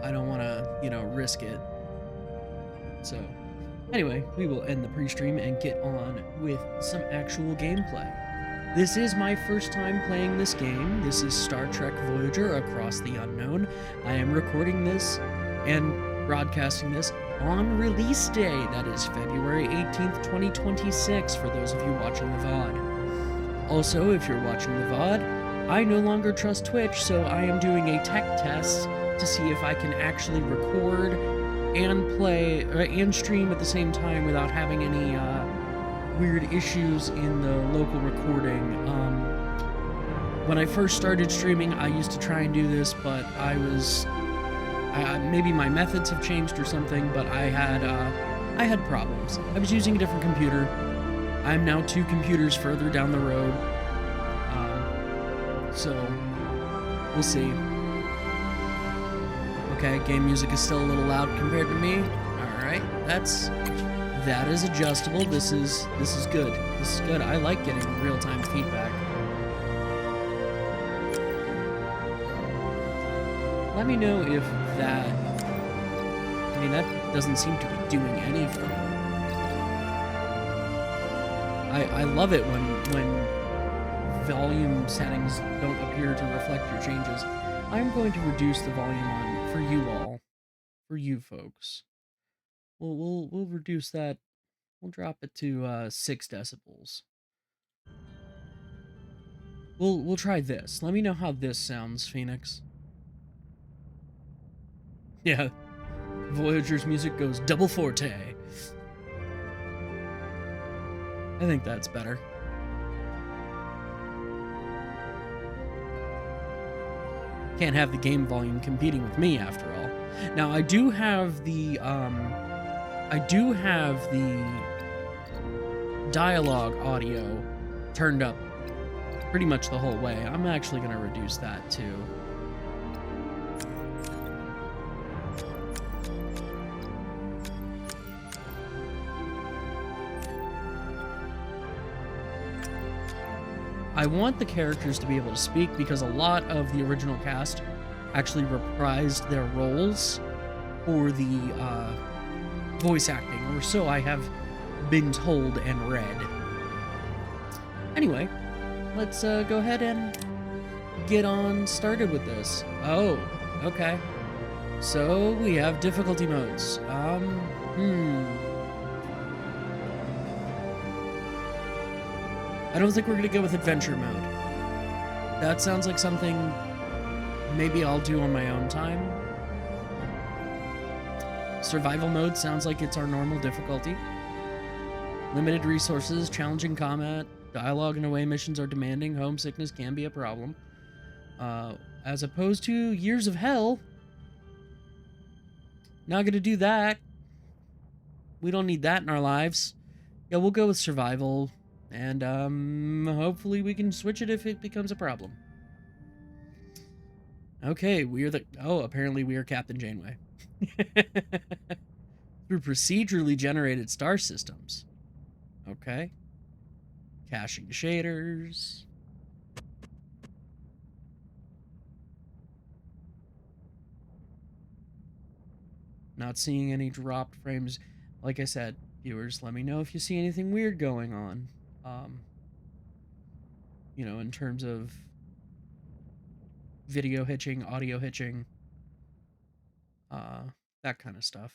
I don't want to, you know, risk it. So, anyway, we will end the pre-stream and get on with some actual gameplay. This is my first time playing this game. This is Star Trek Voyager Across the Unknown. I am recording this and broadcasting this on release day. That is February 18th, 2026, for those of you watching the VOD. Also, if you're watching the VOD, I no longer trust Twitch, so I am doing a tech test to see if I can actually record and play and stream at the same time without having any weird issues in the local recording. When I first started streaming, I used to try and do this, but maybe my methods have changed or something, but I had problems. I was using a different computer. I'm now 2 computers further down the road. So we'll see. Okay, game music is still a little loud compared to me. Alright, that is adjustable. This is good. This is good. I like getting real-time feedback. Let me know if that... I mean, that doesn't seem to be doing anything. I love it when volume settings don't appear to reflect your changes. I'm going to reduce the volume on for you all, for you folks. We'll reduce that. We'll drop it to 6 decibels. We'll try this. Let me know how this sounds, Phoenix. Yeah, Voyager's music goes double forte. I think that's better. Can't have the game volume competing with me, after all. Now, I do have the dialogue audio turned up pretty much the whole way. I'm actually going to reduce that too. I want the characters to be able to speak because a lot of the original cast actually reprised their roles for the voice acting, or so I have been told and read. Anyway, let's go ahead and get on started with this. Oh, okay. So we have difficulty modes. I don't think we're gonna go with adventure mode. That sounds like something maybe I'll do on my own time. Survival mode sounds like it's our normal difficulty. Limited resources, challenging combat, dialogue and away missions are demanding, homesickness can be a problem. As opposed to Years of Hell. Not gonna do that. We don't need that in our lives. Yeah, we'll go with survival. And, hopefully we can switch it if it becomes a problem. Okay, apparently we are Captain Janeway. Through procedurally generated star systems. Okay. Caching shaders. Not seeing any dropped frames. Like I said, viewers, let me know if you see anything weird going on. You know, in terms of video hitching, audio hitching, that kind of stuff.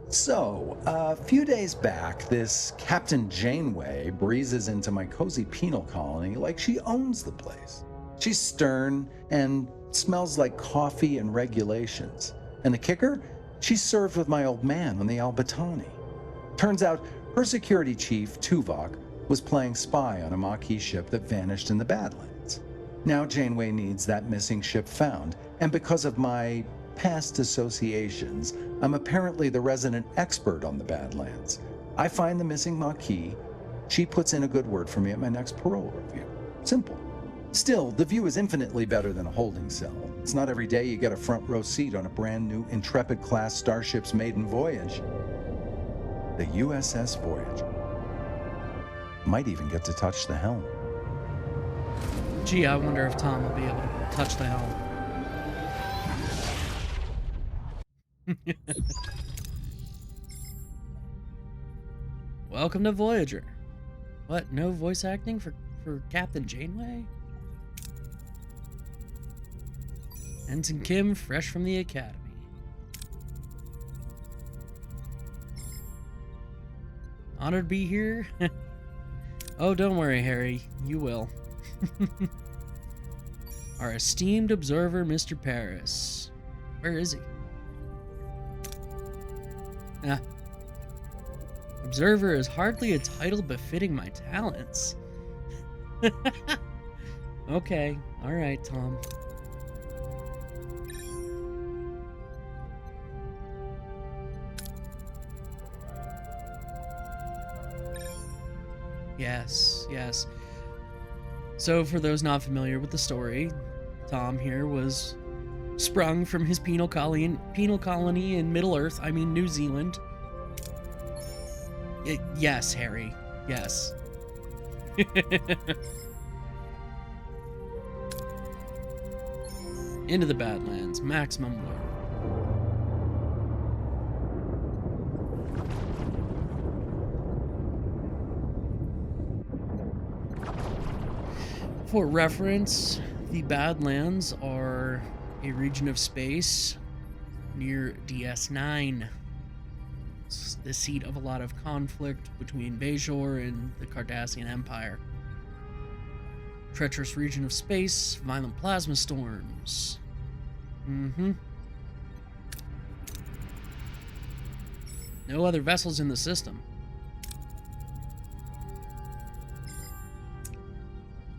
So, a few days back, this Captain Janeway breezes into my cozy penal colony like she owns the place. She's stern and smells like coffee and regulations. And the kicker? She's served with my old man on the Albatani. Turns out her security chief, Tuvok, was playing spy on a Maquis ship that vanished in the Badlands. Now Janeway needs that missing ship found, and because of my past associations, I'm apparently the resident expert on the Badlands. I find the missing Maquis, she puts in a good word for me at my next parole review. Simple. Still, the view is infinitely better than a holding cell. It's not every day you get a front row seat on a brand new Intrepid class starship's maiden voyage. The USS Voyager. Might even get to touch the helm. Gee, I wonder if Tom will be able to touch the helm. Welcome to Voyager. What, no voice acting for Captain Janeway? Ensign Kim, fresh from the academy. Honored to be here? Oh, don't worry, Harry. You will. Our esteemed observer, Mr. Paris. Where is he? Ah. Observer is hardly a title befitting my talents. Okay, alright, Tom. Yes, yes. So, for those not familiar with the story, Tom here was sprung from his penal colony in Middle-earth, I mean New Zealand. Yes, Harry. Yes. Into the Badlands, maximum warp. For reference, the Badlands are a region of space near DS9. It's the seat of a lot of conflict between Voyager and the Cardassian Empire. Treacherous region of space, violent plasma storms. No other vessels in the system.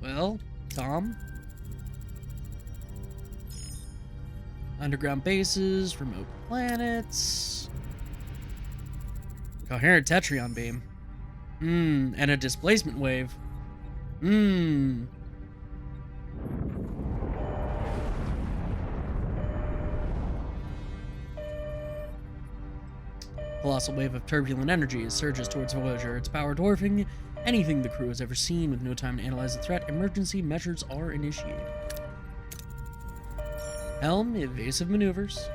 Well, Tom? Underground bases, remote planets. Coherent Tetrion beam. And a displacement wave. Colossal wave of turbulent energy as surges towards Voyager, its power dwarfing anything the crew has ever seen. With no time to analyze the threat, emergency measures are initiated. Helm, evasive maneuvers.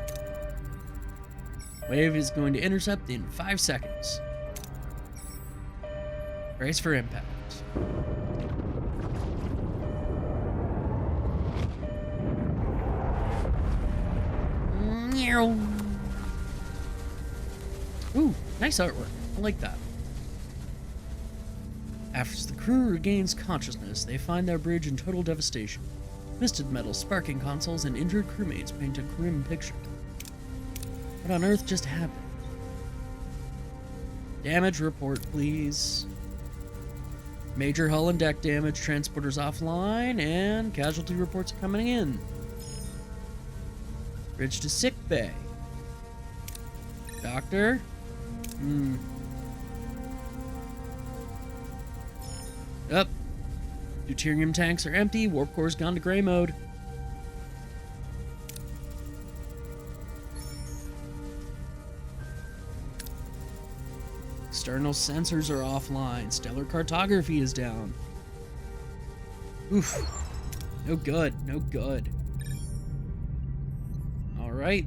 Wave is going to intercept in 5 seconds. Brace for impact. Ooh, nice artwork. I like that. After the crew regains consciousness, they find their bridge in total devastation. Misted metal, sparking consoles, and injured crewmates paint a grim picture. What on earth just happened? Damage report, please. Major hull and deck damage, transporters offline, and casualty reports coming in. Bridge to sick bay. Doctor? Up. Deuterium tanks are empty. Warp core's gone to gray mode. External sensors are offline. Stellar cartography is down. Oof. No good. No good. Alright.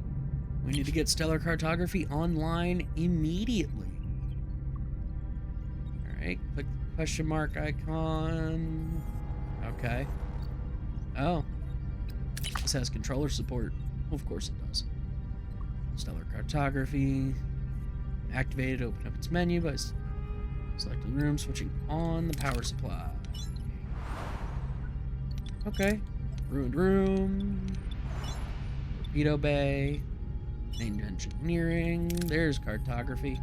We need to get stellar cartography online immediately. Alright. Click the question mark icon. Okay. Oh. This has controller support. Well, of course it does. Stellar cartography. Activated, open up its menu by selecting room, switching on the power supply. Okay. Ruined room. Torpedo bay. Named engineering. There's cartography.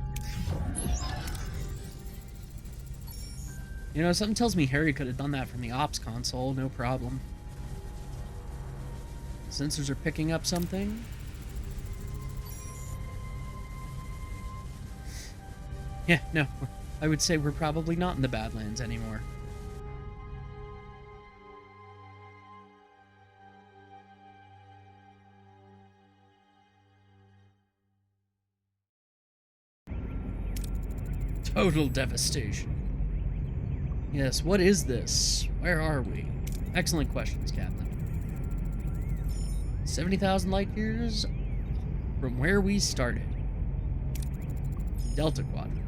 You know, something tells me Harry could have done that from the ops console, no problem. Sensors are picking up something. Yeah, no. I would say we're probably not in the Badlands anymore. Total devastation. Yes, what is this? Where are we? Excellent questions, Captain. 70,000 light years from where we started. Delta Quadrant.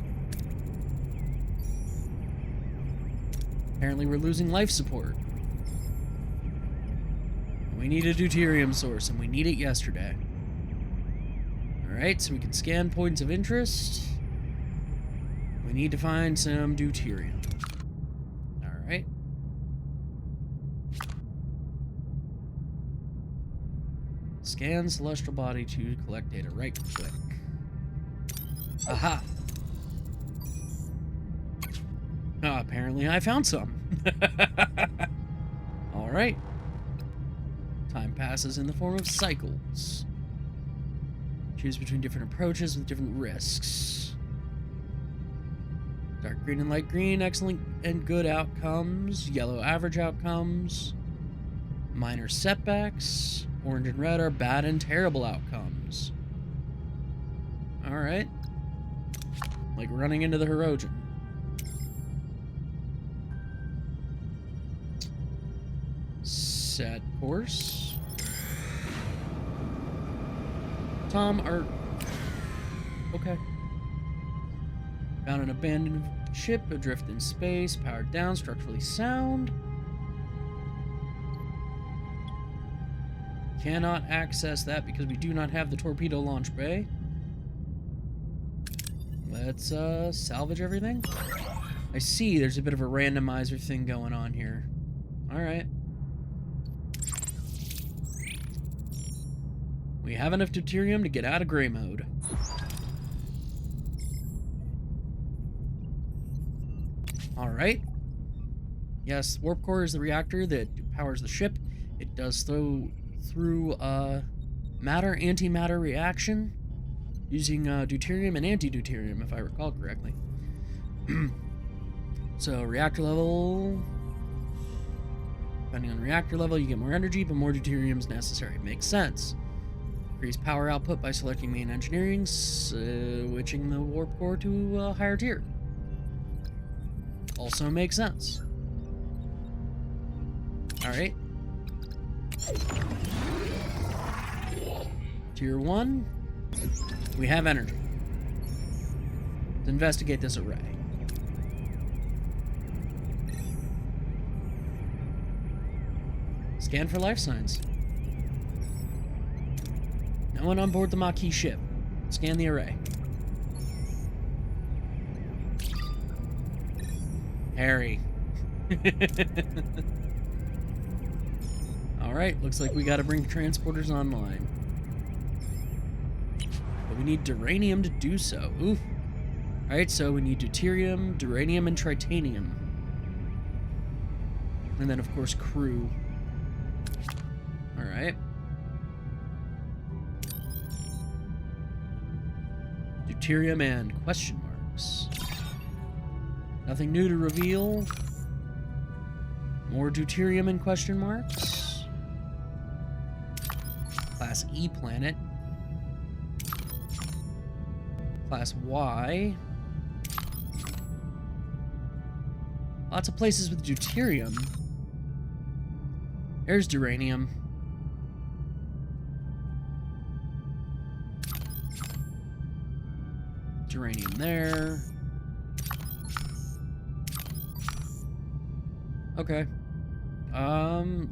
Apparently we're losing life support. We need a deuterium source, and we need it yesterday. Alright, so we can scan points of interest. We need to find some deuterium. Alright. Scan celestial body to collect data. Right click. Aha! Oh, apparently I found some. Alright. Time passes in the form of cycles. Choose between different approaches with different risks. Dark green and light green, excellent and good outcomes. Yellow, average outcomes. Minor setbacks. Orange and red are bad and terrible outcomes. Alright. Like running into the Hirogen. Set course. Tom, okay. Found an abandoned ship adrift in space, powered down, structurally sound. Cannot access that because we do not have the torpedo launch bay. Let's salvage everything. I see there's a bit of a randomizer thing going on here. Alright. We have enough deuterium to get out of gray mode. Alright. Yes, warp core is the reactor that powers the ship. It does through matter-antimatter reaction using deuterium and anti-deuterium, if I recall correctly. So, reactor level... Depending on reactor level, you get more energy, but more deuterium is necessary. Makes sense. Increase power output by selecting main engineering, switching the warp core to a higher tier. Also makes sense. Alright. Tier 1. We have energy. Let's investigate this array. Scan for life signs. No one on board the Maquis ship. Scan the array. Harry. Alright, looks like we gotta bring transporters online. But we need duranium to do so. Oof. Alright, so we need deuterium, duranium, and tritanium. And then, of course, crew. Alright. Deuterium and question marks. Nothing new to reveal. More deuterium and question marks. Class E planet. Class Y. Lots of places with deuterium. There's duranium. Duranium there. Okay.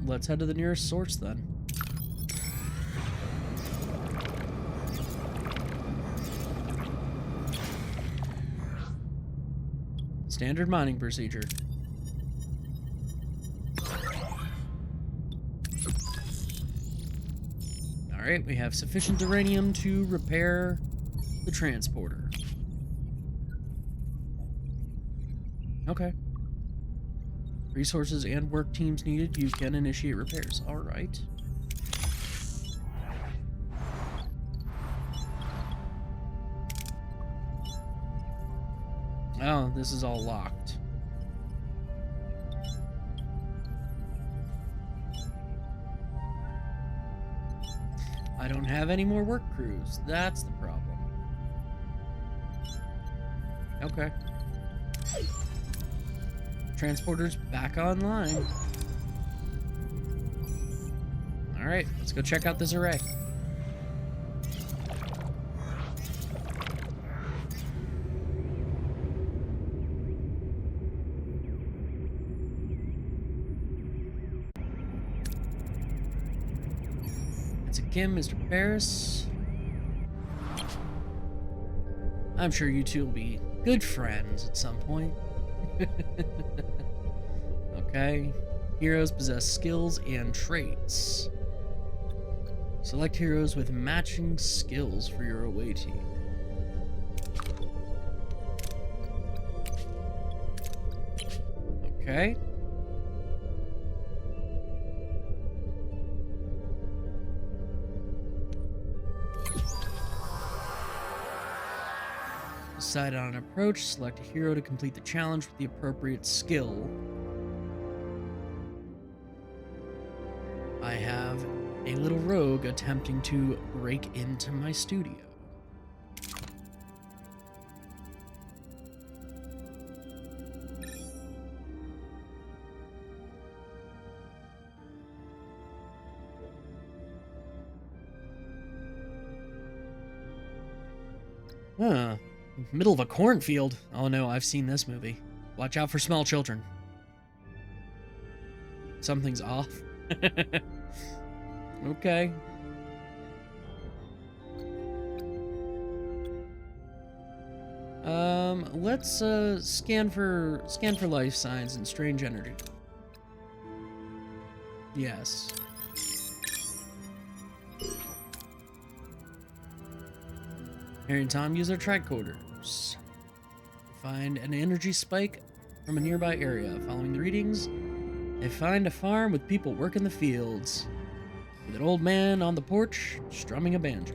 Let's head to the nearest source then. Standard mining procedure. Alright, we have sufficient uranium to repair the transporter. Okay. Resources and work teams needed. You can initiate repairs. Alright. Oh, this is all locked. I don't have any more work crews. That's the problem. Okay. Transporter's back online. Alright, let's go check out this array. It's again, Mr. Paris. I'm sure you two will be good friends at some point. Okay. Heroes possess skills and traits. Select heroes with matching skills for your away team. Okay. Decide on an approach. Select a hero to complete the challenge with the appropriate skill. I have a little rogue attempting to break into my studio. Huh. Middle of a cornfield. Oh no, I've seen this movie. Watch out for small children. Something's off. Okay. Let's scan for life signs and strange energy. Yes. Harry and Tom use their tricorders. Find an energy spike from a nearby area. Following the readings, they find a farm with people working the fields, with an old man on the porch strumming a banjo.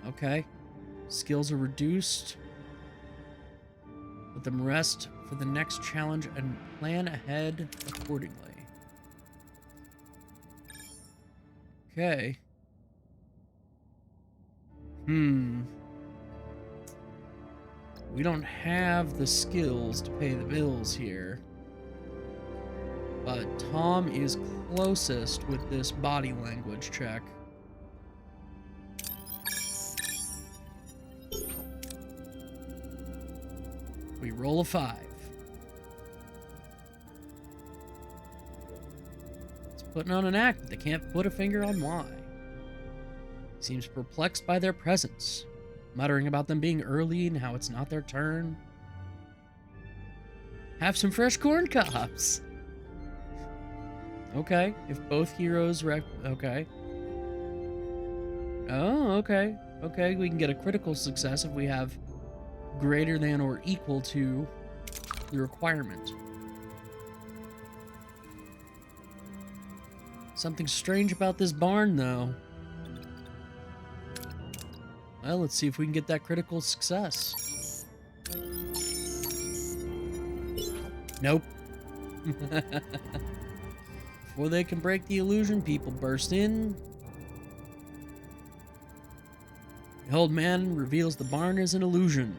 Okay. Skills are reduced. Let them rest for the next challenge and plan ahead accordingly. Okay. We don't have the skills to pay the bills here. But Tom is closest with this body language check. We roll a 5. It's putting on an act, but they can't put a finger on why. Seems perplexed by their presence, muttering about them being early and how it's not their turn. Have some fresh corn cobs. Okay, if both heroes okay. Oh, okay. Okay, we can get a critical success if we have greater than or equal to the requirement. Something strange about this barn, though. Well, let's see if we can get that critical success. Nope. Before they can break the illusion, people burst in. The old man reveals the barn is an illusion,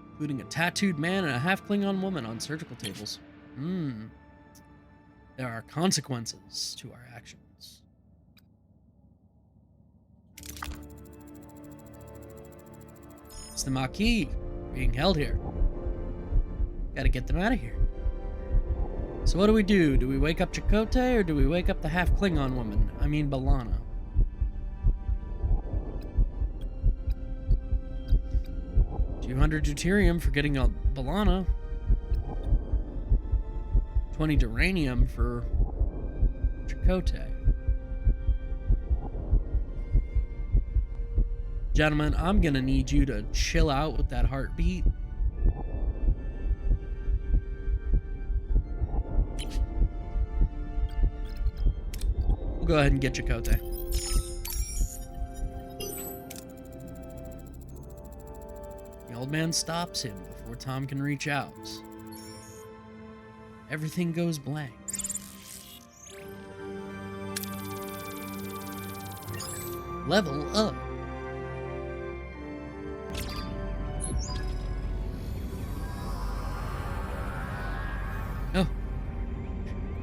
including a tattooed man and a half-Klingon woman on surgical tables. There are consequences to our actions. It's the Maquis being held here. Gotta get them out of here. So what do? Do we wake up Chakotay or do we wake up the half-Klingon woman? I mean, B'Elanna. $200 deuterium for getting a B'Elanna. 20 duranium for Chakotay. Gentlemen, I'm gonna need you to chill out with that heartbeat. We'll go ahead and get Chakotay. The old man stops him before Tom can reach out. Everything goes blank. Level up. Oh.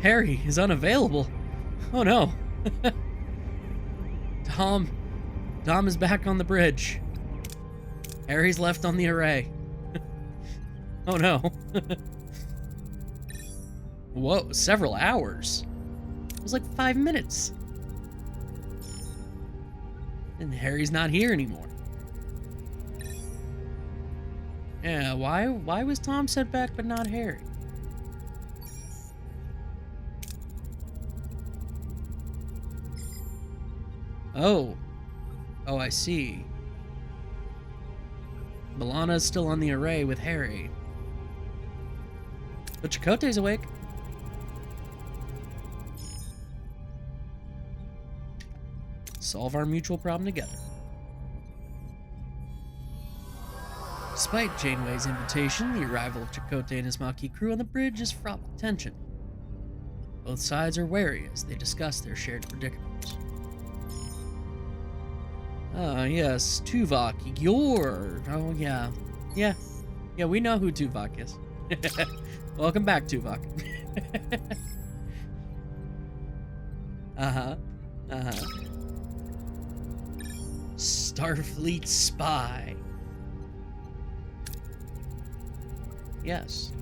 Harry is unavailable. Oh no. Tom is back on the bridge. Harry's left on the array. Oh no. Whoa, several hours. It was like 5 minutes. And Harry's not here anymore. Yeah, why was Tom sent back but not Harry? Oh, I see. Milana's still on the array with Harry. But Chakotay's awake. Solve our mutual problem together. Despite Janeway's invitation, the arrival of Chakotay and his Maquis crew on the bridge is fraught with tension. Both sides are wary as they discuss their shared predicament. Ah, yes, Tuvok, you're... Oh, yeah. Yeah, we know who Tuvok is. Welcome back, Tuvok. Uh-huh. Starfleet spy. Yes.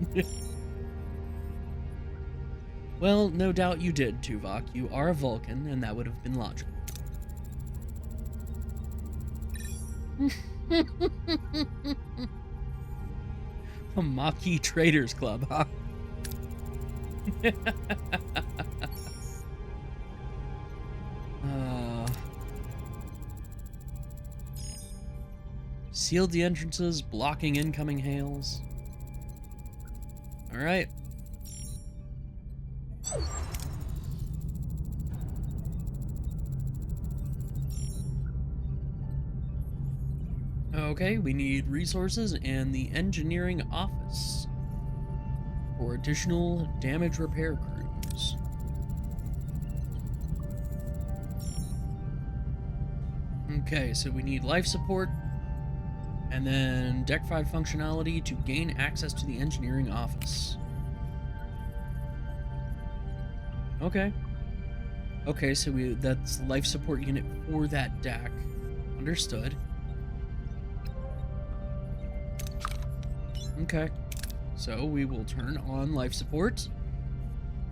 Well, no doubt you did, Tuvok. You are a Vulcan, and that would have been logical. A Maquis Traders Club, huh? Sealed the entrances, blocking incoming hails. All right. Okay, we need resources and the engineering office for additional damage repair crews. Okay, so we need life support and then Deck 5 functionality to gain access to the engineering office. Okay. Okay, so that's life support unit for that deck. Understood. Okay, so we will turn on life support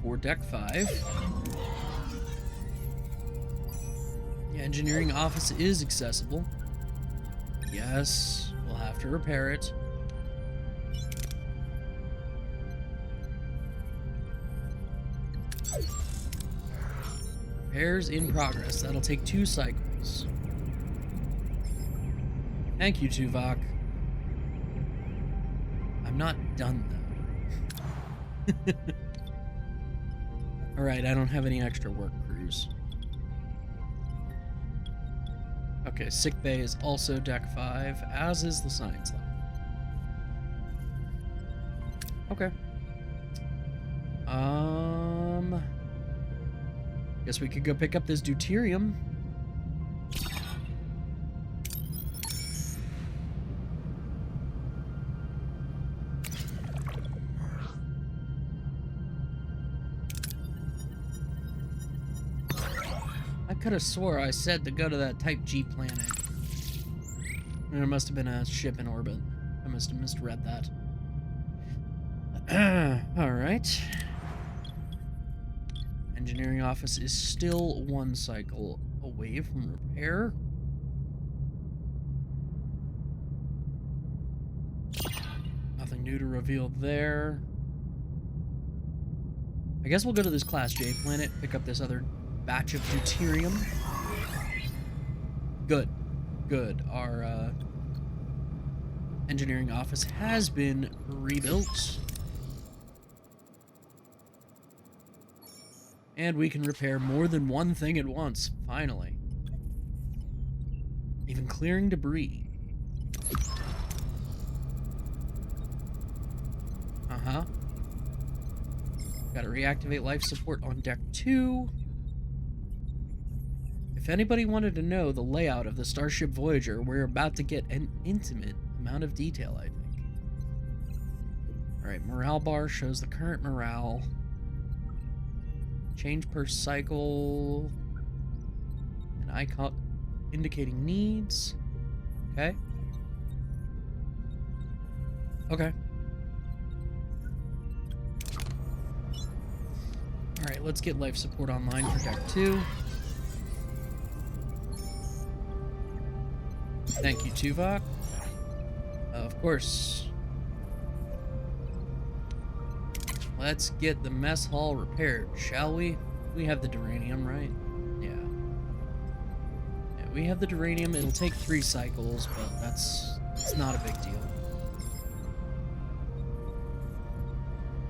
for Deck 5. The engineering office is accessible. Yes, we'll have to repair it. Repairs in progress. That'll take 2 cycles. Thank you, Tuvok. I'm not done, though. Alright, I don't have any extra work crews. Okay, sickbay is also Deck 5, as is the science lab. Okay. Guess we could go pick up this deuterium. I could have swore I said to go to that Type G planet. There must have been a ship in orbit. I must have misread that. Alright. Engineering office is still 1 cycle away from repair. Nothing new to reveal there. I guess we'll go to this Class J planet, pick up this other batch of deuterium. Good. Our engineering office has been rebuilt. And we can repair more than one thing at once, finally. Even clearing debris. Uh-huh. Gotta reactivate life support on Deck 2. If anybody wanted to know the layout of the starship Voyager, we're about to get an intimate amount of detail, I think. Alright, morale bar shows the current morale. Change per cycle. An icon indicating needs. Okay. Okay. Alright, let's get life support online for Deck 2. Thank you, Tuvok. Of course. Let's get the mess hall repaired, shall we? We have the duranium, right? Yeah. Yeah, we have the duranium. It'll take 3 cycles, but it's not a big deal.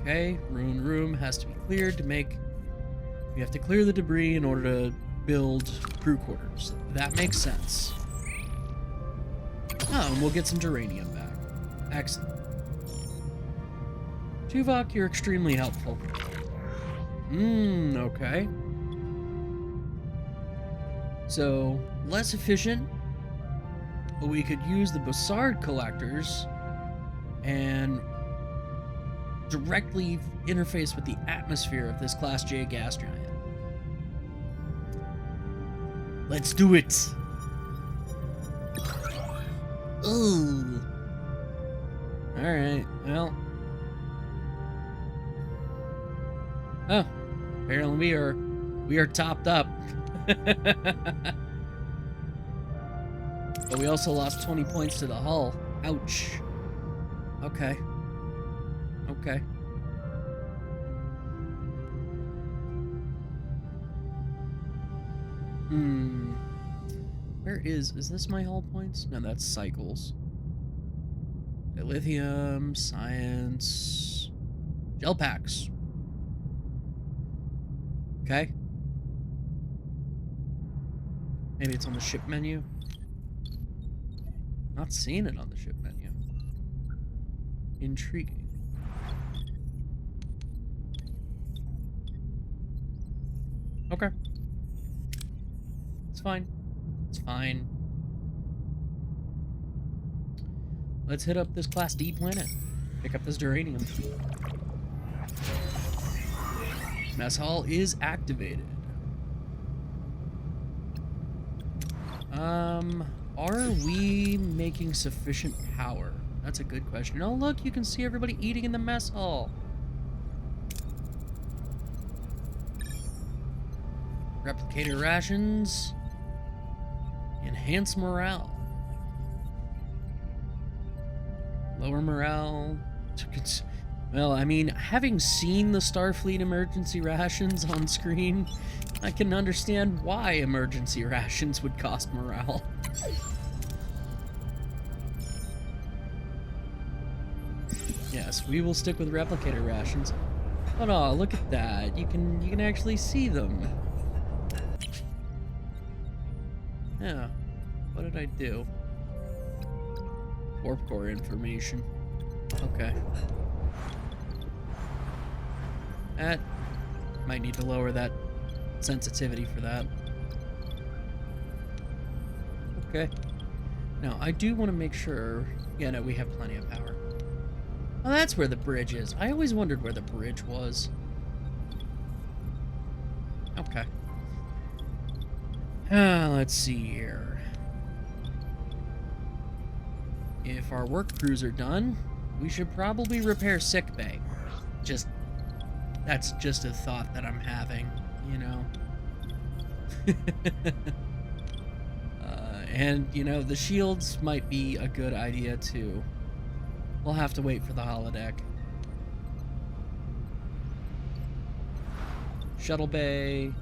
Okay, ruined room has to be cleared to make... We have to clear the debris in order to build crew quarters. That makes sense. Oh, and we'll get some duranium back. Excellent. Tuvok, you're extremely helpful. Okay. So, less efficient, but we could use the Bussard collectors and directly interface with the atmosphere of this Class J gas giant. Let's do it! Ooh. Alright, well. Oh, apparently we are topped up. But we also lost 20 points to the hull. Ouch. Okay. Okay. Where is this my hull points? No, that's cycles. Lithium, science, gel packs. Okay. Maybe it's on the ship menu. Not seeing it on the ship menu. Intriguing. Okay. It's fine. It's fine. Let's hit up this Class D planet. Pick up this duranium. Mess hall is activated. Are we making sufficient power? That's a good question. Oh, look, you can see everybody eating in the mess hall. Replicator rations. Enhance morale. Lower morale. Well, I mean, having seen the Starfleet emergency rations on screen, I can understand why emergency rations would cost morale. Yes, we will stick with replicator rations. But oh, look at that. You can actually see them. Yeah. What did I do? Warp core information. Okay. That might need to lower that sensitivity for that. Okay. Now, I do want to make sure... Yeah, no, we have plenty of power. Oh, that's where the bridge is. I always wondered where the bridge was. Okay. Let's see here. If our work crews are done, we should probably repair sickbay. That's just a thought that I'm having, you know. And, you know, the shields might be a good idea, too. We'll have to wait for the holodeck. Shuttle bay,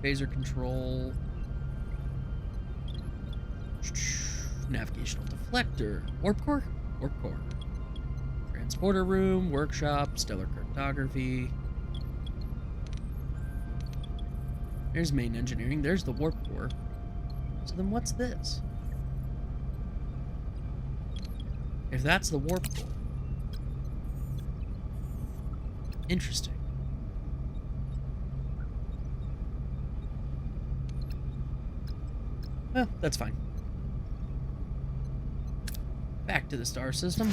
phaser control, navigational deflector, warp core, transporter room, workshop, stellar cryptography. There's main engineering. There's the warp core. So then what's this? If that's the warp core. Interesting. Well, that's fine. Back to the star system.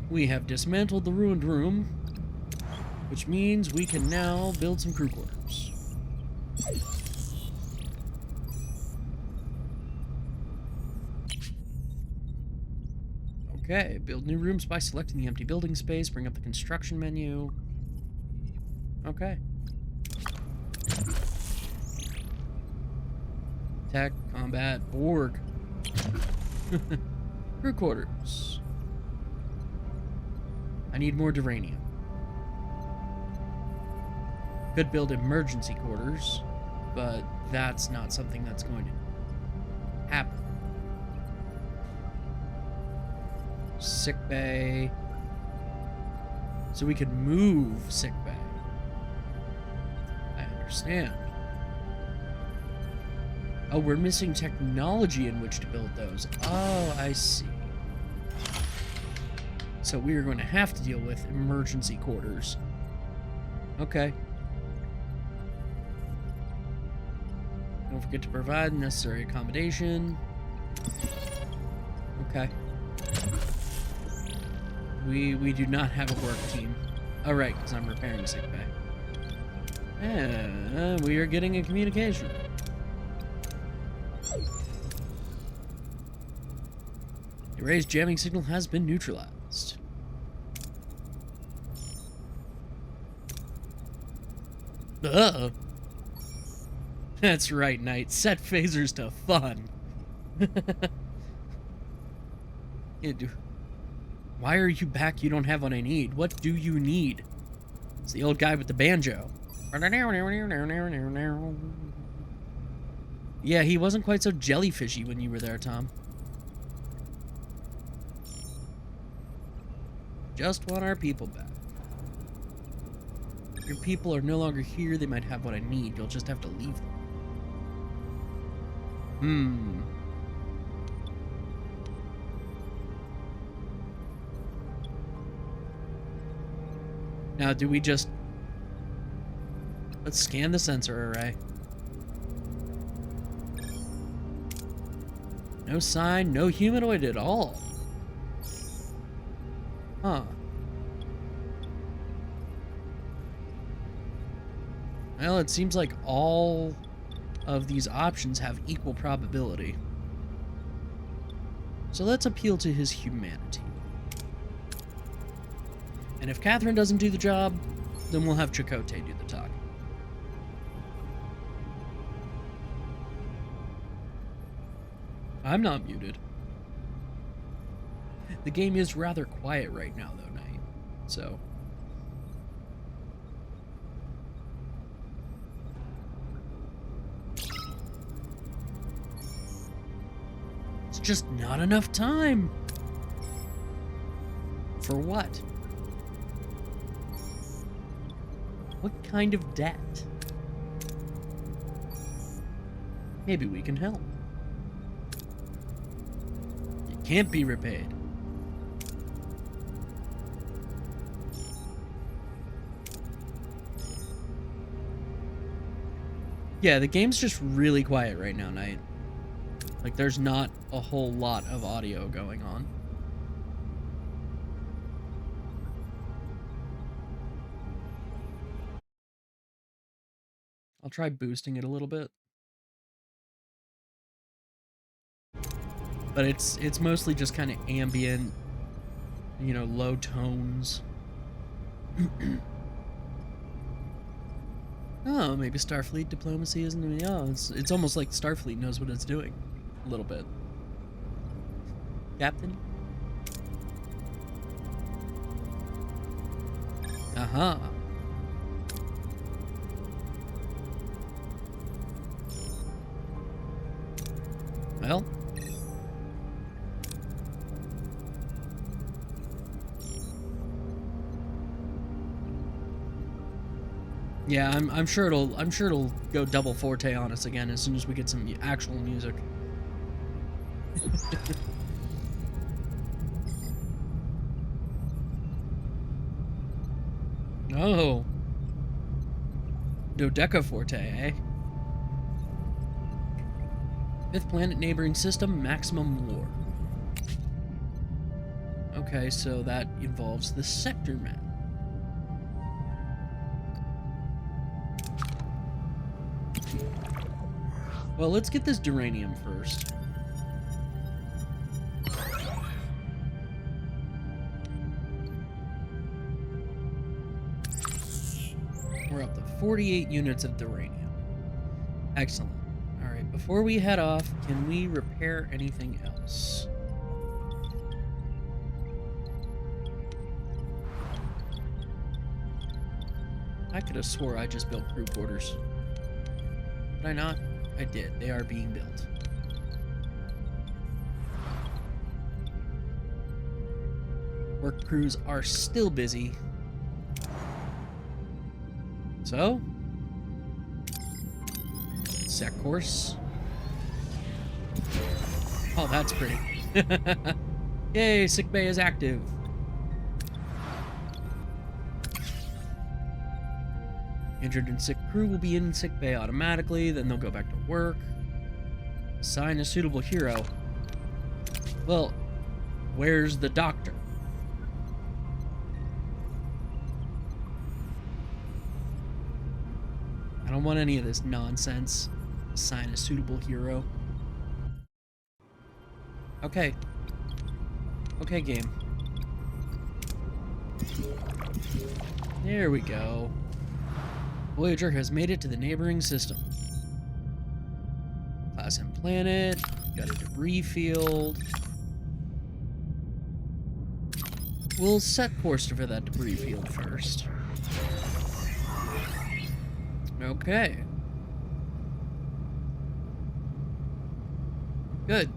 We have dismantled the ruined room. Which means we can now build some crew quarters. Okay, build new rooms by selecting the empty building space, bring up the construction menu. Okay. Tech, combat, Borg. Crew quarters. I need more duranium. Could build emergency quarters, but that's not something that's going to happen. Sick bay. So we could move sick bay. I understand. Oh, we're missing technology in which to build those. Oh, I see. So we are going to have to deal with emergency quarters. Okay. Don't forget to provide necessary accommodation. Okay. We do not have a work team. Oh, right, because I'm repairing sick bay. And we are getting a communication. The raised jamming signal has been neutralized. Ugh. That's right, Knight. Set phasers to fun. Yeah, dude. Why are you back? You don't have what I need. What do you need? It's the old guy with the banjo. Yeah, he wasn't quite so jellyfishy when you were there, Tom. Just want our people back. If your people are no longer here, they might have what I need. You'll just have to leave them. Now, do we just... Let's scan the sensor array. No sign, no humanoid at all. Huh. Well, it seems like all of these options have equal probability. So let's appeal to his humanity. And if Catherine doesn't do the job, then we'll have Chakotay do the talking. I'm not muted. The game is rather quiet right now, though, Knight. So... It's just not enough time. For what? What kind of debt? Maybe we can help. It can't be repaid. Yeah, the game's just really quiet right now, Knight. Like, there's not a whole lot of audio going on. I'll try boosting it a little bit. But it's mostly just kind of ambient, you know, low tones. Oh, maybe Starfleet diplomacy isn't... Oh, it's almost like Starfleet knows what it's doing. A little bit. Captain? Uh-huh. Well... Yeah, I'm sure it'll go double forte on us again as soon as we get some actual music. Oh. Dodeca forte, eh? Fifth planet neighboring system, maximum war. Okay, so that involves the sector map. Well, let's get this duranium first. We're up to 48 units of duranium. Excellent. Alright, before we head off, can we repair anything else? I could have swore I just built crew quarters. Did I not? I did. They are being built. Work crews are still busy. So, set course. Oh, that's pretty. Yay, sickbay is active. Injured and sick crew will be in sickbay automatically, then they'll go back to work. Assign a suitable hero. Well, where's the doctor? I don't want any of this nonsense. Assign a suitable hero. Okay. Okay, game. There we go. Voyager has made it to the neighboring system. Class and planet. Got a debris field. We'll set course for that debris field first. Okay. Good.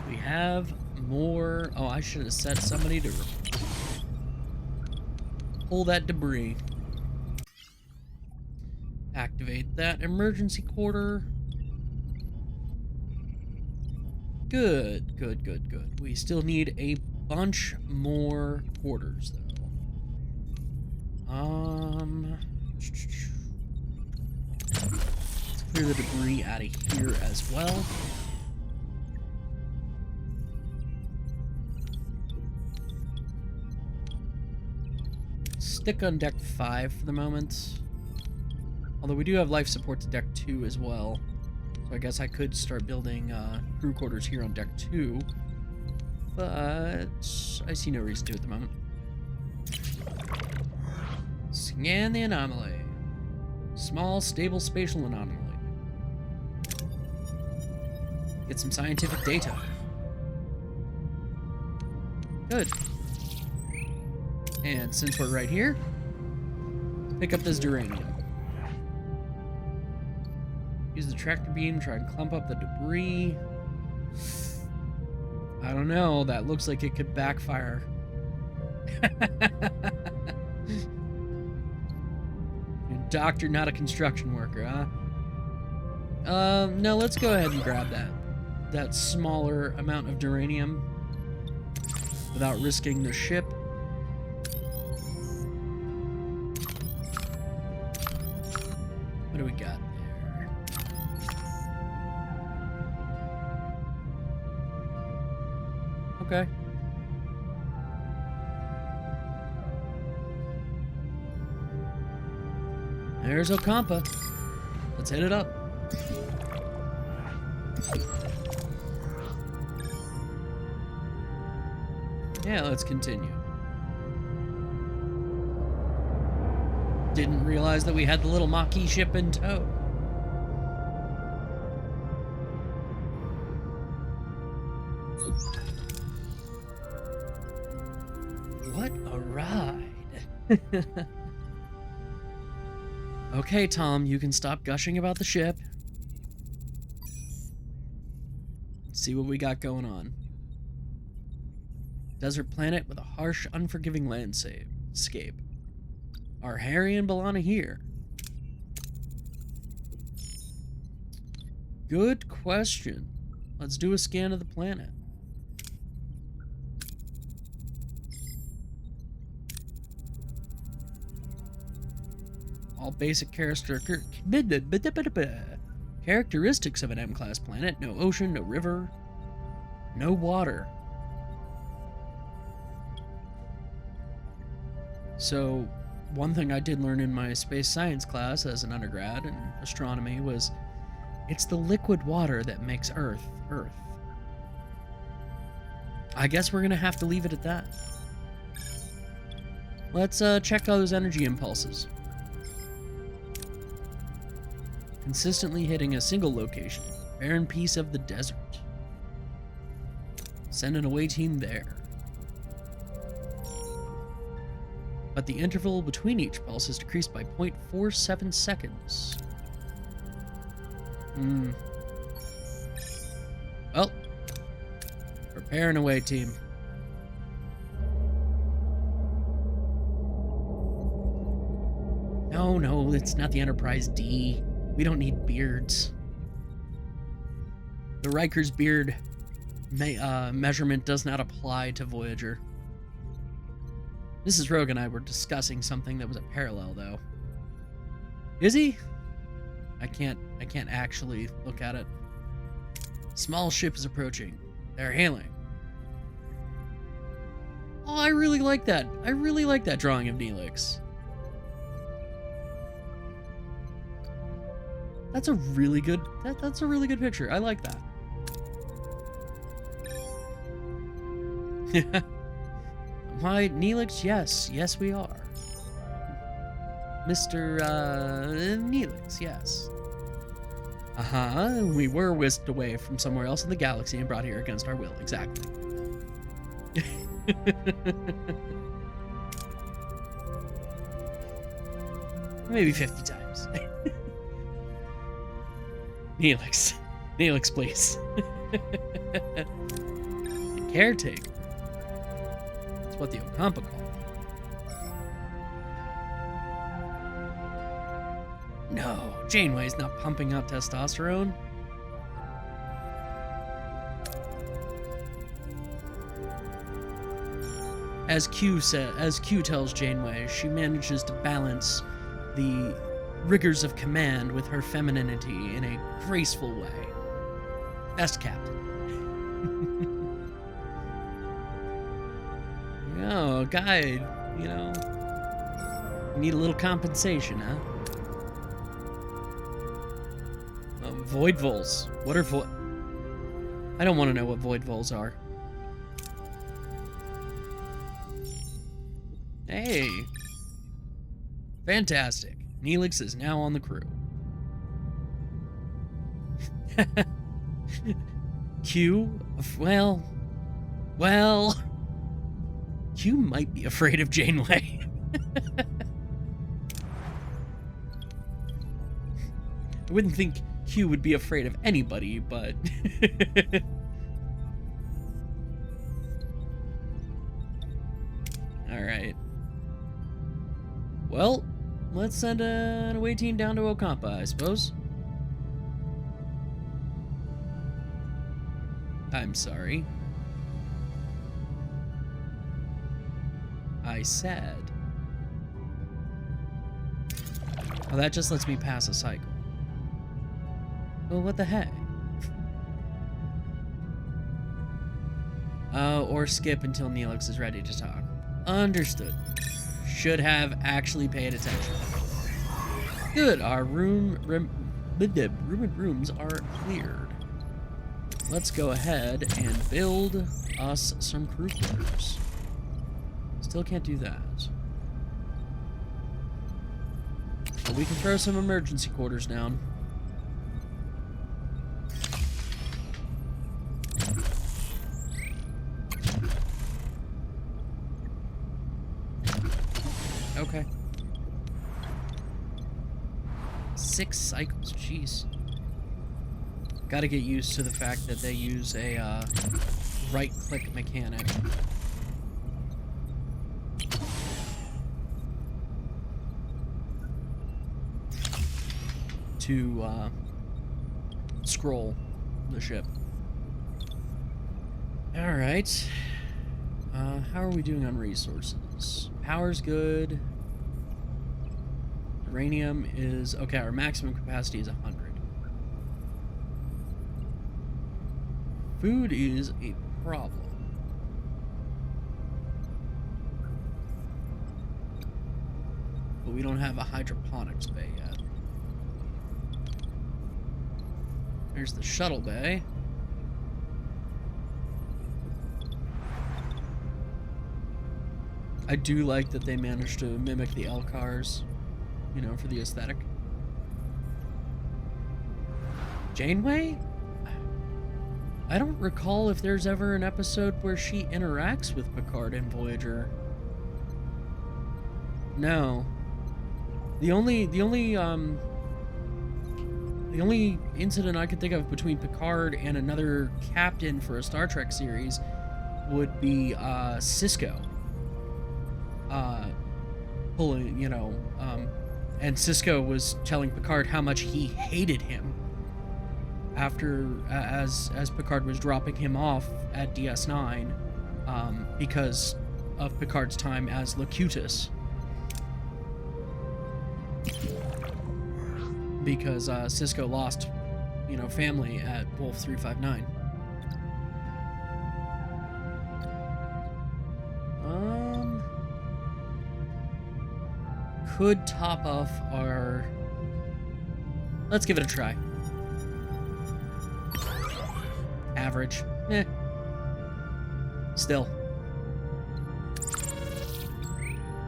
We have more... Oh, I should have set somebody to pull that debris. Activate that emergency quarter. Good, good, good, good. We still need a bunch more quarters, though. Let's clear the debris out of here as well. Stick on deck 5 for the moment. Although we do have life support to deck 2 as well. So I guess I could start building crew quarters here on deck 2. But I see no reason to at the moment. Scan the anomaly. Small, stable spatial anomaly. Get some scientific data. Good. And since we're right here, pick up this duranium. Use the tractor beam, try and clump up the debris. I don't know, that looks like it could backfire. You're a doctor, not a construction worker, huh? No, let's go ahead and grab that smaller amount of duranium without risking the ship. What do we got there? Okay. There's Ocampa. Let's hit it up. Yeah, let's continue. Didn't realize that we had the little Maquis ship in tow. What a ride. Okay, Tom, you can stop gushing about the ship. Let's see what we got going on. Desert planet with a harsh, unforgiving landscape. Are Harry and B'Elanna here? Good question. Let's do a scan of the planet. All basic characteristics of an M-class planet. No ocean, no river, no water. So, one thing I did learn in my space science class as an undergrad in astronomy was it's the liquid water that makes Earth, Earth. I guess we're going to have to leave it at that. Let's check those energy impulses. Consistently hitting a single location. Barren piece of the desert. Send an away team there. But the interval between each pulse is decreased by 0.47 seconds. Well, prepare an away team. No, it's not the Enterprise D. We don't need beards. The Riker's beard measurement does not apply to Voyager. Mrs. Rogue and I were discussing something that was a parallel, though. Is he? I can't actually look at it. Small ship is approaching. They're hailing. Oh, I really like that. I really like that drawing of Neelix. That's a really good. That's a really good picture. I like that. Why, Neelix? Yes, we are. Mr. Neelix, yes. We were whisked away from somewhere else in the galaxy and brought here against our will. Exactly. Maybe 50 times. Neelix, please. The caretaker. That's what the Ocampa call him. No, Janeway's not pumping out testosterone. As Q tells Janeway, she manages to balance the rigors of command with her femininity in a graceful way. Best captain. Oh, guide, you need a little compensation, huh? Void vols. What are I don't want to know what void vols are. Hey. Fantastic. Neelix is now on the crew. Q? Well... Q might be afraid of Janeway. I wouldn't think Q would be afraid of anybody, but... Alright. Well, let's send an away team down to Ocampa, I suppose. I'm sorry. I said. Oh, that just lets me pass a cycle. Well, what the heck? Or skip until Neelix is ready to talk. Understood. Should have actually paid attention. Good, our room and rooms are cleared. Let's go ahead and build us some crew quarters. Still can't do that. But we can throw some emergency quarters down. Okay. 6 cycles, jeez. Gotta get used to the fact that they use a right-click mechanic. To scroll the ship. Alright. How are we doing on resources? Power's good. Uranium is... okay, our maximum capacity is 100. Food is a problem. but we don't have a hydroponics bay yet. There's the shuttle bay. I do like that they managed to mimic the L cars, you know, for the aesthetic. Janeway? I don't recall if there's ever an episode where she interacts with Picard and Voyager. No. The only incident I could think of between Picard and another captain for a Star Trek series would be Cisco. Pulling, you know, and Cisco was telling Picard how much he hated him after, as Picard was dropping him off at DS9, because of Picard's time as Locutus. Because Cisco lost, you know, family at Wolf 359. Could top off our... Let's give it a try. Average. Eh. Still.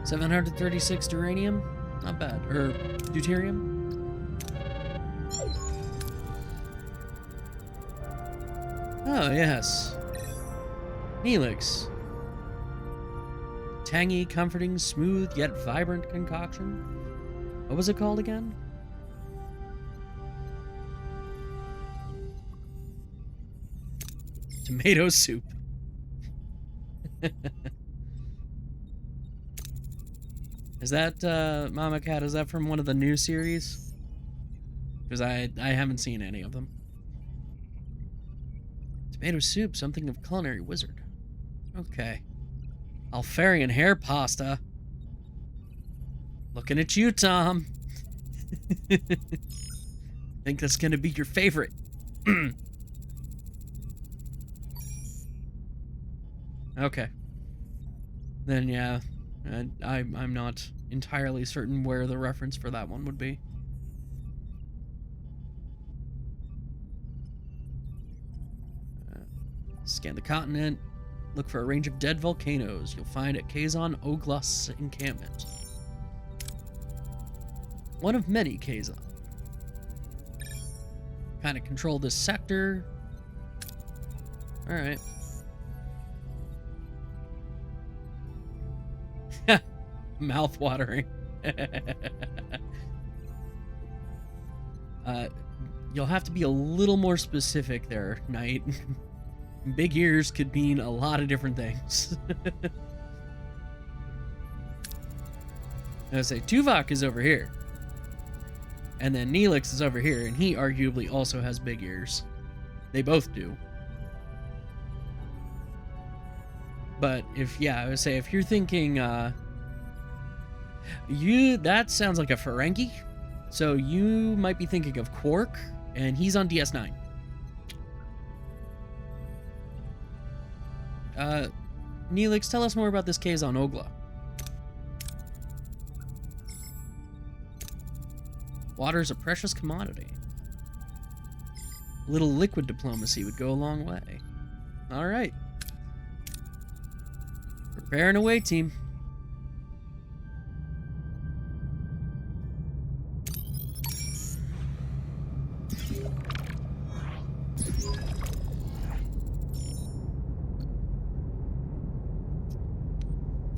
736 duranium? Not bad. Or deuterium? Oh, yes. Neelix. Tangy, comforting, smooth, yet vibrant concoction. What was it called again? Tomato soup. Is that, Mama Cat, is that from one of the new series? Because I haven't seen any of them. Tomato soup, something of culinary wizard. Okay. Alfarian hair pasta. Looking at you, Tom. Think that's gonna be your favorite. Okay. Then yeah, I'm not entirely certain where the reference for that one would be. Scan the continent. Look for a range of dead volcanoes you'll find at Kazon Ogla's encampment. One of many Kazon. Kind of control this sector. Alright. Mouth-watering. You'll have to be a little more specific there, Knight. Big ears could mean a lot of different things. I say Tuvok is over here. And then Neelix is over here, and he arguably also has big ears. They both do. But if, yeah, I would say if you're thinking, that sounds like a Ferengi. So you might be thinking of Quark, and he's on DS9. Neelix, tell us more about this Kazon Ogla. Water's a precious commodity. A little liquid diplomacy would go a long way. All right. Preparing away, team.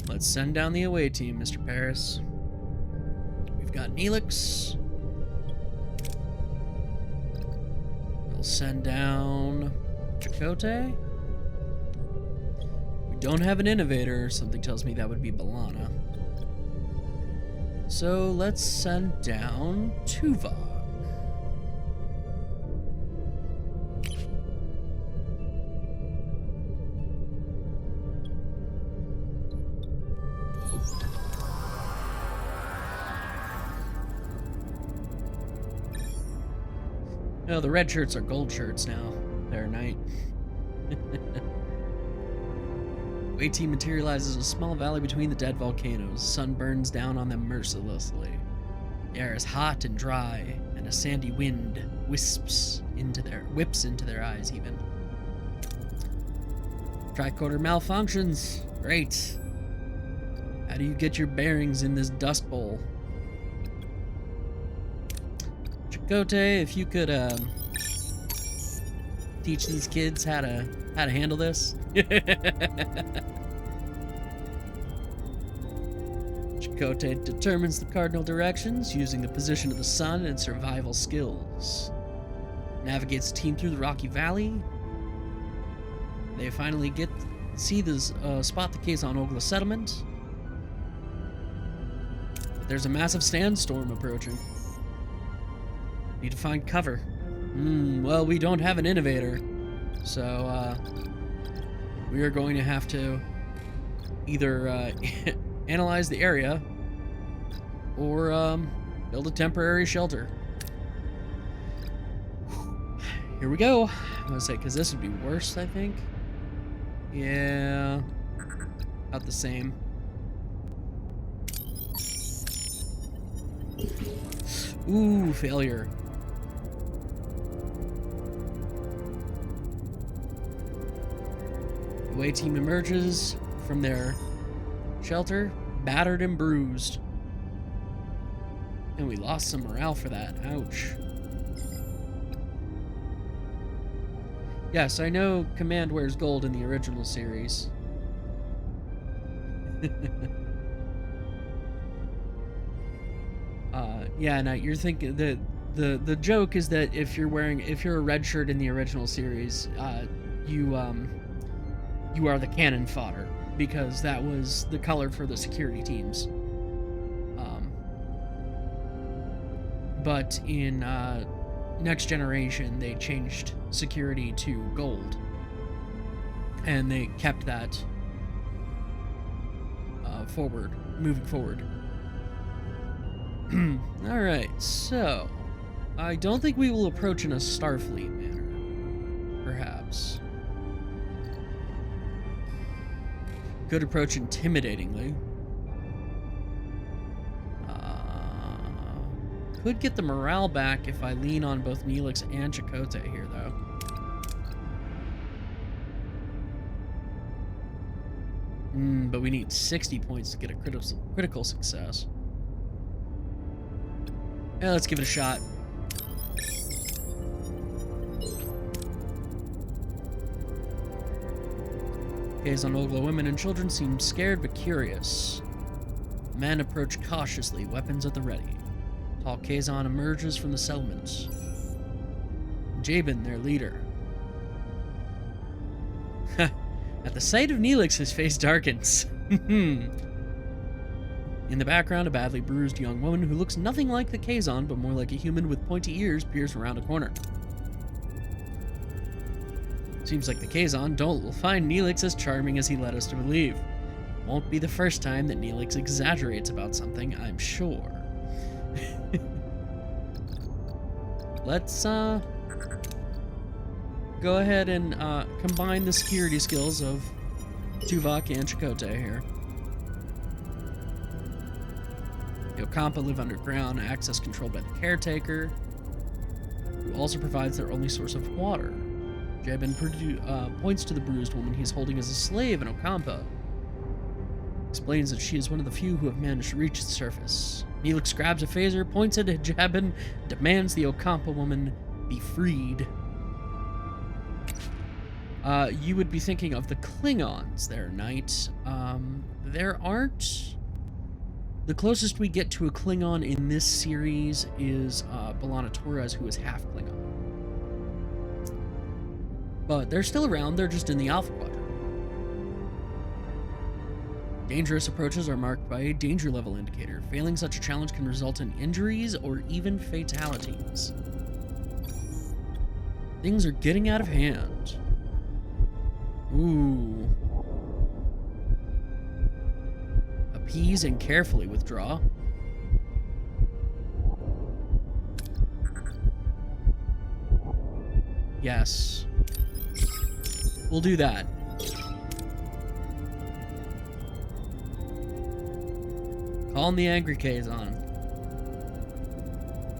Let's send down the away team, Mr. Paris. We've got Neelix. We'll send down Chakotay. We don't have an innovator. Something tells me that would be B'Elanna. So let's send down Tuvok. No, the red shirts are gold shirts now. They're Knight. Away team materializes in a small valley between the dead volcanoes. The sun burns down on them mercilessly. The air is hot and dry, and a sandy wind whips into their eyes even. Tricorder malfunctions. Great. How do you get your bearings in this dust bowl? Chakotay, if you could teach these kids how to handle this. Chakotay determines the cardinal directions using the position of the sun and survival skills. Navigates the team through the rocky valley. They finally spot the Kazon Ogla settlement. But there's a massive sandstorm approaching. Need to find cover. Well, we don't have an innovator, so we are going to have to either analyze the area or build a temporary shelter. Here we go. I'm gonna say, because this would be worse, I think. Yeah, about the same. Ooh, failure. The away team emerges from their shelter, battered and bruised. And we lost some morale for that. Ouch. Yes, I know Command wears gold in the original series. Yeah, now you're thinking that the joke is that if you're a red shirt in the original series, you are the cannon fodder, because that was the color for the security teams. But in Next Generation, they changed security to gold, and they kept that moving forward. Alright, so I don't think we will approach in a Starfleet manner. Perhaps. Could approach intimidatingly. Could get the morale back if I lean on both Neelix and Chakotay here, though. But we need 60 points to get a critical success. Yeah, let's give it a shot. Kazon Ogla women and children seem scared but curious. Men approach cautiously, weapons at the ready. Tall Kazon emerges from the settlement. Jabin, their leader. At the sight of Neelix, his face darkens. In the background, a badly bruised young woman who looks nothing like the Kazon, but more like a human with pointy ears, peers around a corner. Seems like the Kazon will find Neelix as charming as he led us to believe. Won't be the first time that Neelix exaggerates about something, I'm sure. Let's go ahead and combine the security skills of Tuvok and Chakotay here. The Ocampa live underground, access controlled by the caretaker, who also provides their only source of water. Jabin points to the bruised woman he's holding as a slave in Ocampa. Explains that she is one of the few who have managed to reach the surface. Neelix grabs a phaser, points it at Jabin, demands the Ocampa woman be freed. You would be thinking of the Klingons there, Knight. There aren't... The closest we get to a Klingon in this series is B'Elanna Torres, who is half Klingon. But they're still around, they're just in the Alpha Quadrant. Dangerous approaches are marked by a danger level indicator. Failing such a challenge can result in injuries or even fatalities. Things are getting out of hand. Ooh. Appease and carefully withdraw. Yes. We'll do that. Calling the angry Kazon.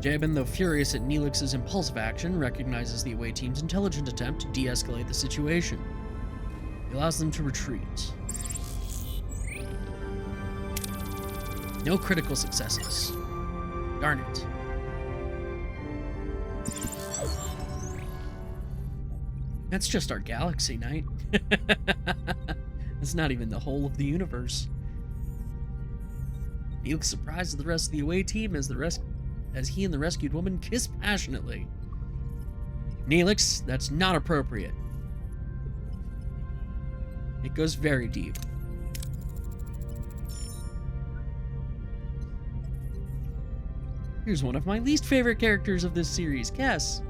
Jabin, though furious at Neelix's impulsive action, recognizes the away team's intelligent attempt to de-escalate the situation. He allows them to retreat. No critical successes. Darn it. That's just our galaxy, Knight. That's not even the whole of the universe. Neelix surprises the rest of the away team as he and the rescued woman kiss passionately. Neelix, that's not appropriate. It goes very deep. Here's one of my least favorite characters of this series, Kes.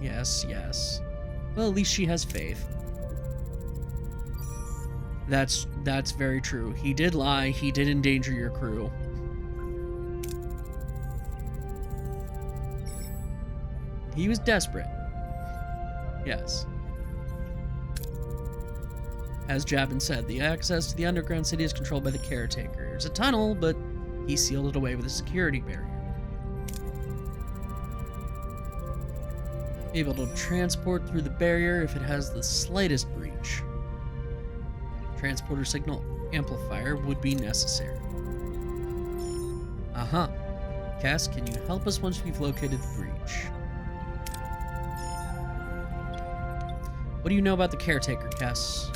Yes, yes. Well, at least she has faith. That's very true. He did lie. He did endanger your crew. He was desperate. Yes. As Jabin said, the access to the underground city is controlled by the caretaker. There's a tunnel, but he sealed it away with a security barrier. Able to transport through the barrier if it has the slightest breach. Transporter signal amplifier would be necessary. Uh-huh. Cass, can you help us once we've located the breach? What do you know about the caretaker, Cass?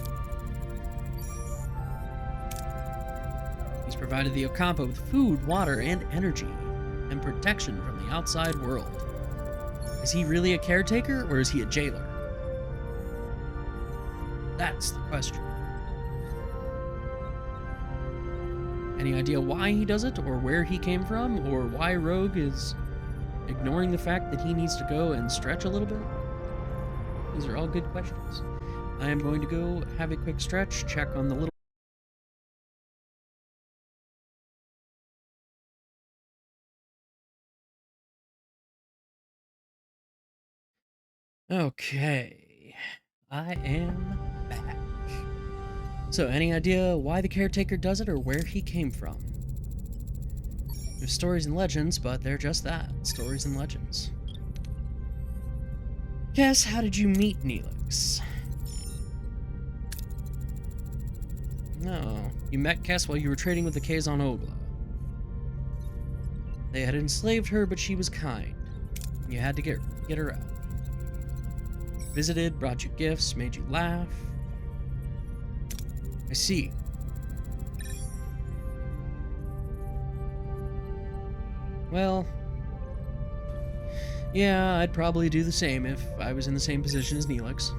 He's provided the Ocampa with food, water, and energy, and protection from the outside world. Is he really a caretaker, or is he a jailer? That's the question. Any idea why he does it, or where he came from, or why Rogue is ignoring the fact that he needs to go and stretch a little bit? These are all good questions. I am going to go have a quick stretch, check on the little... Okay, I am back. So, any idea why the caretaker does it or where he came from? There's stories and legends, but they're just that, stories and legends. Guess, how did you meet Neelix? No, you met Kes while you were trading with the Kazon Ogla. They had enslaved her, but she was kind. You had to get her out. Visited, brought you gifts, made you laugh. I see. Well, yeah, I'd probably do the same if I was in the same position as Neelix.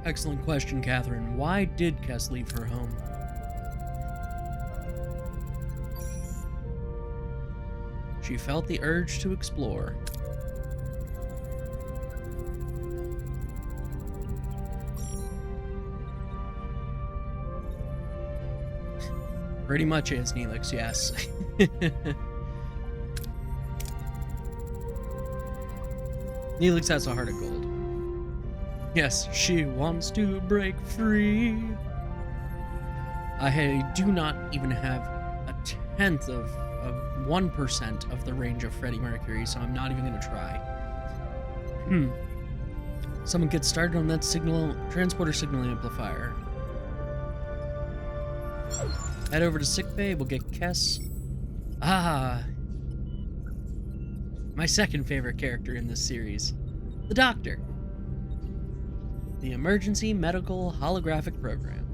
Excellent question, Catherine. Why did Kes leave her home? She felt the urge to explore. Pretty much is, Neelix, yes. Neelix has a heart of gold. Yes, she wants to break free. I do not even have a tenth of 1% of the range of Freddie Mercury, so I'm not even going to try. Someone get started on that transporter signal amplifier. Head over to sickbay, we'll get Kes. Ah! My second favorite character in this series. The Doctor. The Emergency Medical Holographic Program.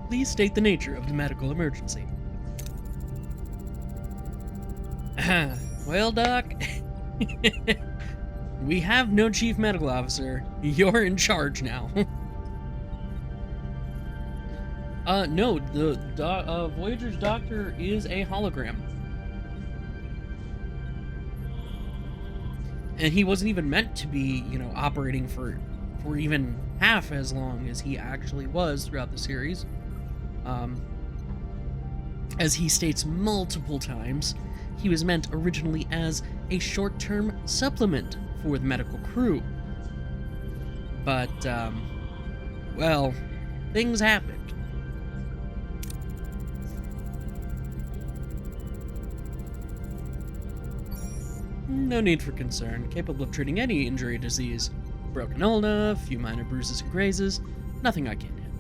Please state the nature of the medical emergency. Well, Doc, we have no chief medical officer. You're in charge now. No, the Voyager's doctor is a hologram. And he wasn't even meant to be, operating for even half as long as he actually was throughout the series. As he states multiple times, he was meant originally as a short-term supplement for the medical crew. But, well, things happened. No need for concern. Capable of treating any injury or disease. Broken ulna, a few minor bruises and grazes. Nothing I can't handle.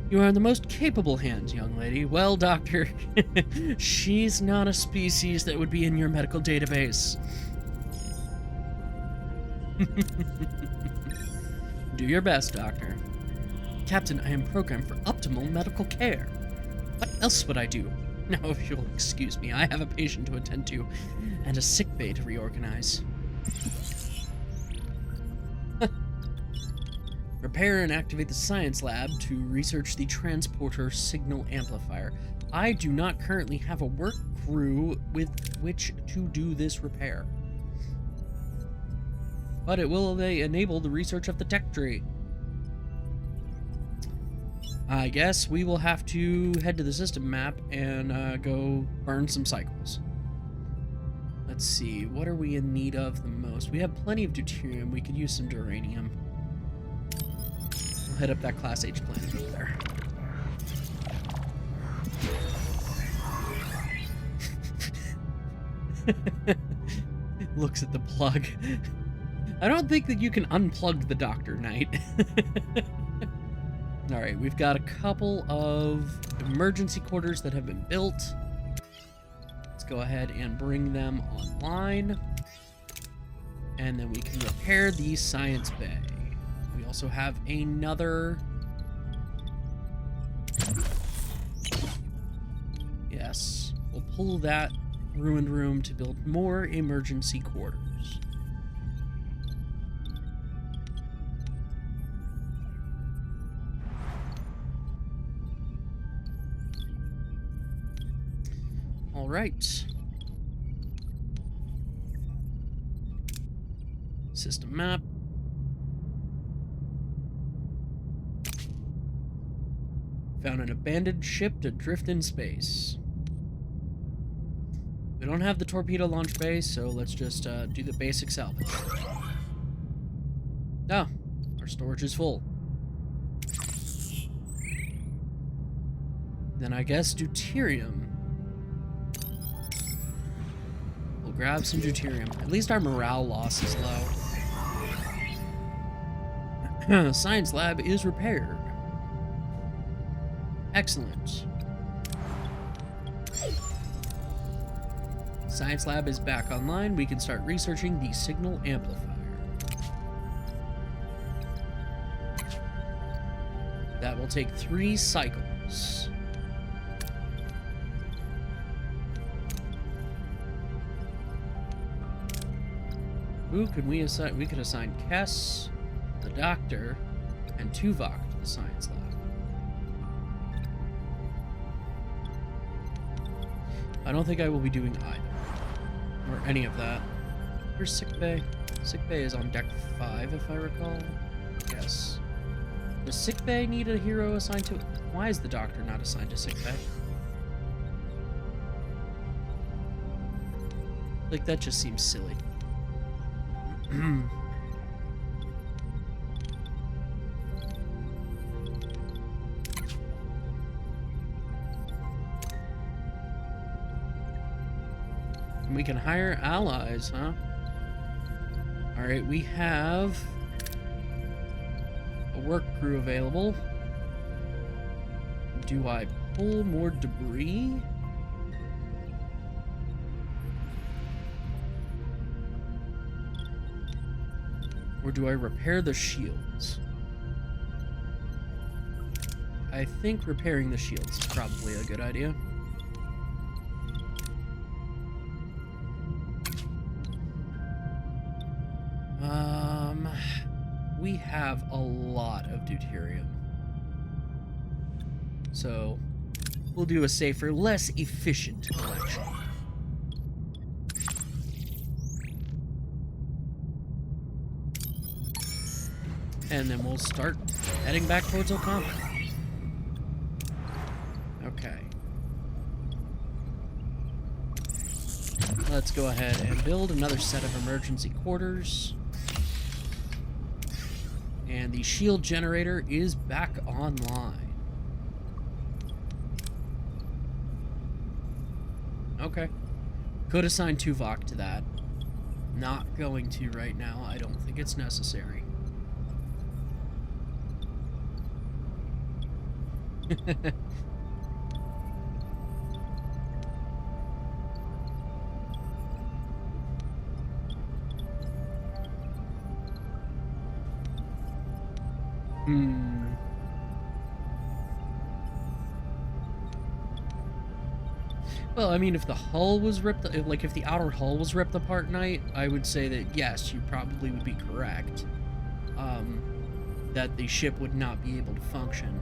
You are in the most capable hands, young lady. Well, doctor, she's not a species that would be in your medical database. Do your best, doctor. Captain, I am programmed for optimal medical care. What else would I do? Now, if you'll excuse me, I have a patient to attend to and a sick bay to reorganize. Repair and activate the science lab to research the transporter signal amplifier. I do not currently have a work crew with which to do this repair. But it will enable the research of the tech tree. I guess we will have to head to the system map and go burn some cycles. Let's see, what are we in need of the most? We have plenty of deuterium. We could use some duranium. We'll head up that Class H planet over there. Looks at the plug. I don't think that you can unplug the Doctor Knight. Alright, we've got a couple of emergency quarters that have been built. Let's go ahead and bring them online. And then we can repair the science bay. We also have another... Yes, we'll pull that ruined room to build more emergency quarters. All right. System map. Found an abandoned ship adrift in space. We don't have the torpedo launch base, so let's just do the basic salvage. Ah, our storage is full. Then I guess deuterium. We'll grab some deuterium. At least our morale loss is low. Science lab is repaired. Excellent. Science lab is back online. We can start researching the signal amplifier. That will take 3 cycles. Who could we assign? We could assign Kess, the Doctor, and Tuvok to the science lab. I don't think I will be doing either. Or any of that. Where's sick bay? Sick bay is on deck 5, if I recall. Yes. Does sick bay need a hero assigned to it? Why is the Doctor not assigned to sick bay? Like, that just seems silly. We can hire allies, huh? Alright, we have a work crew available. Do I pull more debris? Or do I repair the shields? I think repairing the shields is probably a good idea. We have a lot of deuterium. So, we'll do a safer, less efficient collection. And then we'll start heading back towards Okama. Okay. let's go ahead and build another set of emergency quarters. And the shield generator is back online. Okay. Could assign Tuvok to that. Not going to right now. I don't think it's necessary. Well, I mean, if the hull was ripped, if the outer hull was ripped apart, Knight, I would say that yes, you probably would be correct. That the ship would not be able to function.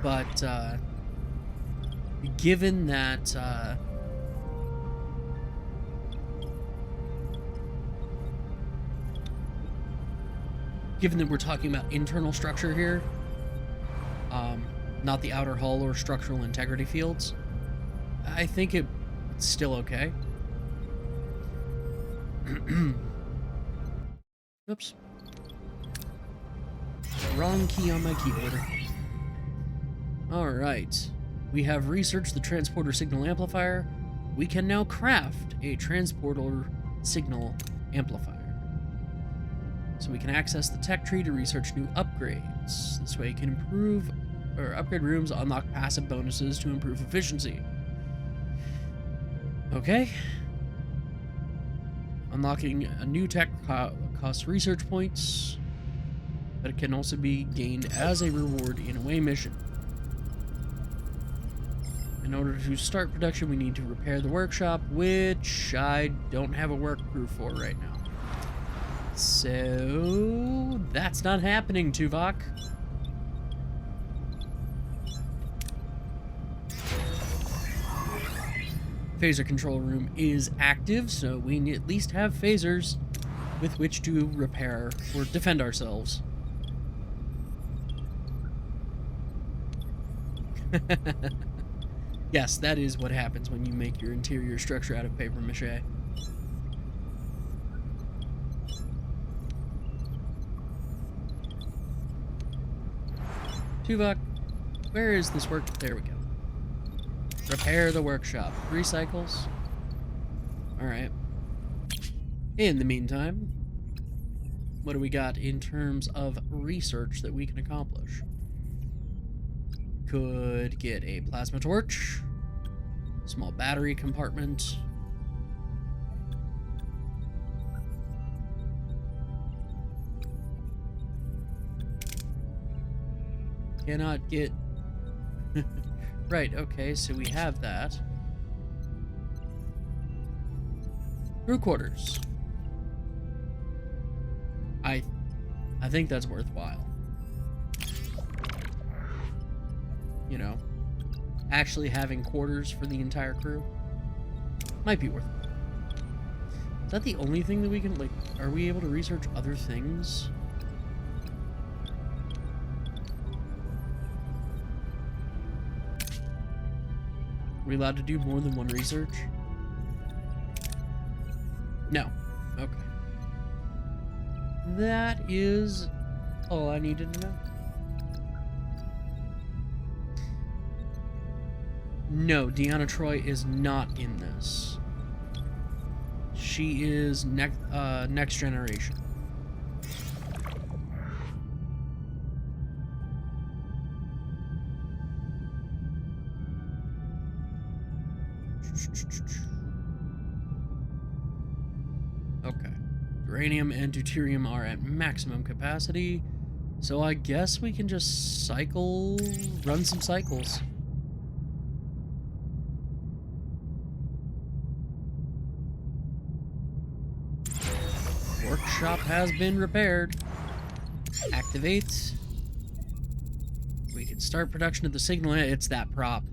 But given that we're talking about internal structure here, not the outer hull or structural integrity fields, I think it's still okay. Oops. Wrong key on my keyboard. Alright. We have researched the transporter signal amplifier. We can now craft a transporter signal amplifier. So we can access the tech tree to research new upgrades. This way you can improve or upgrade rooms, unlock passive bonuses to improve efficiency. Okay. Unlocking a new tech costs research points, but it can also be gained as a reward in a way mission. In order to start production, we need to repair the workshop, which I don't have a work crew for right now. So that's not happening, Tuvok. Phaser control room is active, so we at least have phasers with which to repair or defend ourselves. Yes, that is what happens when you make your interior structure out of paper mache. Tuvok, where is this work? There we go. Repair the workshop. 3 cycles. Alright. In the meantime, what do we got in terms of research that we can accomplish? Could get a plasma torch. Small battery compartment. Cannot get... Right, okay, so we have that. Crew quarters. I think that's worthwhile. You know, actually having quarters for the entire crew might be worthwhile. Is that the only thing that we can, like, are we able to research other things? Are we allowed to do more than one research? No. Okay. That is all I needed to know. No, Deanna Troi is not in this. She is next generation. Okay. Uranium and deuterium are at maximum capacity, so I guess we can just run some cycles. Workshop has been repaired. Activate. We can start production of the signal. It's that prop.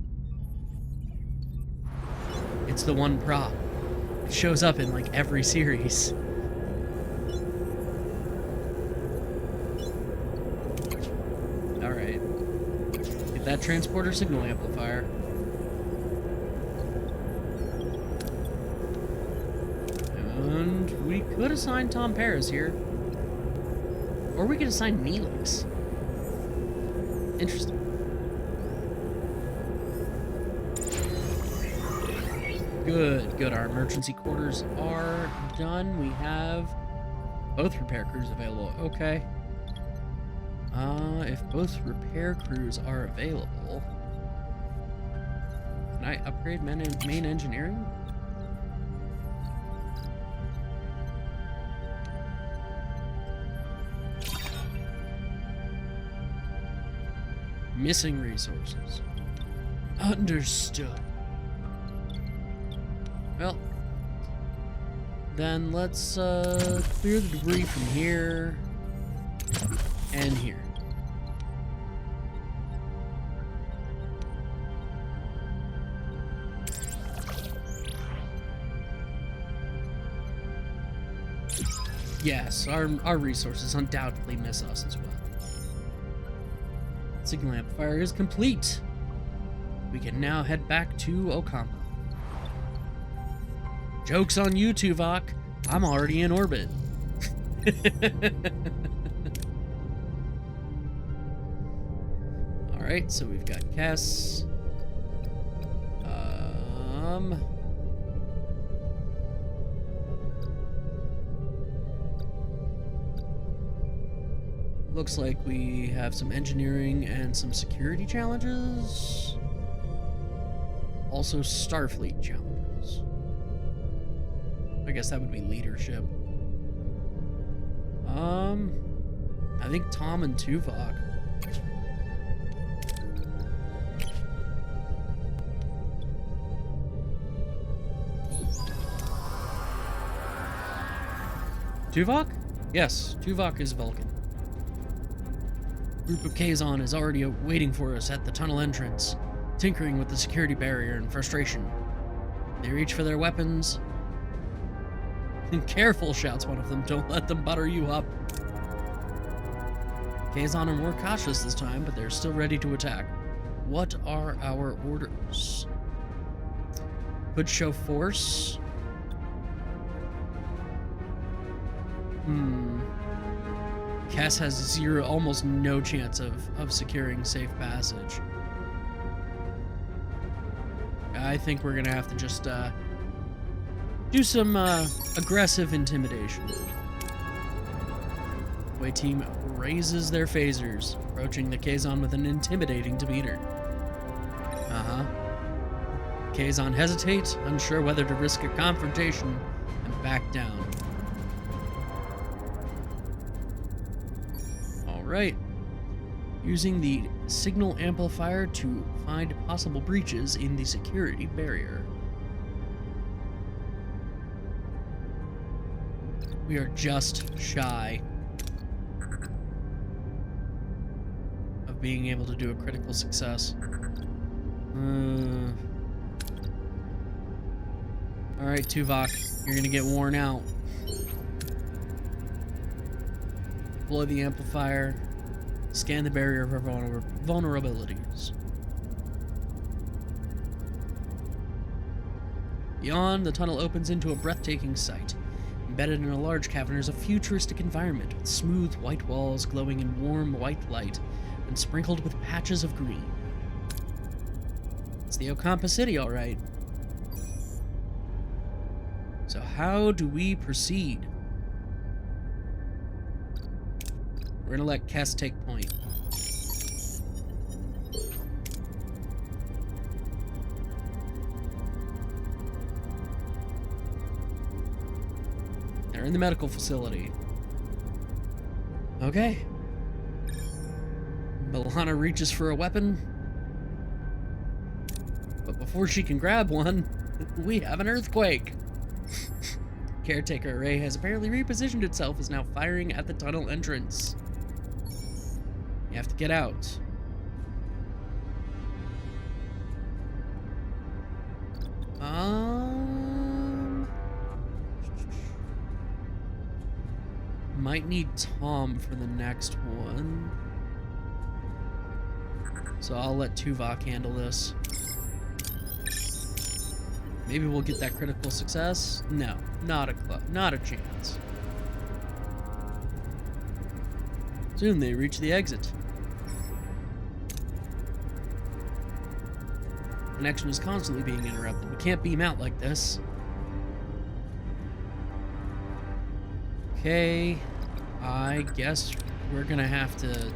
It's the one prop. It shows up in like every series. Alright. Get that transporter signal amplifier. And we could assign Tom Paris here. Or we could assign Neelix. Interesting. Good. Our emergency quarters are done. We have both repair crews available. Okay. If both repair crews are available, can I upgrade main engineering? Missing resources. Understood. Well, then let's clear the debris from here and here. Yes, our resources undoubtedly miss us as well. Signal amplifier is complete. We can now head back to Ocampo. Joke's on you, Tuvok. I'm already in orbit. Alright, so we've got Cass. Looks like we have some engineering and some security challenges. Also Starfleet challenges. I guess that would be leadership. I think Tom and Tuvok. Tuvok? Yes, Tuvok is Vulcan. Group of Kazon is already waiting for us at the tunnel entrance, tinkering with the security barrier in frustration. They reach for their weapons. Careful, shouts one of them. Don't let them butter you up. Kazon are more cautious this time, but they're still ready to attack. What are our orders? Could show force. Cass has almost no chance of securing safe passage. I think we're gonna have to just do some aggressive intimidation. Way team raises their phasers, approaching the Kazon with an intimidating demeanor. Kazon hesitate, unsure whether to risk a confrontation, and back down. Alright. Using the signal amplifier to find possible breaches in the security barrier. We are just shy of being able to do a critical success. Alright, Tuvok, you're gonna get worn out. Deploy the amplifier. Scan the barrier for vulnerabilities. Beyond, the tunnel opens into a breathtaking sight. Embedded in a large cavern is a futuristic environment with smooth white walls glowing in warm white light and sprinkled with patches of green. It's the Ocampo City, all right. So how do we proceed? We're gonna let Cass take point. They're in the medical facility. Okay. B'Elanna reaches for a weapon. But before she can grab one, we have an earthquake. Caretaker array has apparently repositioned itself, is now firing at the tunnel entrance. You have to get out. Might need Tom for the next one. So I'll let Tuvok handle this. Maybe we'll get that critical success. No, not a chance. Soon they reach the exit. Connection is constantly being interrupted. We can't beam out like this. Okay, I guess we're gonna have to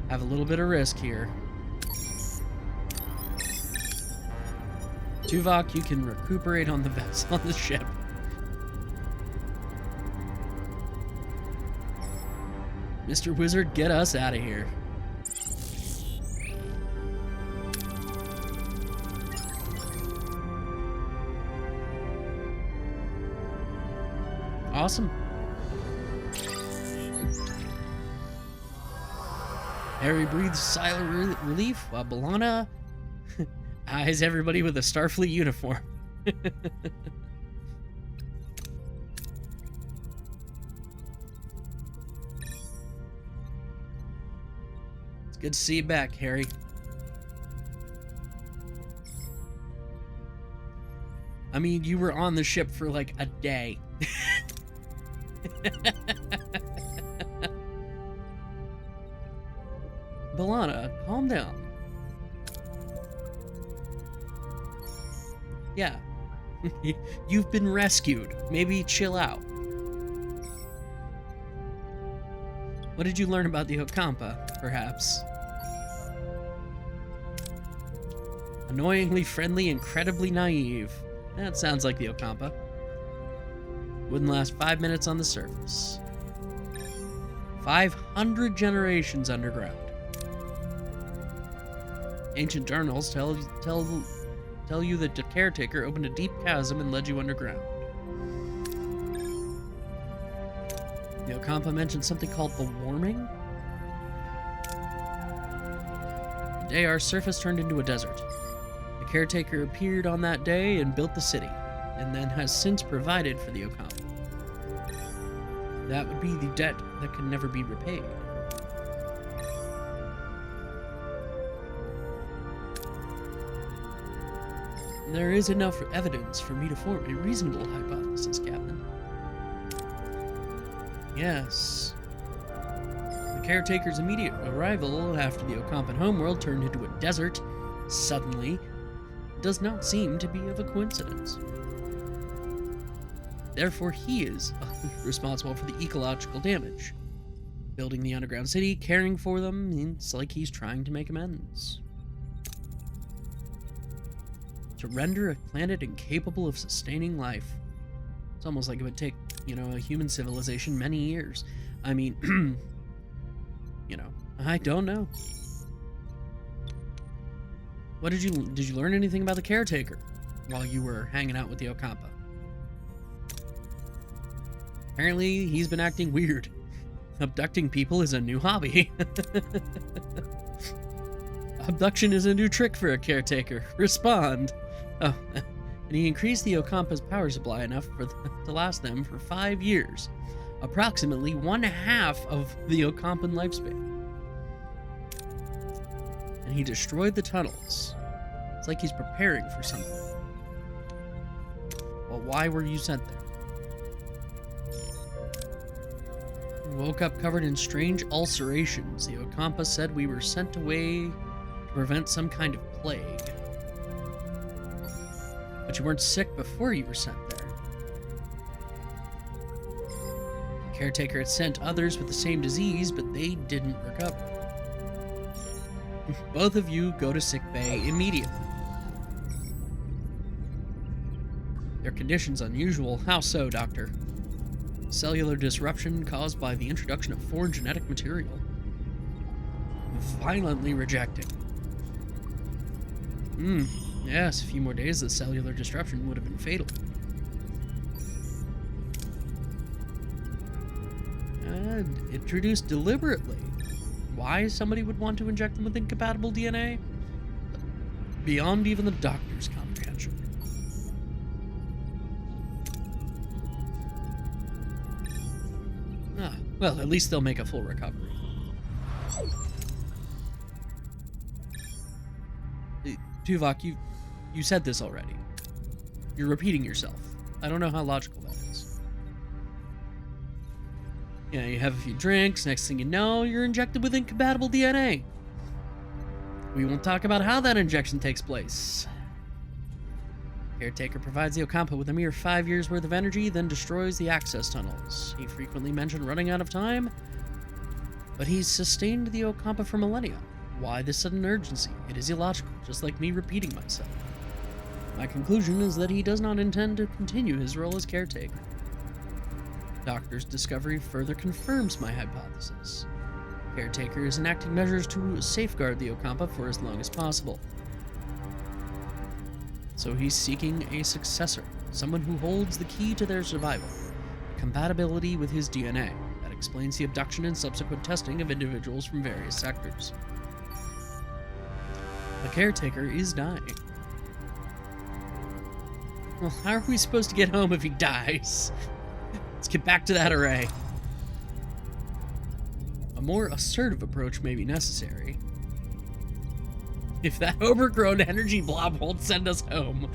have a little bit of risk here. Tuvok, you can recuperate on the vessel, on the ship. Mr. Wizard, get us out of here. Awesome. Harry breathes a sigh of relief while B'Elanna eyes everybody with a Starfleet uniform. It's good to see you back, Harry. I mean, you were on the ship for like a day. B'Elanna, calm down. Yeah. You've been rescued. Maybe chill out. What did you learn about the Ocampa, perhaps? Annoyingly friendly, incredibly naive. That sounds like the Ocampa. Wouldn't last 5 minutes on the surface. 500 generations underground. Ancient journals tell you that the caretaker opened a deep chasm and led you underground. The Ocampa mentioned something called the warming. The day our surface turned into a desert. The caretaker appeared on that day and built the city, and then has since provided for the Ocampa. That would be the debt that can never be repaid. There is enough evidence for me to form a reasonable hypothesis, Captain. Yes. The caretaker's immediate arrival after the Ocampan homeworld turned into a desert, suddenly, does not seem to be of a coincidence. Therefore, he is responsible for the ecological damage. Building the underground city, caring for them, it's like he's trying to make amends. To render a planet incapable of sustaining life. It's almost like it would take, a human civilization many years. I mean, I don't know. What did you learn anything about the caretaker while you were hanging out with the Ocampa? Apparently, he's been acting weird. Abducting people is a new hobby. Abduction is a new trick for a caretaker. Respond. Oh, and he increased the Ocampa's power supply enough to last them for 5 years. Approximately 1/2 of the Ocampan lifespan. And he destroyed the tunnels. It's like he's preparing for something. Well, why were you sent there? We woke up covered in strange ulcerations. The Ocampa said we were sent away to prevent some kind of plague. But you weren't sick before you were sent there. The caretaker had sent others with the same disease, but they didn't recover. Both of you go to sickbay immediately. Their condition's unusual. How so, Doctor? Cellular disruption caused by the introduction of foreign genetic material. Violently rejected. Yes, a few more days, the cellular disruption would have been fatal. And introduced deliberately. Why somebody would want to inject them with incompatible DNA? Beyond even the doctor's comprehension. Well, at least they'll make a full recovery. Tuvok, you said this already. You're repeating yourself. I don't know how logical that is. Yeah, you have a few drinks, next thing you know, you're injected with incompatible DNA. We won't talk about how that injection takes place. Caretaker provides the Ocampa with a mere 5 years worth of energy, then destroys the access tunnels. He frequently mentioned running out of time, but he's sustained the Ocampa for millennia. Why this sudden urgency? It is illogical, just like me repeating myself. My conclusion is that he does not intend to continue his role as caretaker. Doctor's discovery further confirms my hypothesis. Caretaker is enacting measures to safeguard the Ocampa for as long as possible. So he's seeking a successor, someone who holds the key to their survival, compatibility with his DNA. That explains the abduction and subsequent testing of individuals from various sectors. The caretaker is dying. Well, how are we supposed to get home if he dies? Let's get back to that array. A more assertive approach may be necessary. If that overgrown energy blob won't send us home.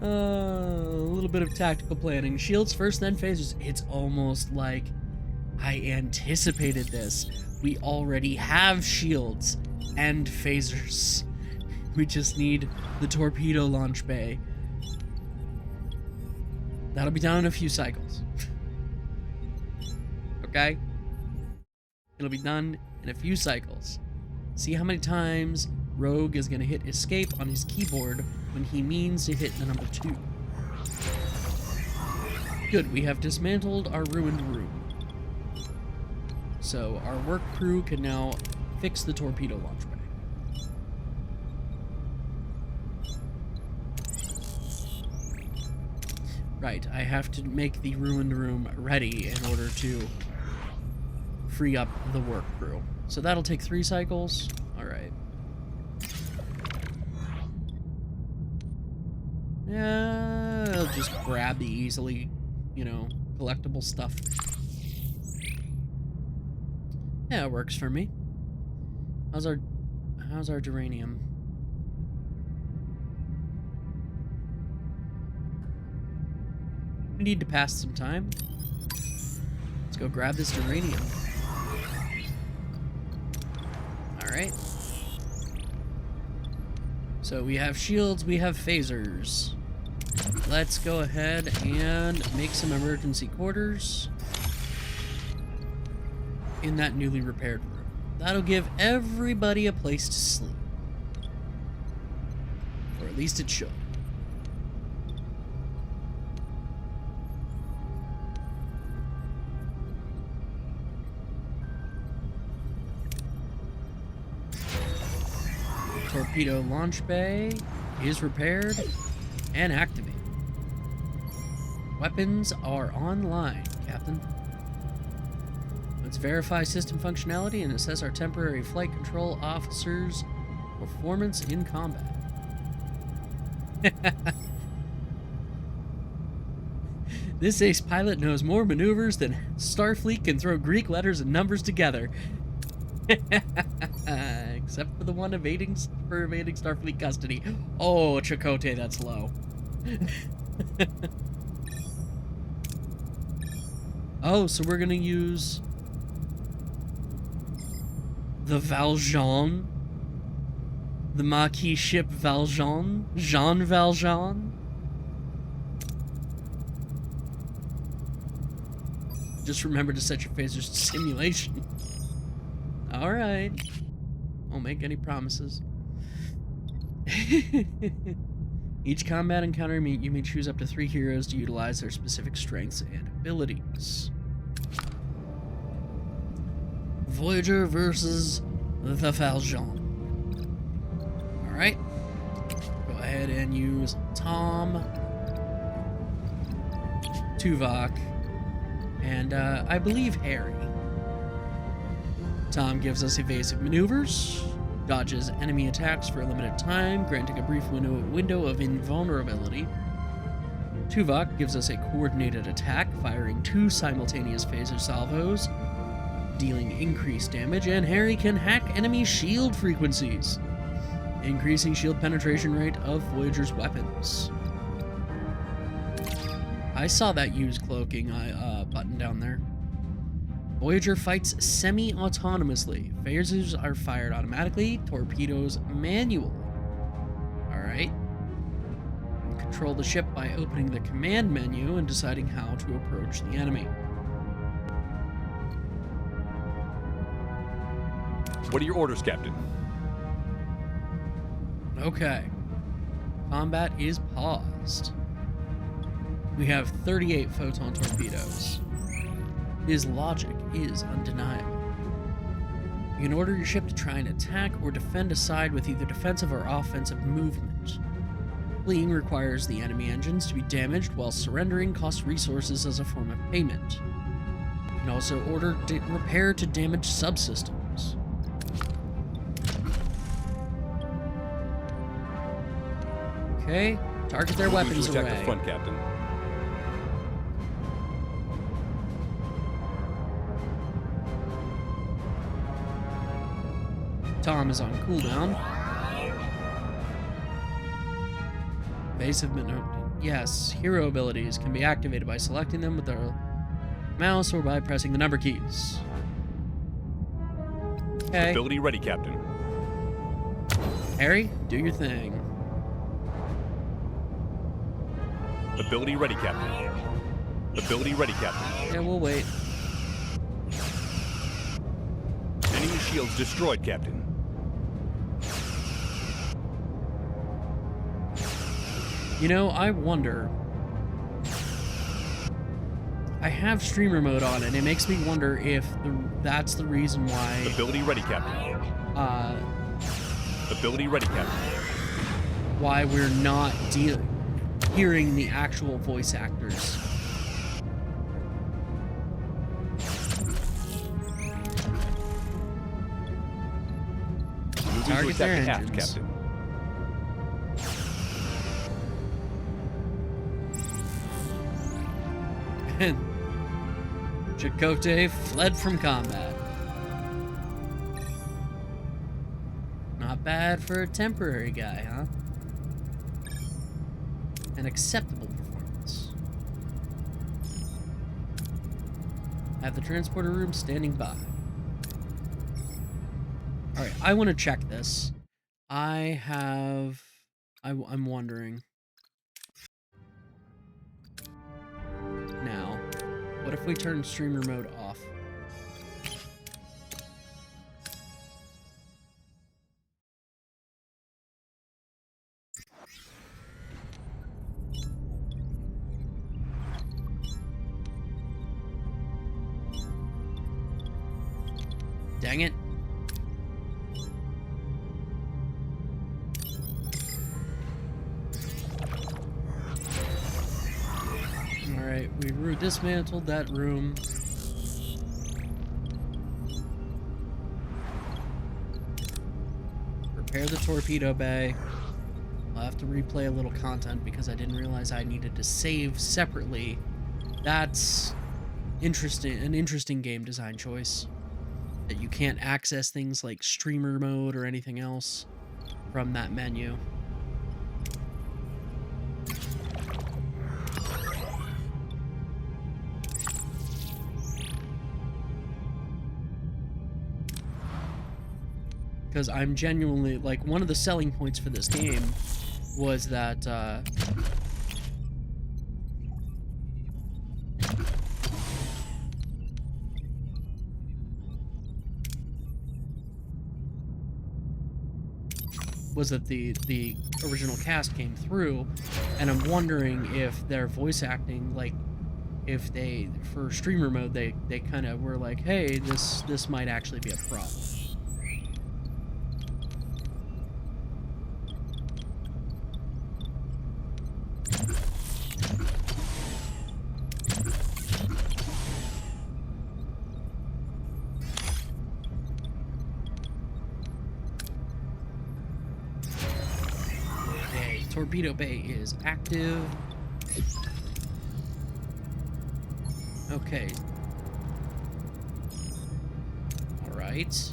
A little bit of tactical planning. Shields first, then phasers. It's almost like I anticipated this. We already have shields and phasers. We just need the torpedo launch bay. That'll be done in a few cycles. Okay? It'll be done in a few cycles. See how many times Rogue is going to hit escape on his keyboard when he means to hit the number 2. Good, we have dismantled our ruined room. So our work crew can now fix the torpedo launch bay. Right, I have to make the ruined room ready in order to free up the work crew. So that'll take 3 cycles. Alright. Yeah, I'll just grab the easily, collectible stuff. Yeah, it works for me. How's our geranium? We need to pass some time. Let's go grab this geranium. Alright. So we have shields, we have phasers. Let's go ahead and make some emergency quarters in that newly repaired room. That'll give everybody a place to sleep. Or at least it should. Torpedo launch bay is repaired and activated. Weapons are online, Captain. Let's verify system functionality and assess our temporary flight control officer's performance in combat. This ace pilot knows more maneuvers than Starfleet can throw Greek letters and numbers together. Except for the one evading Starfleet custody. Oh, Chakotay, that's low. Oh, so we're gonna use the Valjean, the Maquis ship Valjean, Jean Valjean. Just remember to set your phasers to simulation. All right. Won't make any promises. Each combat encounter, you may choose up to 3 heroes to utilize their specific strengths and abilities. Voyager versus the Valjean. Alright. Go ahead and use Tom, Tuvok, and I believe Harry. Tom gives us evasive maneuvers, dodges enemy attacks for a limited time, granting a brief window of invulnerability. Tuvok gives us a coordinated attack, firing 2 simultaneous phaser salvos, dealing increased damage, and Harry can hack enemy shield frequencies. Increasing shield penetration rate of Voyager's weapons. I saw that use cloaking button down there. Voyager fights semi-autonomously. Phasers are fired automatically, torpedoes manually. Alright. Control the ship by opening the command menu and deciding how to approach the enemy. What are your orders, Captain? Okay. Combat is paused. We have 38 photon torpedoes. His logic is undeniable. You can order your ship to try and attack or defend a side with either defensive or offensive movement. Fleeing requires the enemy engines to be damaged, while surrendering costs resources as a form of payment. You can also order repair to damaged subsystems. Okay, target their weapons Attack array. the front, Captain. Tom is on cooldown. Evasive minute. Yes, hero abilities can be activated by selecting them with the mouse or by pressing the number keys. Okay. Ability ready, Captain. Harry, do your thing. Ability ready, Captain. Ability ready, Captain. Yeah, we'll wait. Enemy shields destroyed, Captain. You know, I wonder. I have streamer mode on, and it makes me wonder if that's the reason why. Ability ready, Captain. Ability ready, Captain. Why we're not hearing the actual voice actors. Moving to Target their attack the aft, engines. Captain. And Chakotay fled from combat. Not bad for a temporary guy, huh? An acceptable performance. Have the transporter room standing by. Alright, I want to check this. I'm wondering. Now, what if we turn streamer mode off? Dang it. Alright, we dismantled that room. Repair the torpedo bay. I'll have to replay a little content because I didn't realize I needed to save separately. That's interesting, an interesting game design choice. That you can't access things like streamer mode or anything else from that menu. Because I'm genuinely, like, one of the selling points for this game was that, the original cast came through, and I'm wondering if their voice acting, like, if they, for streamer mode, they kind of were like, hey, this might actually be a problem. Torpedo bay is active. Okay. All right.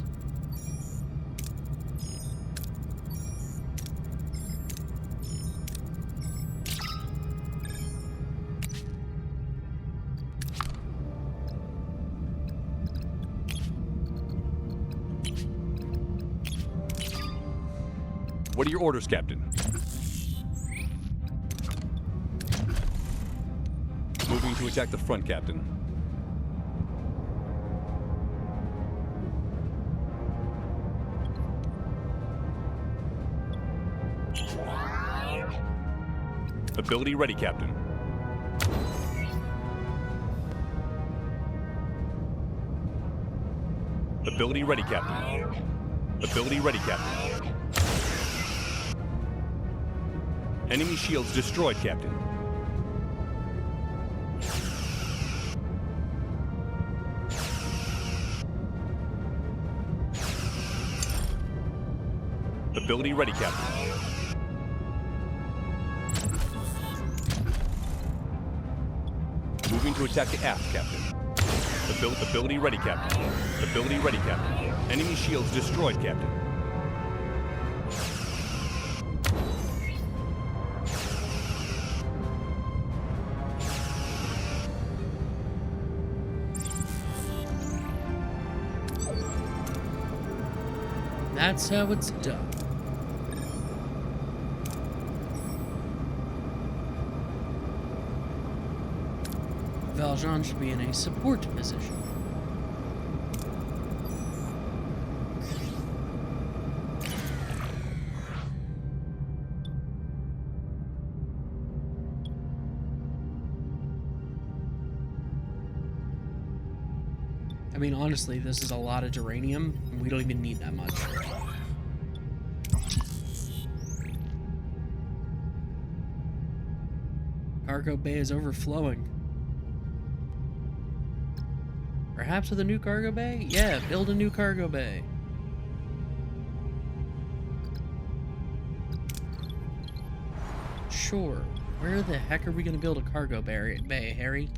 What are your orders, Captain? Moving to attack the front, Captain. Ability ready, Captain. Ability ready, Captain. Ability ready, Captain. Enemy shields destroyed, Captain. Ability ready, Captain. Moving to attack the aft, Captain. Ability ready, Captain. Ability ready, Captain. Enemy shields destroyed, Captain. That's how it's done. Valjean should be in a support position. I mean, honestly, this is a lot of geranium, and we don't even need that much. Cargo bay is overflowing. Perhaps with a new cargo bay? Yeah, build a new cargo bay. Sure. Where the heck are we going to build a cargo bay, Harry?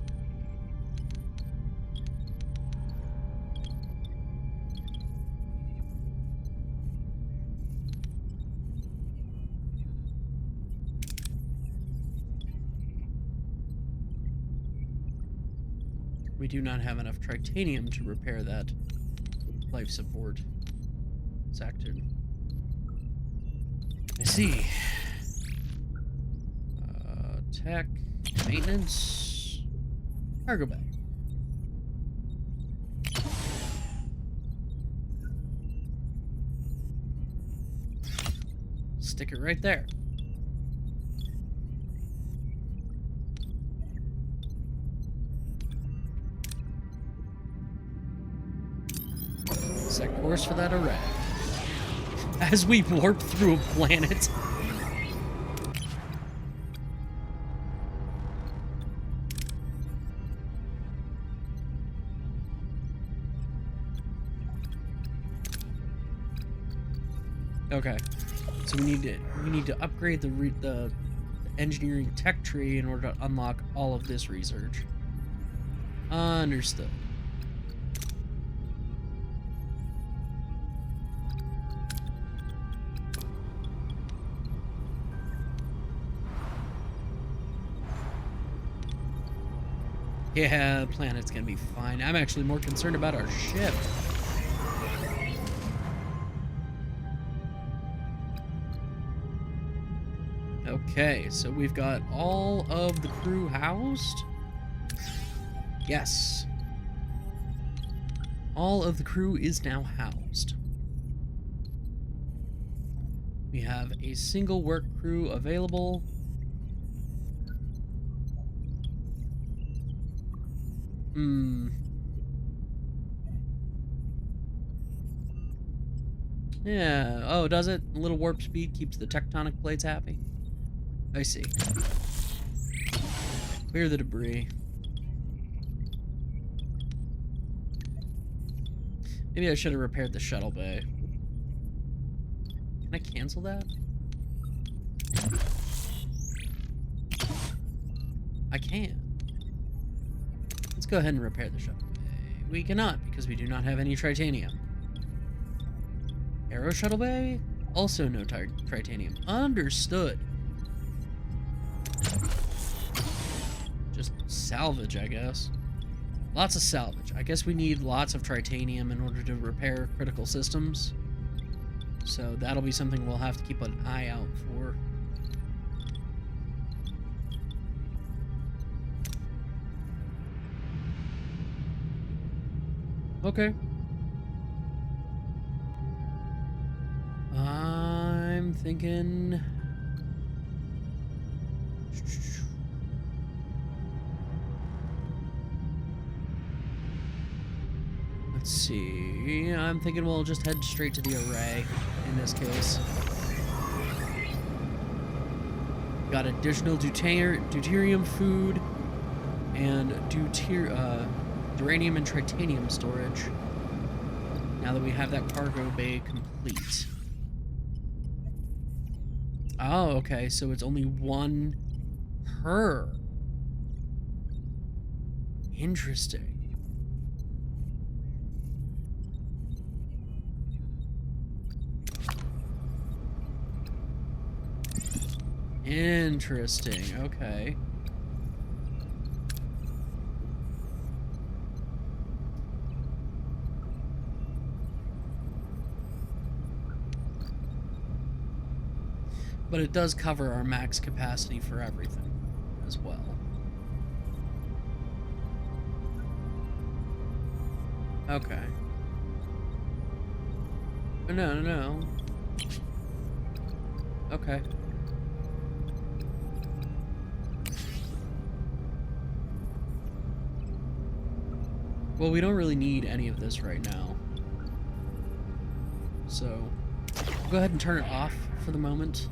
We do not have enough titanium to repair that life support sector. I see. Tech, maintenance, cargo bay. Stick it right there. Set course for that array. As we warp through a planet. Okay, so we need to upgrade the engineering tech tree in order to unlock all of this research. Understood. Yeah, planet's gonna be fine. I'm actually more concerned about our ship. Okay, so we've got all of the crew housed. Yes. All of the crew is now housed. We have a single work crew available. Yeah. Oh, does it? A little warp speed keeps the tectonic plates happy. I see. Clear the debris. Maybe I should have repaired the shuttle bay. Can I cancel that? I can. Let's go ahead and repair the shuttle bay. We cannot because we do not have any titanium. Aero shuttle bay? Also no titanium. Understood. Just salvage, I guess. Lots of salvage. I guess we need lots of titanium in order to repair critical systems. So that'll be something we'll have to keep an eye out for. Okay. I'm thinking... Let's see. I'm thinking we'll just head straight to the array in this case. Got additional deuterium food and uranium and titanium storage. Now that we have that cargo bay complete. Oh, okay, so it's only one per. Interesting. Interesting, okay. But it does cover our max capacity for everything as well. Okay. No. Okay. Well, we don't really need any of this right now. So, go ahead and turn it off for the moment.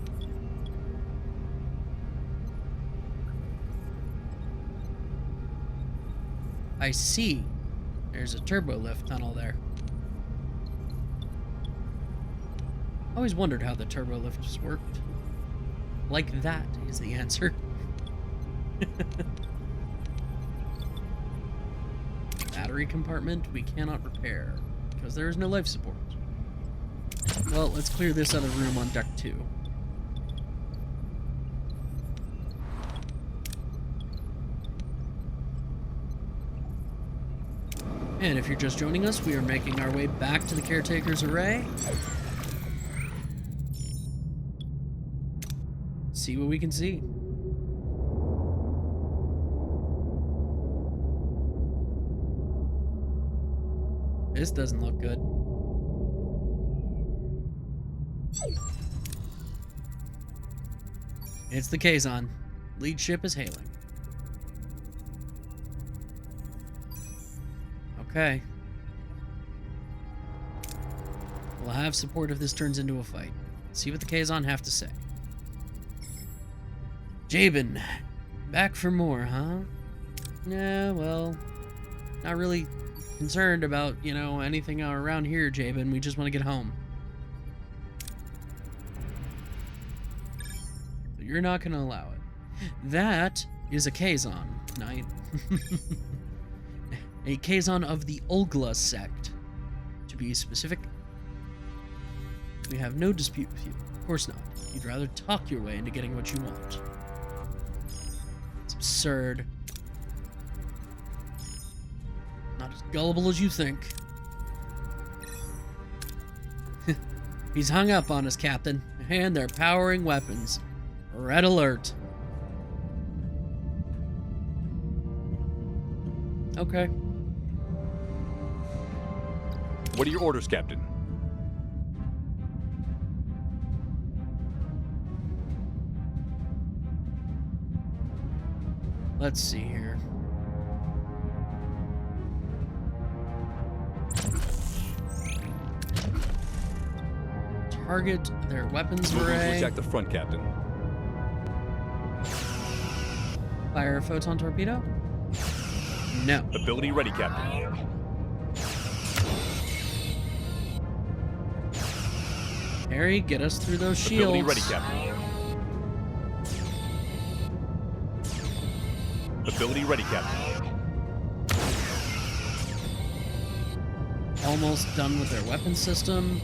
I see. There's a turbo lift tunnel there. Always wondered how the turbo lifts worked. Like that is the answer. Battery compartment we cannot repair because there is no life support. Well, let's clear this other room on deck 2. And if you're just joining us, we are making our way back to the Caretaker's Array. See what we can see. This doesn't look good. It's the Kazon. Lead ship is hailing. Okay. We'll have support if this turns into a fight. See what the Kazon have to say. Jabin, back for more, huh? Yeah, well, not really concerned about, you know, anything around here, Jabin. We just want to get home. But you're not going to allow it. That is a Kazon, Knight. A Kazon of the Ulgla sect, to be specific. We have no dispute with you. Of course not. You'd rather talk your way into getting what you want. It's absurd. Not as gullible as you think. He's hung up on us, Captain, and they're powering weapons. Red alert. Okay. What are your orders, Captain? Let's see here. Target their weapons Moving to array. attack the front, Captain. Fire a photon torpedo? No. Ability ready, Captain. Harry, get us through those shields. Ability ready, Captain. Ability ready, Captain. Almost done with their weapon system.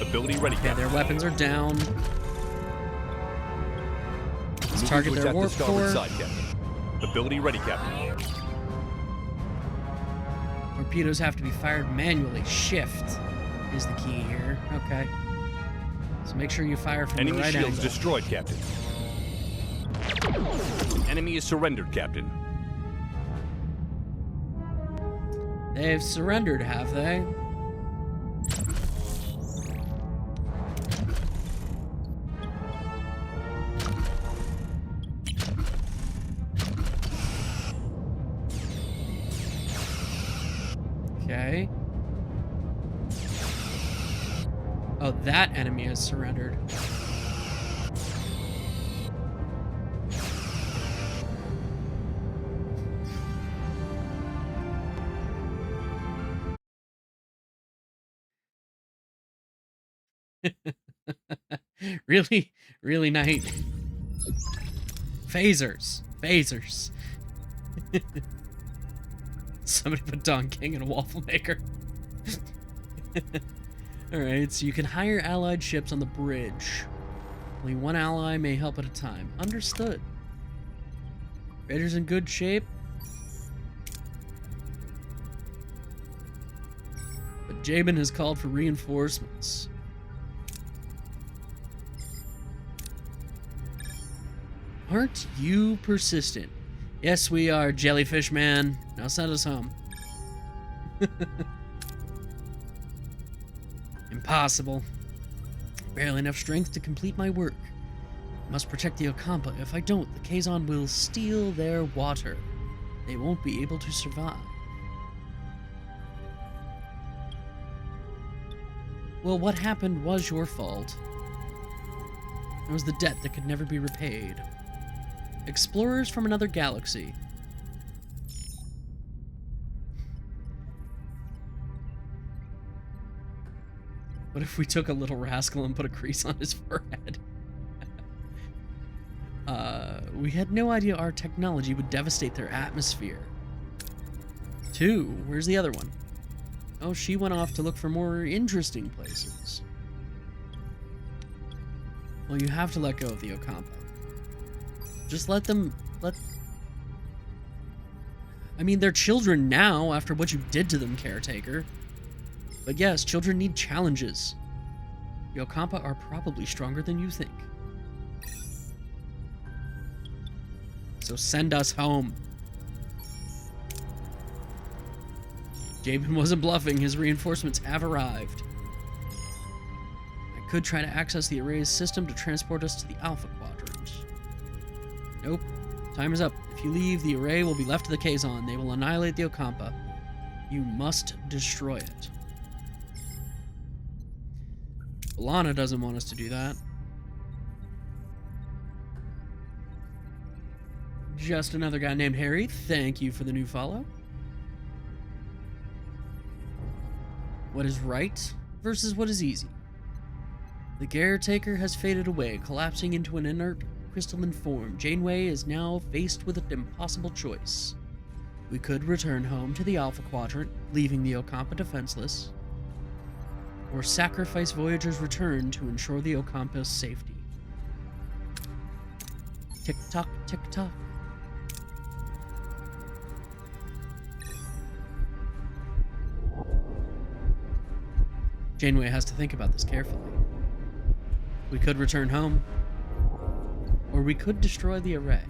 Ability ready, Okay, Captain. their weapons are down. Moving target to their attack warp the starboard core. side, Captain. Ability ready, Captain. Torpedoes have to be fired manually. Shift is the key here. Okay. So make sure you fire from Enemy the right shields angle. destroyed, Captain. Enemy is surrendered, Captain. They've surrendered, have they? Okay. Oh, that enemy has surrendered. Really, really nice. Phasers. Phasers. Somebody put Don King in a waffle maker. Alright, so you can hire allied ships on the bridge. Only one ally may help at a time. Understood. Raiders in good shape. But Jabin has called for reinforcements. Aren't you persistent? Yes, we are, Jellyfish Man. Now send us home. Impossible. Barely enough strength to complete my work. I must protect the Ocampa. If I don't, the Kazon will steal their water. They won't be able to survive. Well, what happened was your fault. It was the debt that could never be repaid. Explorers from another galaxy. What if we took a little rascal and put a crease on his forehead? We had no idea our technology would devastate their atmosphere. 2. Where's the other one? Oh, she went off to look for more interesting places. Well, you have to let go of the Ocampa. Just let them... I mean, they're children now after what you did to them, Caretaker. But yes, children need challenges. The Ocampa are probably stronger than you think. So send us home. Jabin wasn't bluffing. His reinforcements have arrived. I could try to access the array's system to transport us to the Alpha Quadrant. Nope. Time is up. If you leave, the array will be left to the Kazon. They will annihilate the Ocampa. You must destroy it. Alana doesn't want us to do that. Just another guy named Harry. Thank you for the new follow. What is right versus what is easy? The Caretaker has faded away, collapsing into an inert crystalline form. Janeway is now faced with an impossible choice. We could return home to the Alpha Quadrant, leaving the Ocampa defenseless, or sacrifice Voyager's return to ensure the Ocampa's safety. Tick-tock, tick-tock. Janeway has to think about this carefully. We could return home, or we could destroy the array.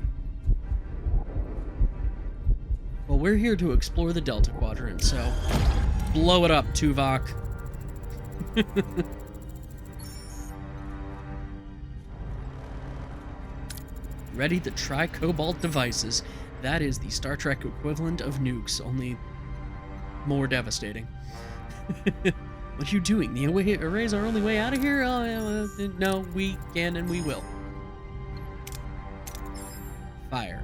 Well, we're here to explore the Delta Quadrant, so blow it up, Tuvok. Ready to try Cobalt devices. That is the Star Trek equivalent of nukes, only more devastating. What are you doing? The array's our only way out of here? No, we can and we will. Fire.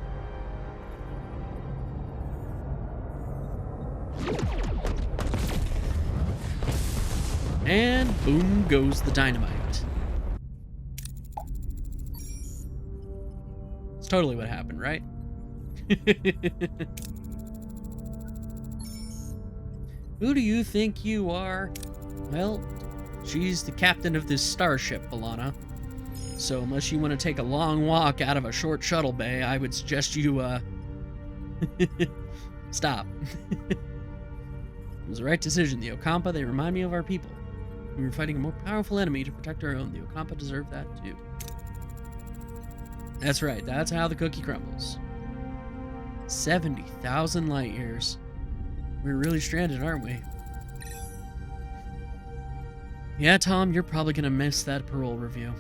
And boom goes the dynamite. It's totally what happened, right? Who do you think you are? Well, she's the captain of this starship, Alana. So unless you want to take a long walk out of a short shuttle bay, I would suggest you, stop. It was the right decision. The Okampa, they remind me of our people. We were fighting a more powerful enemy to protect our own. The Okampa deserve that too. That's right. That's how the cookie crumbles. 70,000 light years. We're really stranded, aren't we? Yeah, Tom, you're probably gonna miss that parole review.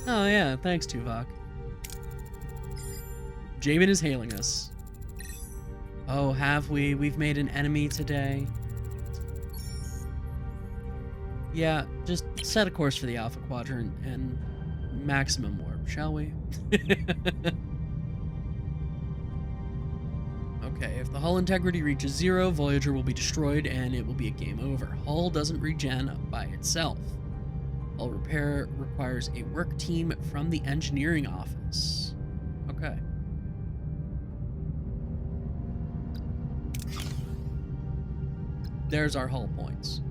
Oh yeah, thanks, Tuvok. Jamin is hailing us. Oh, have we? We've made an enemy today. Yeah, just set a course for the Alpha Quadrant and maximum warp, shall we? Okay, if the hull integrity reaches 0, Voyager will be destroyed and it will be a game over. Hull doesn't regen by itself. Hull repair requires a work team from the engineering office. Okay. There's our hull points.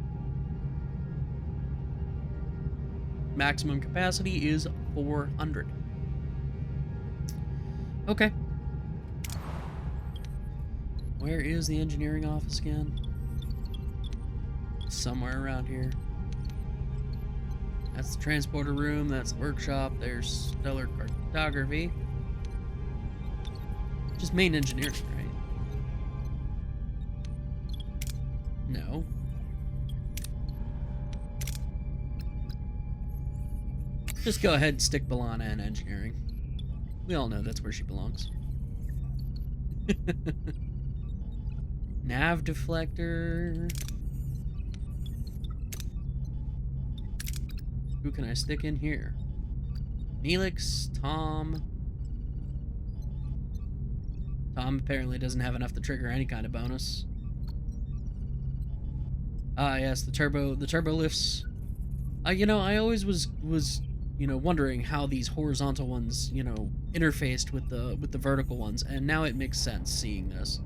Maximum capacity is 400. Okay. Where is the engineering office again? Somewhere around here. That's the transporter room, that's the workshop, there's stellar cartography. Just main engineering, right? No. Just go ahead and stick B'Elanna in engineering. We all know that's where she belongs. Nav deflector. Who can I stick in here? Neelix, Tom. Tom apparently doesn't have enough to trigger any kind of bonus. Ah, yes, the turbo lifts. You know, I always was wondering how these horizontal ones, interfaced with the vertical ones, and now it makes sense seeing this.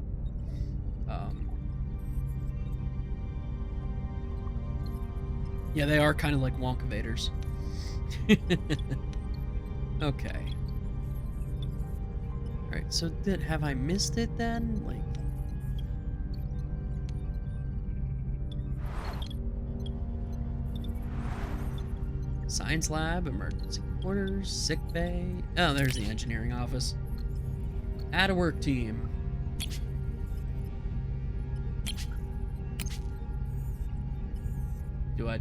Yeah, they are kind of like Wonkavaders. Okay. Alright, so have I missed it then? Like... Science lab, emergency quarters, sick bay. Oh, there's the engineering office. Add a work team. Do I...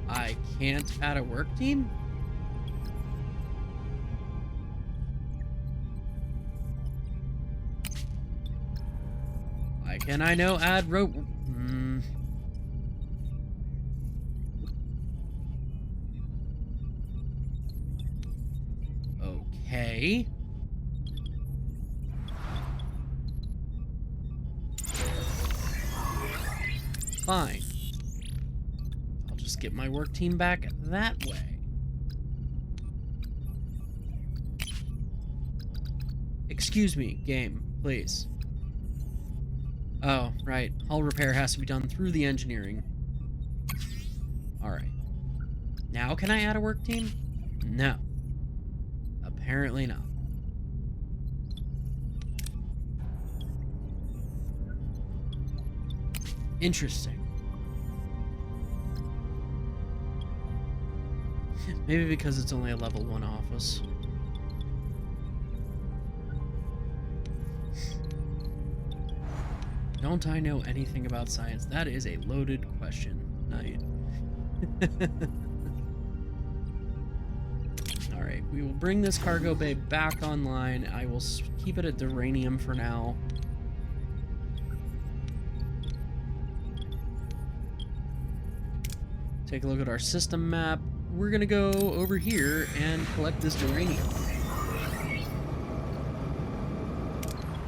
I can't add a work team? Why can I no add rope? Okay. Fine. I'll just get my work team back that way. Excuse me, game, please. Oh, right. Hull repair has to be done through the engineering. Alright. Now can I add a work team? No. Apparently not. Interesting. Maybe because it's only a level 1 office. Don't I know anything about science? That is a loaded question. Night. Alright, we will bring this cargo bay back online. I will keep it at Duranium for now. Take a look at our system map. We're gonna go over here and collect this Duranium.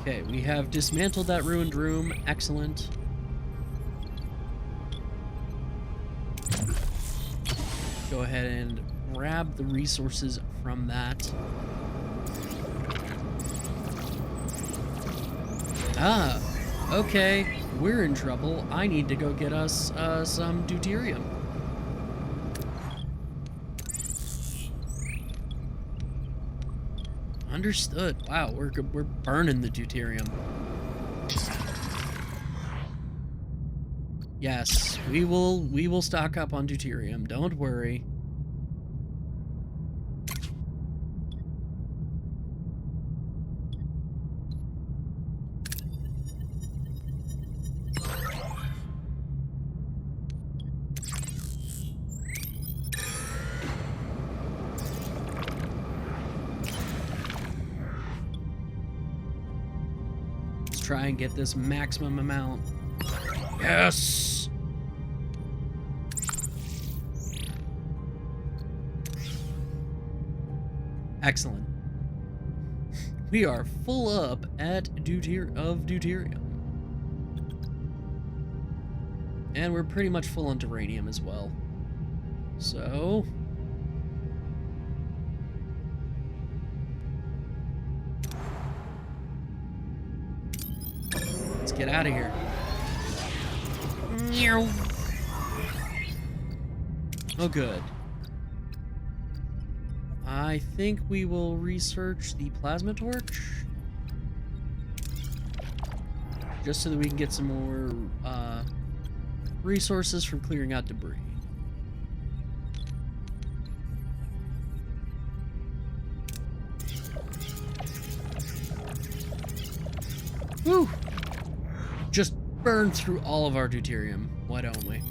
Okay, we have dismantled that ruined room. Excellent. Go ahead and grab the resources from that. Ah, okay, we're in trouble. I need to go get us some deuterium. Understood. Wow, we're burning the deuterium. Yes, we will stock up on deuterium. Don't worry. Let's try and get this maximum amount. Yes! Excellent. We are full up at deuterium. And we're pretty much full on duranium as well. So... let's get out of here. Oh, good. I think we will research the plasma torch. Just so that we can get some more resources from clearing out debris. Woo! Just burn through all of our deuterium. Why don't we?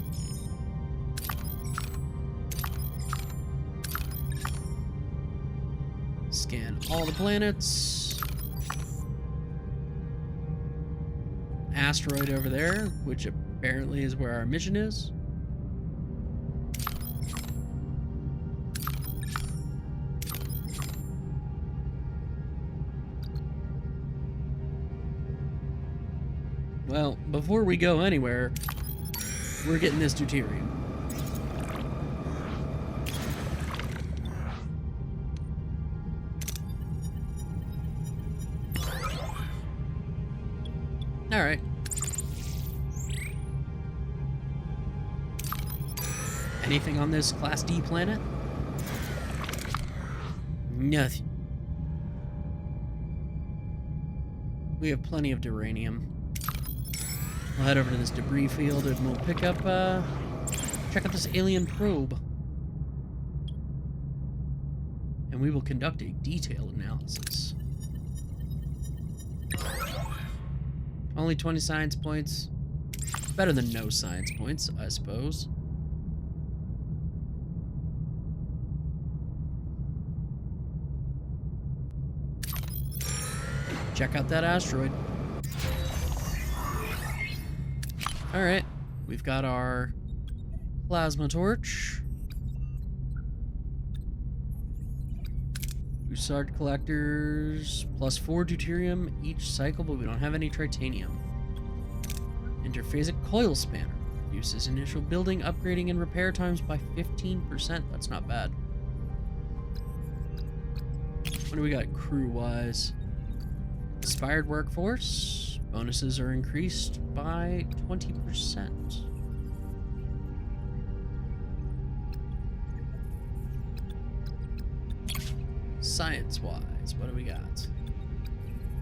Scan all the planets. Asteroid over there, which apparently is where our mission is. Well, before we go anywhere, we're getting this deuterium. All right. Anything on this Class D planet? Nothing. We have plenty of duranium. We'll head over to this debris field and we'll pick up, check out this alien probe. And we will conduct a detailed analysis. Only 20 science points. Better than no science points, I suppose. Check out that asteroid. Alright, we've got our plasma torch. Bussard collectors, +4 deuterium each cycle, but we don't have any tritanium. Interphasic coil spanner. Reduces initial building, upgrading, and repair times by 15%. That's not bad. What do we got crew-wise? Inspired workforce. Bonuses are increased by 20%. Science-wise, what do we got?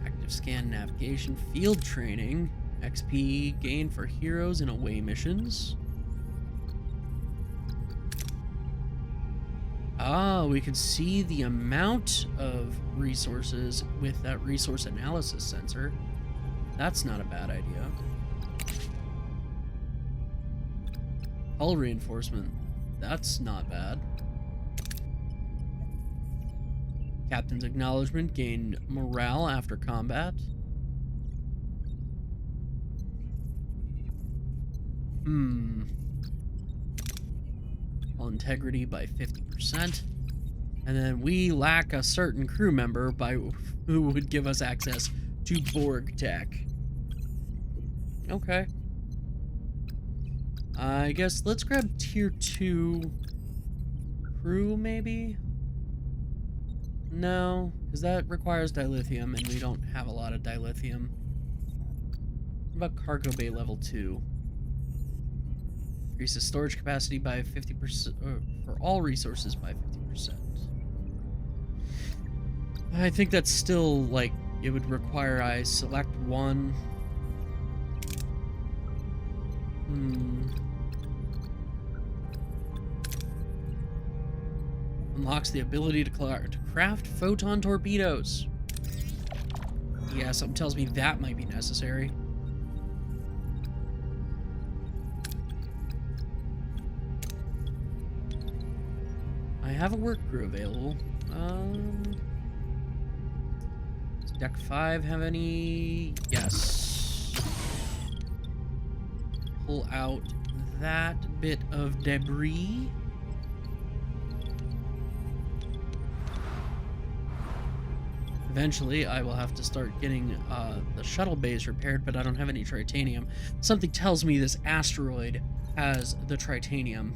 Active scan navigation, field training, XP gain for heroes and away missions. Ah, we can see the amount of resources with that resource analysis sensor. That's not a bad idea. Hull reinforcement. That's not bad. Captain's acknowledgement. Gain morale after combat. Hull integrity by 50%. And then we lack a certain crew member who would give us access to Borg tech. Okay. I guess let's grab tier 2 crew, maybe? No, because that requires dilithium, and we don't have a lot of dilithium. What about cargo bay level 2? Increases storage capacity by 50%, for all resources by 50%. I think that's still, like, it would require I select one. Unlocks the ability to craft photon torpedoes. Yeah, something tells me that might be necessary. I have a work crew available. Does Deck 5 have any? Yes. Pull out that bit of debris. Eventually, I will have to start getting the shuttle bays repaired, but I don't have any tritanium. Something tells me this asteroid has the tritanium.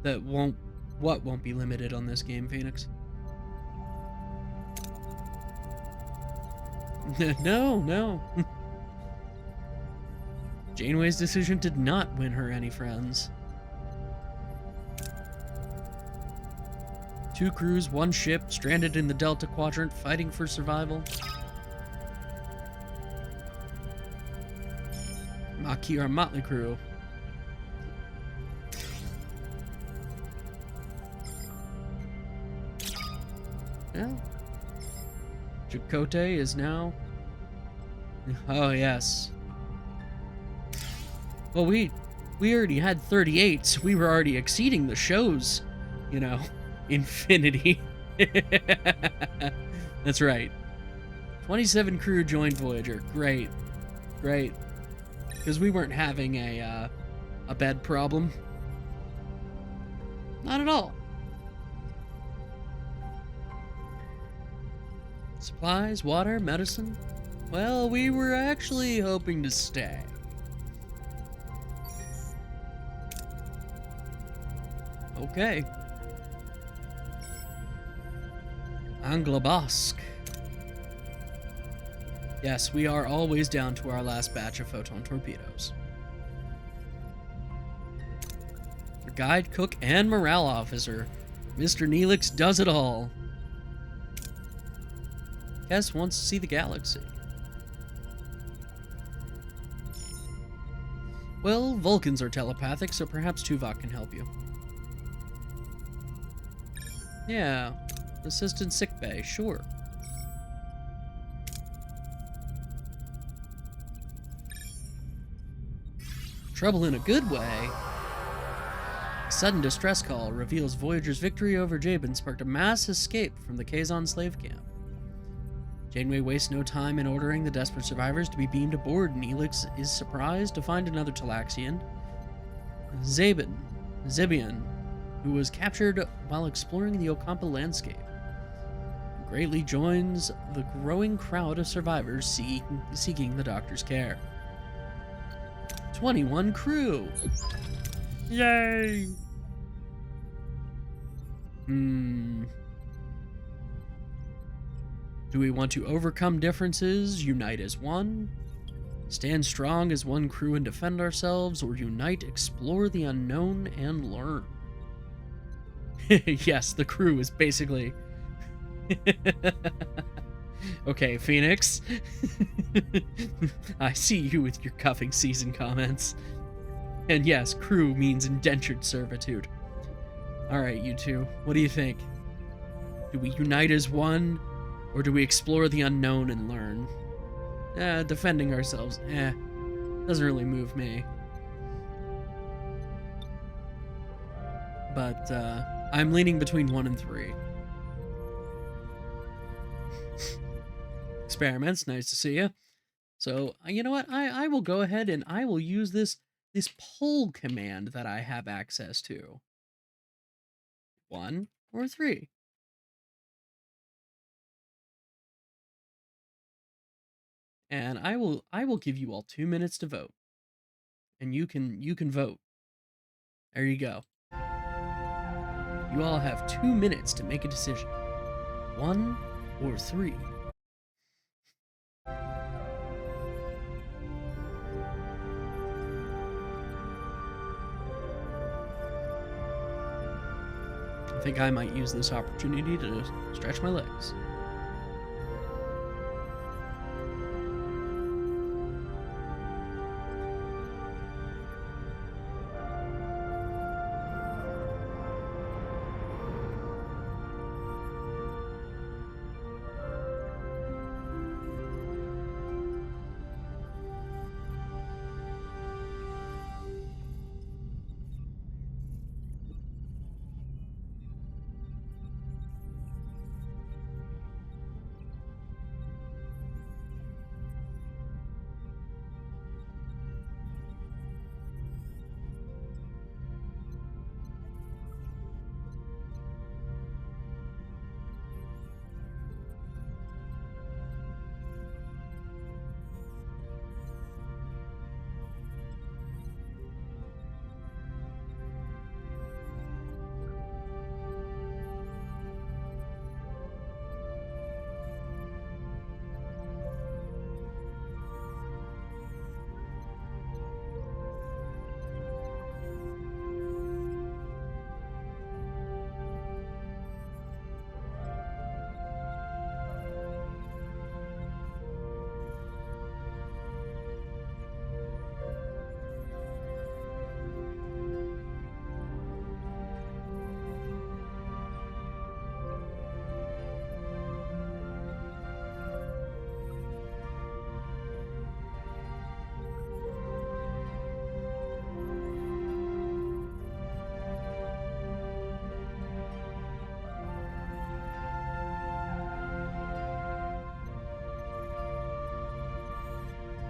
That won't... What won't be limited on this game, Phoenix? No. Janeway's decision did not win her any friends. 2 crews, 1 ship, stranded in the Delta Quadrant, fighting for survival. Our motley crew. Yeah. Chakotay is now... Oh, yes. Well, we already had 38, so we were already exceeding the show's, you know, infinity. That's right. 27 crew joined Voyager. Great. Because we weren't having a bed problem. Not at all. Supplies, water, medicine. Well, we were actually hoping to stay. Okay. Anglobosk. Yes, we are always down to our last batch of photon torpedoes. Our guide, cook, and morale officer, Mr. Neelix does it all. Kes wants to see the galaxy. Well, Vulcans are telepathic, so perhaps Tuvok can help you. Yeah, assistant sickbay, sure. Trouble in a good way. A sudden distress call reveals Voyager's victory over Jabin sparked a mass escape from the Kazon slave camp. Janeway wastes no time in ordering the desperate survivors to be beamed aboard. Neelix is surprised to find another Talaxian, Zebian, who was captured while exploring the Ocampa landscape. He greatly joins the growing crowd of survivors seeking the doctor's care. 21 crew! Yay! Do we want to overcome differences, unite as one, stand strong as one crew and defend ourselves, or unite, explore the unknown, and learn? Yes, the crew is basically... Okay, Phoenix. I see you with your cuffing season comments. And yes, crew means indentured servitude. Alright, you two, what do you think? Do we unite as one, or do we explore the unknown and learn? Defending ourselves, doesn't really move me. But, I'm leaning between 1 and 3. Experiments, nice to see you. So, you know what? I will go ahead and I will use this poll command that I have access to. 1 or 3. And I will give you all 2 minutes to vote. and you can vote. There you go. You all have 2 minutes to make a decision. 1 or 3. I think I might use this opportunity to stretch my legs.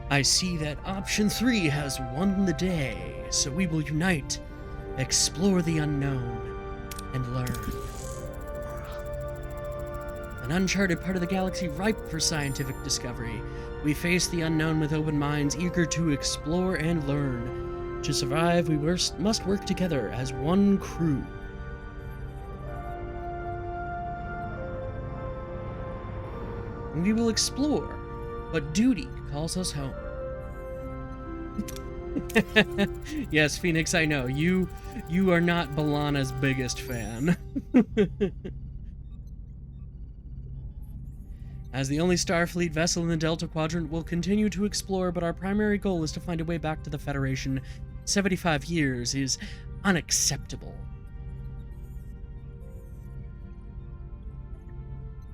I see that option 3 has won the day, so we will unite, explore the unknown, and learn. An uncharted part of the galaxy ripe for scientific discovery. We face the unknown with open minds, eager to explore and learn. To survive, we must work together as one crew. We will explore, but duty calls us home. Yes, Phoenix, I know. You are not Balana's biggest fan. As the only Starfleet vessel in the Delta Quadrant, we'll continue to explore, but our primary goal is to find a way back to the Federation. 75 years is unacceptable.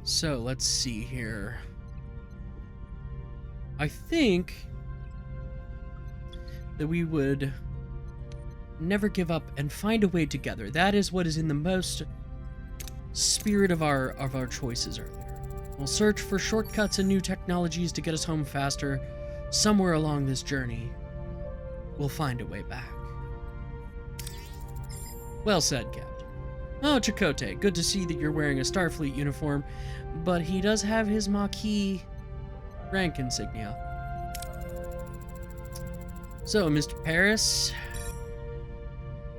So, let's see here. I think that we would never give up and find a way together. That is what is in the most spirit of our choices earlier. We'll search for shortcuts and new technologies to get us home faster. Somewhere along this journey, we'll find a way back. Well said, Captain. Oh, Chakotay, good to see that you're wearing a Starfleet uniform, but he does have his Maquis rank insignia. So, Mr. Paris,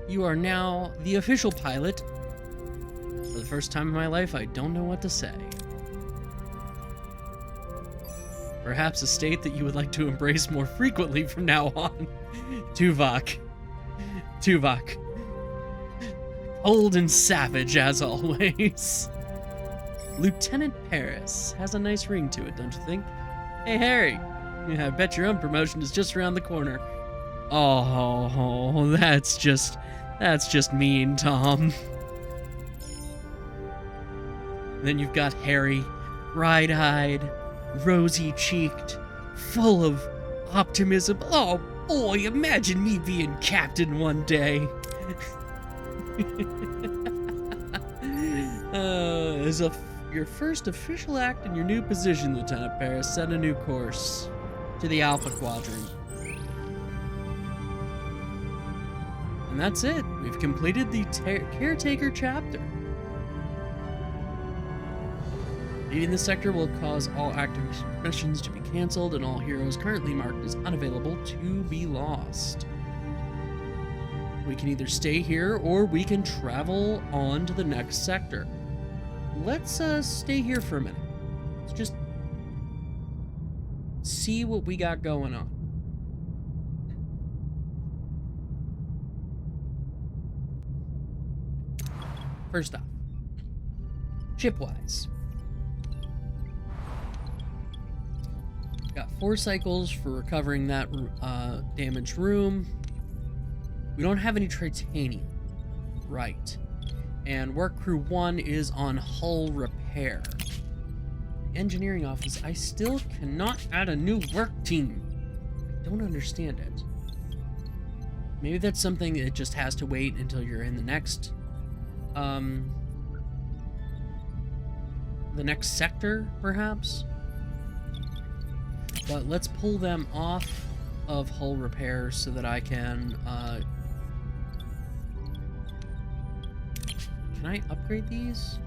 you are now the official pilot. For the first time in my life, I don't know what to say. Perhaps a state that you would like to embrace more frequently from now on. Tuvok. Old and savage, as always. Lieutenant Paris has a nice ring to it, don't you think? Hey, Harry. Yeah, I bet your own promotion is just around the corner. Oh, that's just mean, Tom. Then you've got Harry, bright-eyed, rosy-cheeked, full of optimism. Oh boy, imagine me being captain one day. Your first official act in your new position, Lieutenant Paris, set a new course to the Alpha Quadrant. And that's it. We've completed the Caretaker chapter. Leaving this sector will cause all active missions to be cancelled and all heroes currently marked as unavailable to be lost. We can either stay here or we can travel on to the next sector. Let's stay here for a minute. Let's just see what we got going on. First off, ship-wise. Got 4 cycles for recovering that damaged room. We don't have any titanium. Right. And work crew 1 is on hull repair. Engineering office, I still cannot add a new work team. I don't understand it. Maybe that's something that just has to wait until you're in the next sector, perhaps? But let's pull them off of hull repair so that I can I upgrade these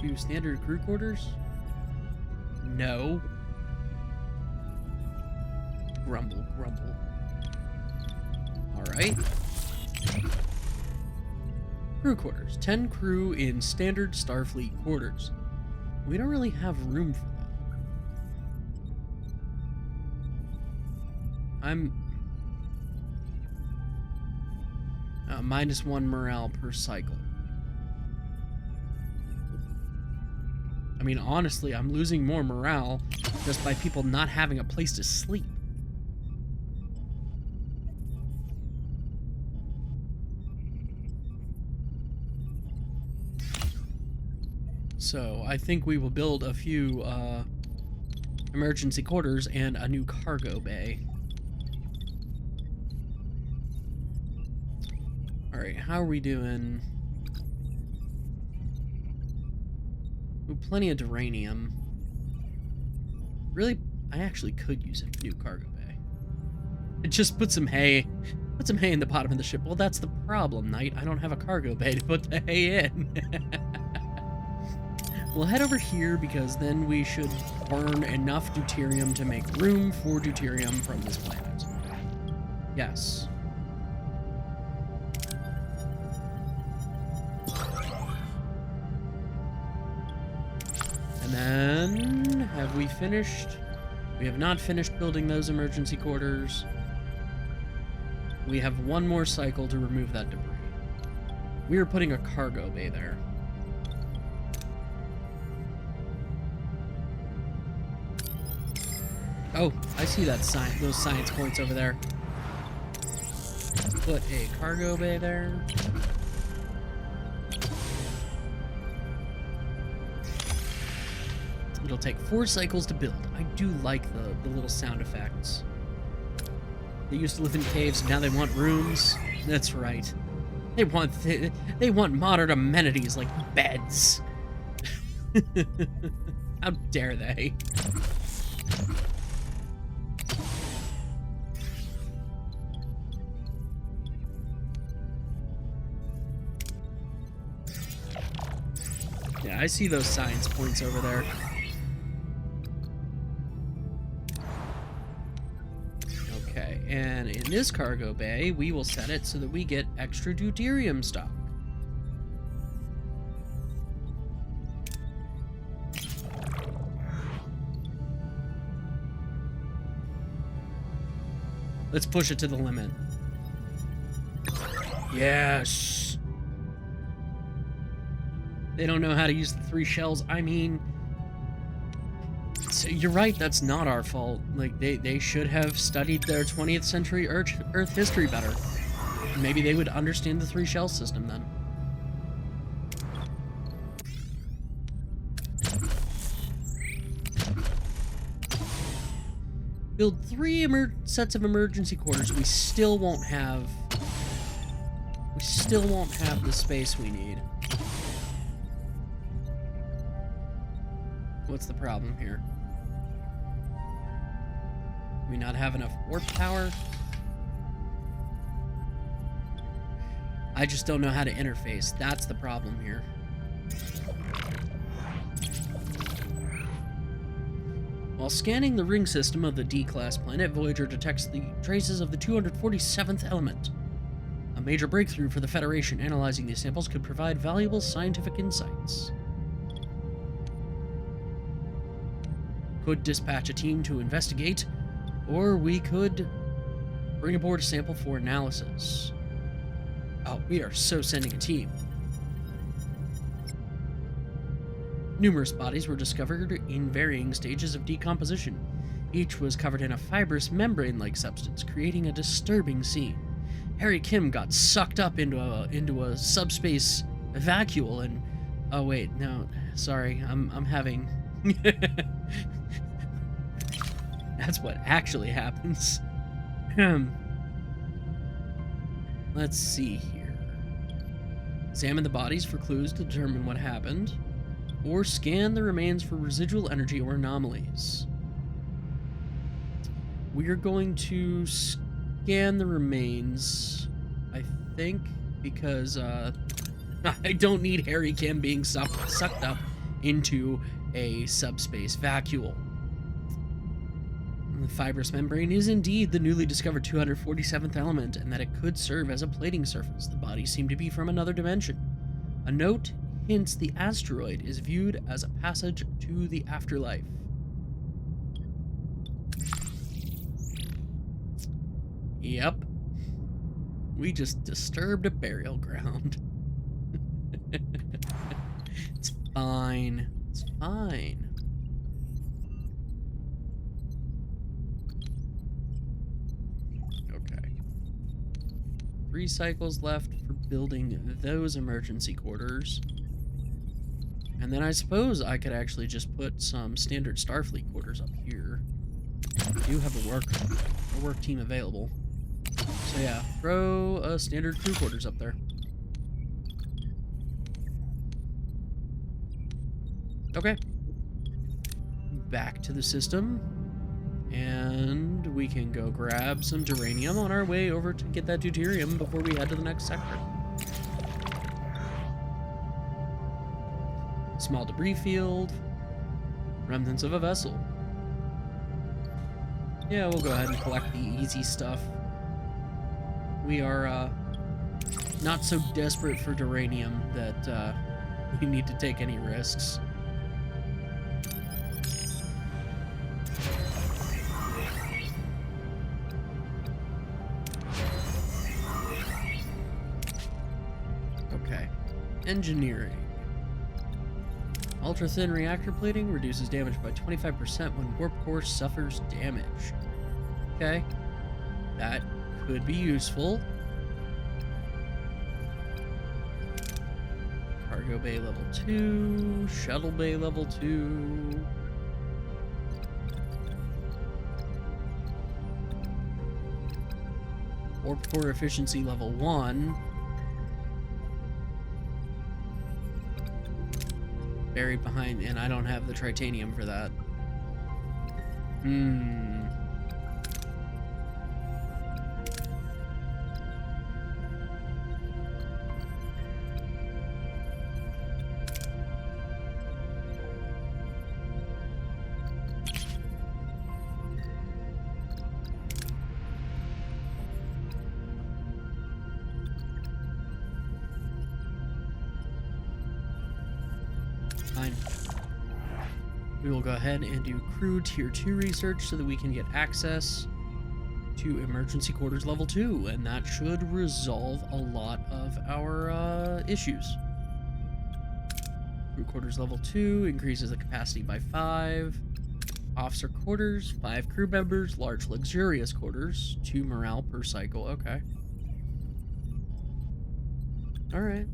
to standard crew quarters? No. Grumble, grumble. Alright. Crew quarters. 10 crew in standard Starfleet quarters. We don't really have room for that. I'm... -1 morale per cycle. I mean, honestly, I'm losing more morale just by people not having a place to sleep. So, I think we will build a few emergency quarters and a new cargo bay. Alright, how are we doing? Ooh, plenty of duranium. Really, I actually could use a new cargo bay. It just put some hay. Put some hay in the bottom of the ship. Well, that's the problem, Knight. I don't have a cargo bay to put the hay in. We'll head over here because then we should burn enough deuterium to make room for deuterium from this planet. Yes. And then, have we finished? We have not finished building those emergency quarters. We have 1 more cycle to remove that debris. We are putting a cargo bay there. Oh, I see that sign, those science points over there. Put a cargo bay there. It'll take 4 cycles to build. I do like the little sound effects. They used to live in caves, now they want rooms. That's right. They want modern amenities like beds. How dare they? Yeah, I see those science points over there. Okay, and in this cargo bay, we will set it so that we get extra deuterium stock. Let's push it to the limit. Yes! They don't know how to use the 3 shells. I mean, so you're right, that's not our fault. Like, they should have studied their 20th century Earth history better. Maybe they would understand the 3 shell system then. Build 3 sets of emergency quarters. We still won't have the space we need. What's the problem here? Do we not have enough warp power? I just don't know how to interface. That's the problem here. While scanning the ring system of the D-class planet, Voyager detects the traces of the 247th element. A major breakthrough for the Federation. Analyzing these samples could provide valuable scientific insights. Could dispatch a team to investigate, or we could bring aboard a sample for analysis. Oh, we are so sending a team. Numerous bodies were discovered in varying stages of decomposition. Each was covered in a fibrous membrane-like substance, creating a disturbing scene. Harry Kim got sucked up into a subspace vacuole and... Oh wait, no, sorry, I'm having... That's what actually happens. Let's see here. Examine the bodies for clues to determine what happened, or scan the remains for residual energy or anomalies. We are going to scan the remains, I think, because I don't need Harry Kim being sucked up into a subspace vacuole. The fibrous membrane is indeed the newly discovered 247th element, and that it could serve as a plating surface. The bodies seem to be from another dimension. A note hints the asteroid is viewed as a passage to the afterlife. Yep. We just disturbed a burial ground. It's fine. It's fine. Okay. 3 cycles left for building those emergency quarters. And then I suppose I could actually just put some standard Starfleet quarters up here. We do have a work team available. So yeah, throw a standard crew quarters up there. Okay. Back to the system. And we can go grab some duranium on our way over to get that deuterium before we head to the next sector. Small debris field. Remnants of a vessel. Yeah, we'll go ahead and collect the easy stuff. We are not so desperate for duranium that we need to take any risks. Okay. Engineering. Ultra-thin reactor plating reduces damage by 25% when warp core suffers damage. Okay. That could be useful. Cargo bay level 2. Shuttle bay level 2. Warp core efficiency level 1. Buried behind, and I don't have the tritanium for that. Fine. We will go ahead and do crew tier 2 research so that we can get access to emergency quarters level 2, and that should resolve a lot of our issues. Crew quarters level 2 increases the capacity by 5. Officer quarters, 5 crew members. Large luxurious quarters, 2 morale per cycle. Okay. Alright.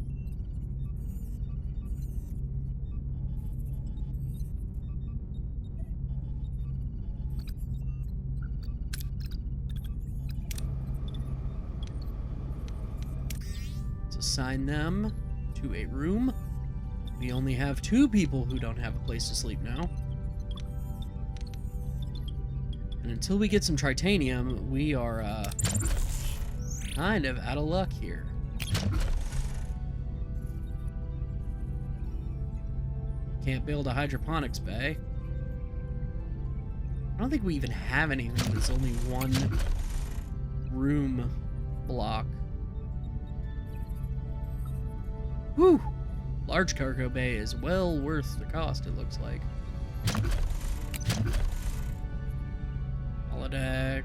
Assign them to a room. We only have 2 people who don't have a place to sleep now. And until we get some tritanium, we are kind of out of luck here. Can't build a hydroponics bay. don't think we even have anything that's only one room block. Whew! Large cargo bay is well worth the cost, it looks like. Holodeck.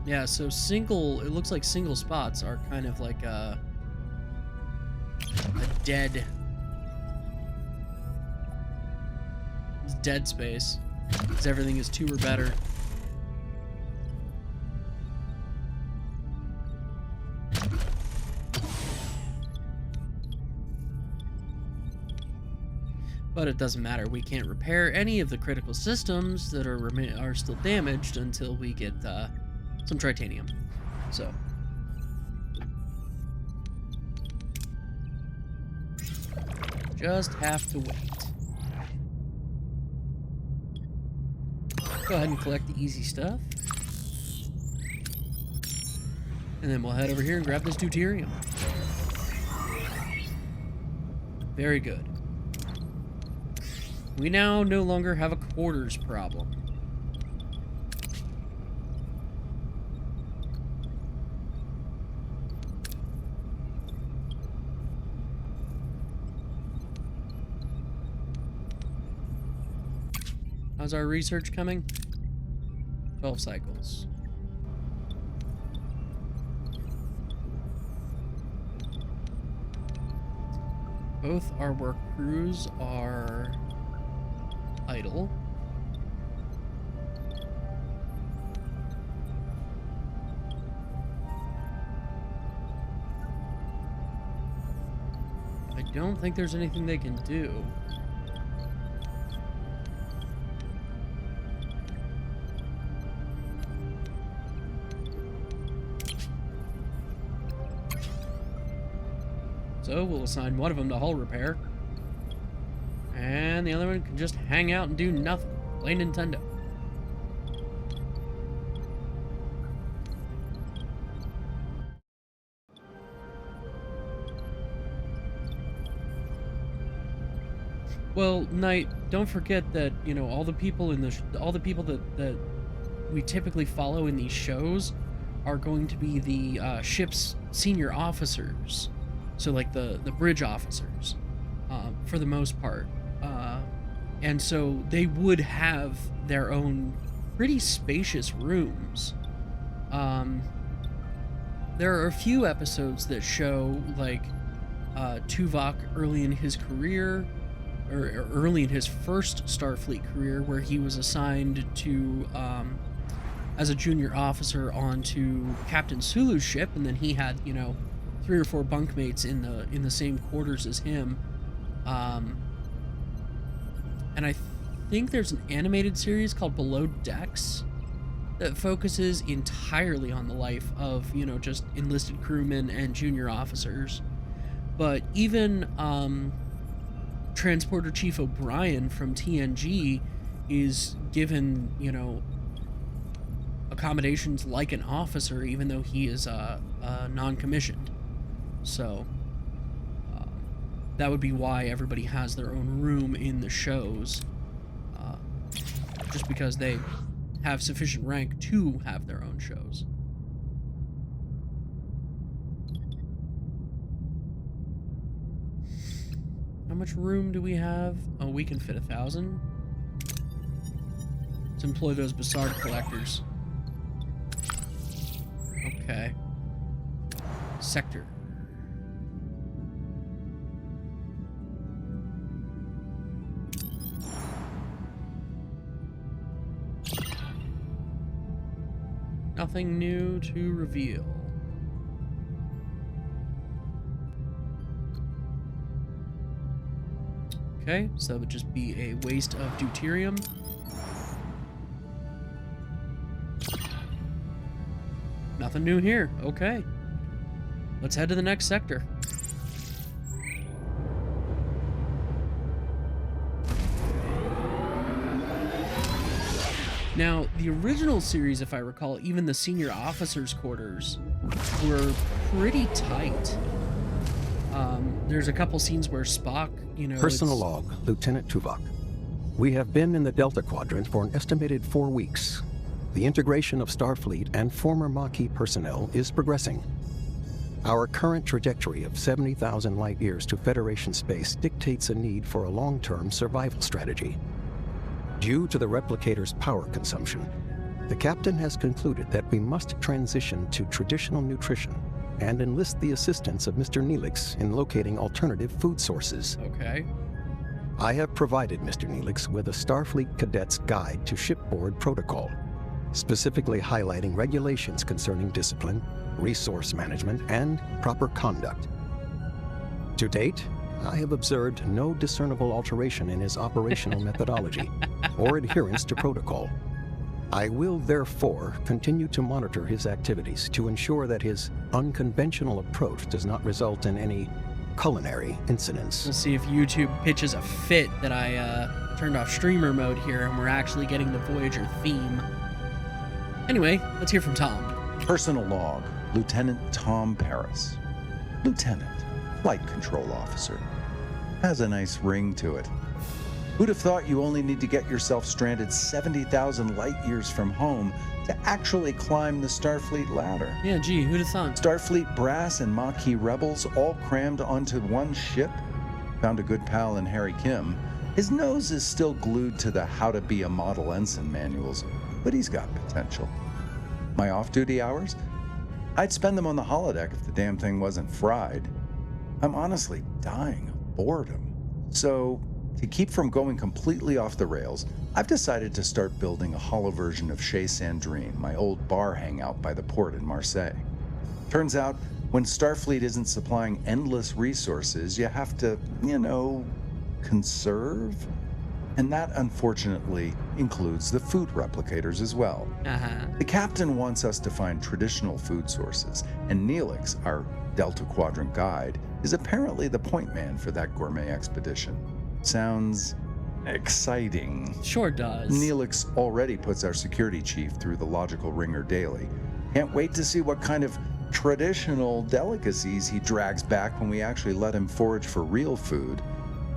Yeah, so it looks like single spots are kind of like a dead space, because everything is 2 or better. But it doesn't matter. We can't repair any of the critical systems that are still damaged until we get some titanium. So just have to wait. Go ahead and collect the easy stuff. And then we'll head over here and grab this deuterium. Very good. We now no longer have a quarters problem. How's our research coming? 12 cycles. Both our work crews are idle. I don't think there's anything they can do. So we'll assign one of them to hull repair. And the other one can just hang out and do nothing. Play Nintendo. Well, Knight, don't forget that, you know, all the people in that we typically follow in these shows are going to be the ship's senior officers. So like the bridge officers, for the most part. And so they would have their own pretty spacious rooms. There are a few episodes that show, like, Tuvok early in his career, or early in his first Starfleet career, where he was assigned to, as a junior officer onto Captain Sulu's ship, and then he had, you know, 3 or 4 bunkmates in the same quarters as him. And I think there's an animated series called Below Decks that focuses entirely on the life of, you know, just enlisted crewmen and junior officers. But even Transporter Chief O'Brien from TNG is given, you know, accommodations like an officer, even though he is non-commissioned. So that would be why everybody has their own room in the shows, just because they have sufficient rank to have their own shows. How much room do we have? Oh, we can fit 1,000. Let's employ those Bassard collectors. Okay. Sector. Nothing new to reveal. Okay, so that would just be a waste of deuterium. Nothing new here. Okay. Let's head to the next sector. Now, the original series, if I recall, even the senior officers' quarters were pretty tight. there's a couple scenes where Spock, you know, Personal it's- log, Lieutenant Tuvok. We have been in the Delta Quadrant for an estimated 4 weeks. The integration of Starfleet and former Maquis personnel is progressing. Our current trajectory of 70,000 light-years to Federation space dictates a need for a long-term survival strategy. Due to the replicator's power consumption, the captain has concluded that we must transition to traditional nutrition and enlist the assistance of Mr. Neelix in locating alternative food sources. Okay. I have provided Mr. Neelix with a Starfleet Cadet's Guide to Shipboard Protocol, specifically highlighting regulations concerning discipline, resource management, and proper conduct. To date, I have observed no discernible alteration in his operational methodology or adherence to protocol. I will therefore continue to monitor his activities to ensure that his unconventional approach does not result in any culinary incidents. We'll see if YouTube pitches a fit that I turned off streamer mode here and we're actually getting the Voyager theme. Anyway, let's hear from Tom. Personal log, Lieutenant Tom Paris. Lieutenant, Flight Control Officer. Has a nice ring to it. Who'd have thought you only need to get yourself stranded 70,000 light-years from home to actually climb the Starfleet ladder? Yeah, gee, who'd have thought? Starfleet brass and Maquis rebels all crammed onto one ship? Found a good pal in Harry Kim. His nose is still glued to the How to Be a Model Ensign manuals, but he's got potential. My off-duty hours? I'd spend them on the holodeck if the damn thing wasn't fried. I'm honestly dying of boredom. So, to keep from going completely off the rails, I've decided to start building a hollow version of Chez Sandrine, my old bar hangout by the port in Marseille. Turns out, when Starfleet isn't supplying endless resources, you have to, conserve? And that, unfortunately, includes the food replicators as well. The captain wants us to find traditional food sources, and Neelix, our Delta Quadrant guide, is apparently the point man for that gourmet expedition. Sounds exciting. Sure does. Neelix already puts our security chief through the logical ringer daily. Can't wait to see what kind of traditional delicacies he drags back when we actually let him forage for real food.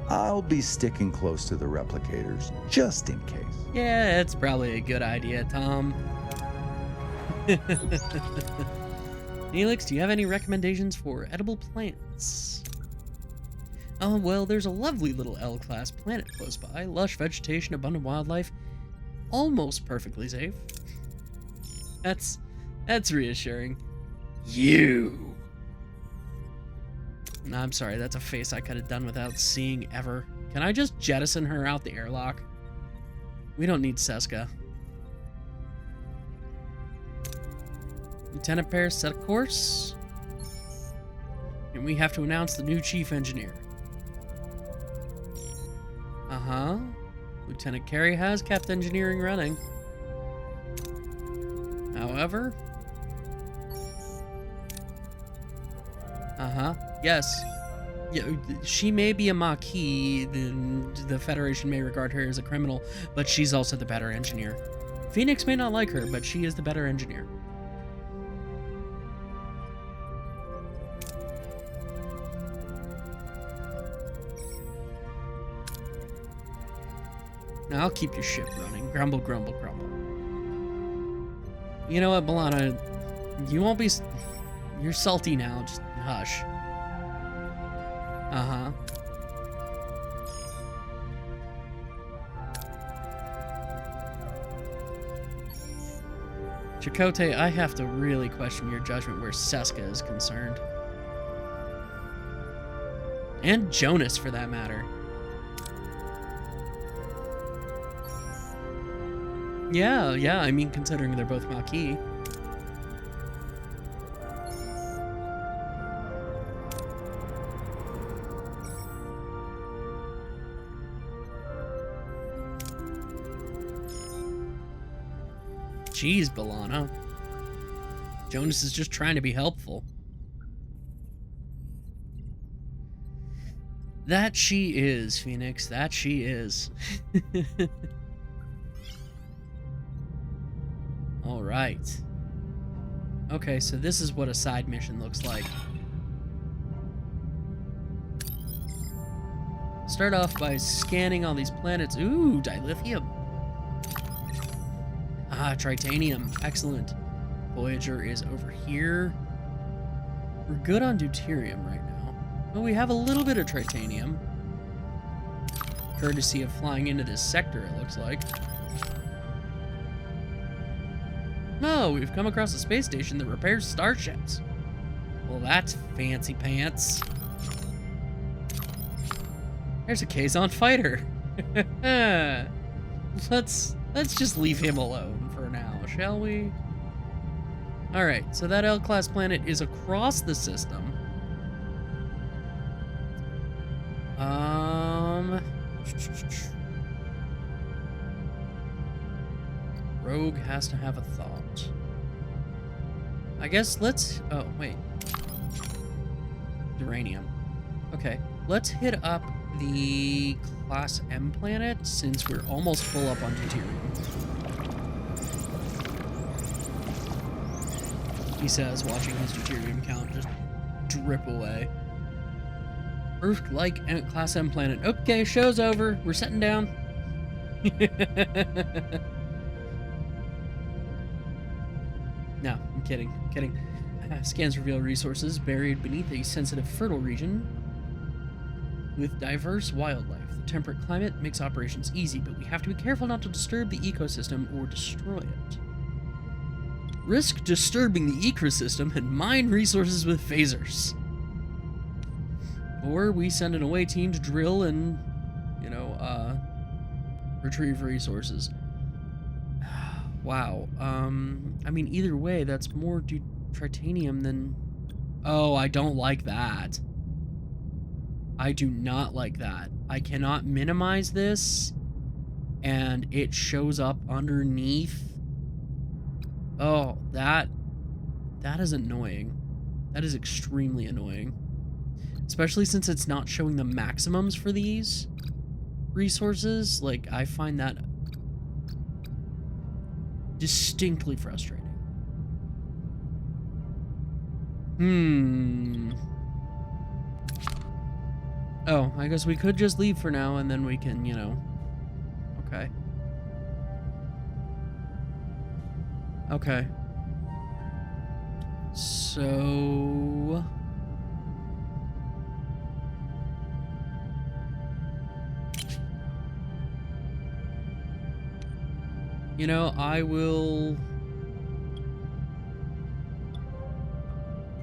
I'll be sticking close to the replicators, just in case. Yeah, it's probably a good idea, Tom. Neelix, do you have any recommendations for edible plants? Oh, well, there's a lovely little L-class planet close by. Lush vegetation, abundant wildlife, almost perfectly safe. That's reassuring. You! No, I'm sorry, that's a face I could have done without seeing ever. Can I just jettison her out the airlock? We don't need Seska. Lieutenant Paris, set a course. And we have to announce the new chief engineer. Uh-huh. Lieutenant Carey has kept engineering running. However... Uh-huh. Yes. Yeah, she may be a Maquis, the Federation may regard her as a criminal, but she's also the better engineer. Phoenix may not like her, but she is the better engineer. Now I'll keep your ship running. Grumble, grumble, grumble. You know what, B'Elanna? You won't be... You're salty now. Just hush. Uh-huh. Chakotay, I have to really question your judgment where Seska is concerned. And Jonas, for that matter. Yeah, I mean, considering they're both Maquis. Jeez, B'Elanna. Jonas is just trying to be helpful. That she is, Phoenix. That she is. All right. Okay, so this is what a side mission looks like. start off by scanning all these planets. Ooh, dilithium. Ah, tritanium. Excellent. Voyager is over here. We're good on deuterium right now. Well, we have a little bit of tritanium. Courtesy of flying into this sector, it looks like. No, we've come across a space station that repairs starships. Well, that's fancy pants. There's a Kazon fighter. Let's just leave him alone for now, shall we? Alright, so that L-class planet is across the system. Rogue has to have a thought. I guess let's... Oh, wait. Uranium. Okay, let's hit up the Class M planet since we're almost full up on deuterium. He says, watching his deuterium count just drip away. Earth-like Class M planet. Okay, show's over. We're setting down. No, I'm kidding. I'm kidding. Scans reveal resources buried beneath a sensitive fertile region with diverse wildlife. The temperate climate makes operations easy, but we have to be careful not to disturb the ecosystem or destroy it. Risk disturbing the ecosystem and mine resources with phasers. Or we send an away team to drill and, retrieve resources. Wow. I mean, either way, that's more tritanium than... Oh, I don't like that. I do not like that. I cannot minimize this, and it shows up underneath. Oh, that is annoying. That is extremely annoying. Especially since it's not showing the maximums for these resources. Like, I find that distinctly frustrating. Oh, I guess we could just leave for now and then we can, Okay. Okay. So...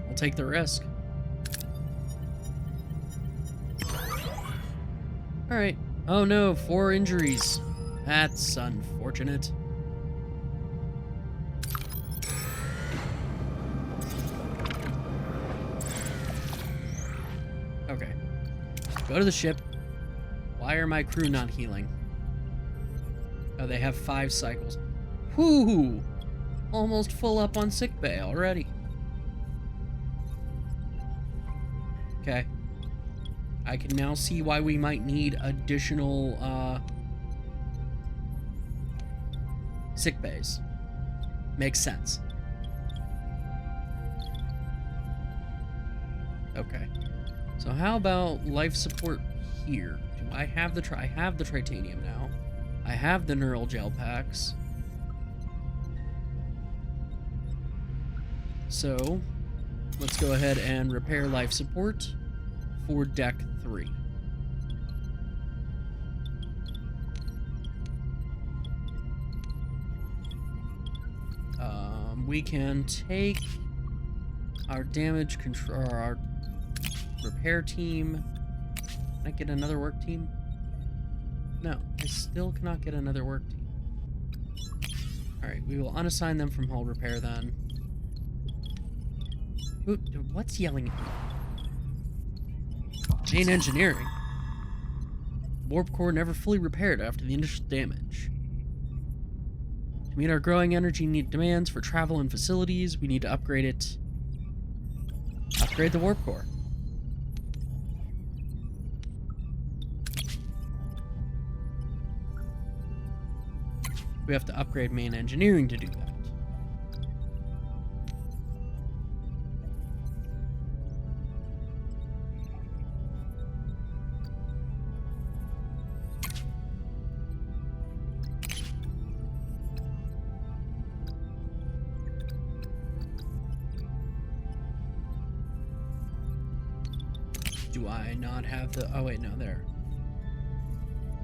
I'll take the risk. Alright. Oh no, 4 injuries. That's unfortunate. Okay. Go to the ship. Why are my crew not healing? Oh, they have 5 cycles. Whoo! Almost full up on sickbay already. Okay. I can now see why we might need additional, sick bays. Makes sense. Okay. So how about life support here? Do I have the I have the tritanium now. I have the neural gel packs. So, let's go ahead and repair life support for deck 3. We can take our damage control, or our repair team. Can I get another work team? No, I still cannot get another work team. Alright, we will unassign them from hull repair then. Ooh, what's yelling at me? Main engineering. Warp core never fully repaired after the initial damage. To meet our growing energy demands for travel and facilities, we need to upgrade it. Upgrade the warp core. We have to upgrade main engineering to do that. Do I not have the... Oh, wait, no, there.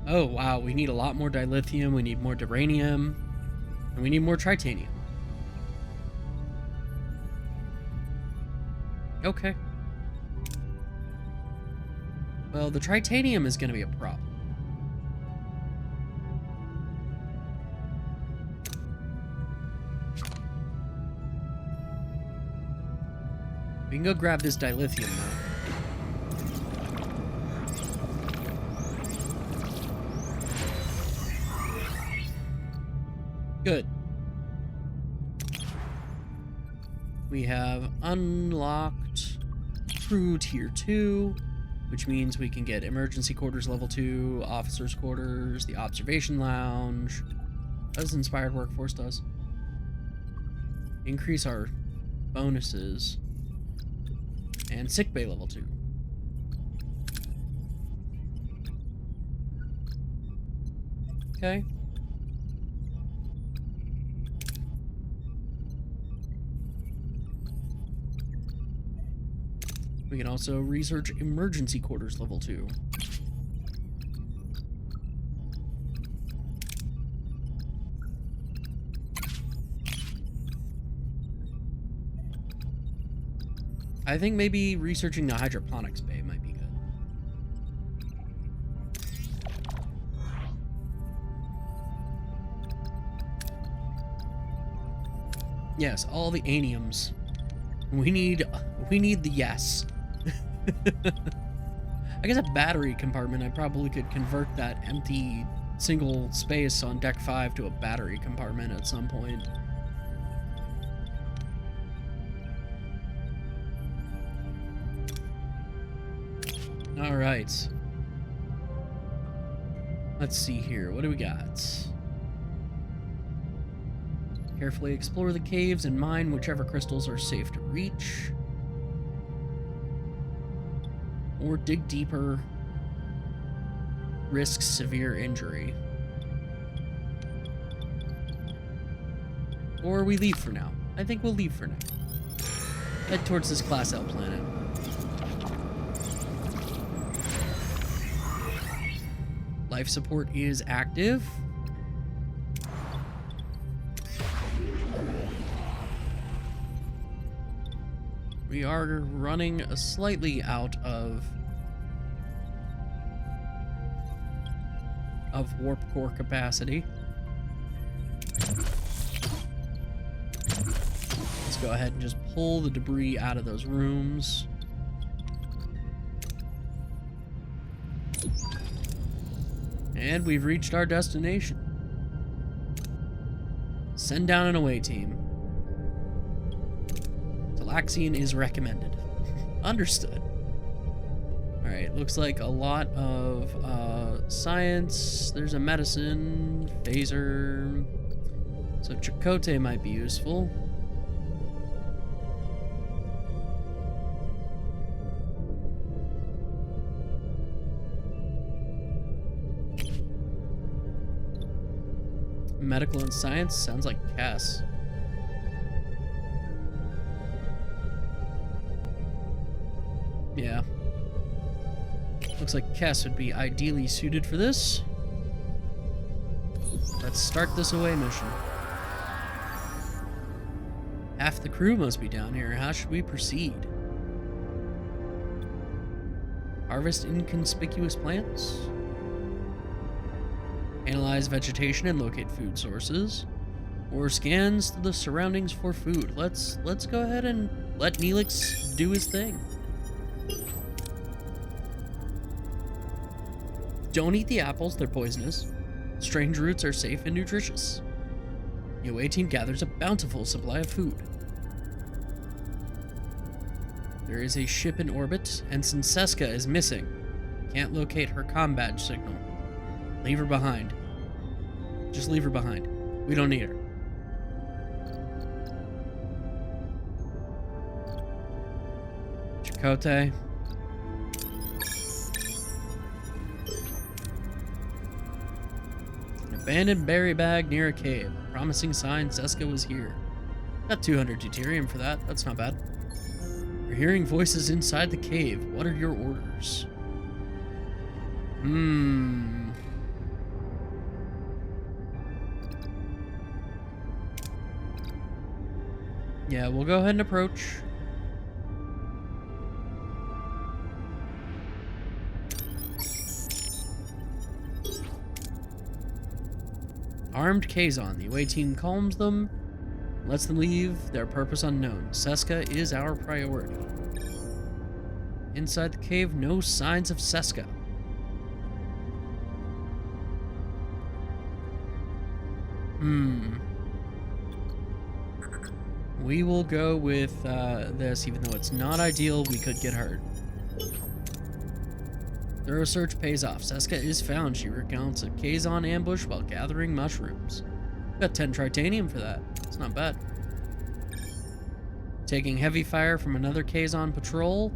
Oh, wow, we need a lot more dilithium, we need more duranium, and we need more tritanium. Okay. Well, the tritanium is going to be a problem. We can go grab this dilithium now. Good. We have unlocked crew tier 2, which means we can get emergency quarters level 2, officers quarters, the observation lounge. As inspired workforce does. Increase our bonuses. And sickbay level 2. Okay. We can also research emergency quarters level 2. I think maybe researching the hydroponics bay might be good. Yes, all the aniums. We need the yes. I guess a battery compartment, I probably could convert that empty single space on deck 5 to a battery compartment at some point. All right. Let's see here. What do we got? Carefully explore the caves and mine whichever crystals are safe to reach. Or dig deeper. Risk severe injury. Or we leave for now. I think we'll leave for now. Head towards this Class L planet. Life support is active. We are running slightly out of warp core capacity. Let's go ahead and just pull the debris out of those rooms. And we've reached our destination. Send down an away team. Talaxian is recommended. Understood. Alright, looks like a lot of science. There's a medicine, phaser. So Chakotay might be useful. Medical and science sounds like Cass. Yeah. Looks like Cass would be ideally suited for this. Let's start this away mission. Half the crew must be down here. How should we proceed? Harvest inconspicuous plants. Analyze vegetation and locate food sources. Or scans the surroundings for food. Let's go ahead and let Neelix do his thing. Don't eat the apples, they're poisonous. Strange roots are safe and nutritious. The away team gathers a bountiful supply of food. There is a ship in orbit, and Seska is missing. Can't locate her comm badge signal. Leave her behind. Just leave her behind. We don't need her. Chakotay. An abandoned berry bag near a cave. Promising sign Seska was here. Got 200 deuterium for that. That's not bad. We're hearing voices inside the cave. What are your orders? Yeah, we'll go ahead and approach. Armed Kazon. The away team calms them, lets them leave, their purpose unknown. Seska is our priority. Inside the cave, no signs of Seska. We will go with this, even though it's not ideal, we could get hurt. Thorough search pays off. Seska is found. She recounts a Kazon ambush while gathering mushrooms. Got 10 tritanium for that. It's not bad. Taking heavy fire from another Kazon patrol.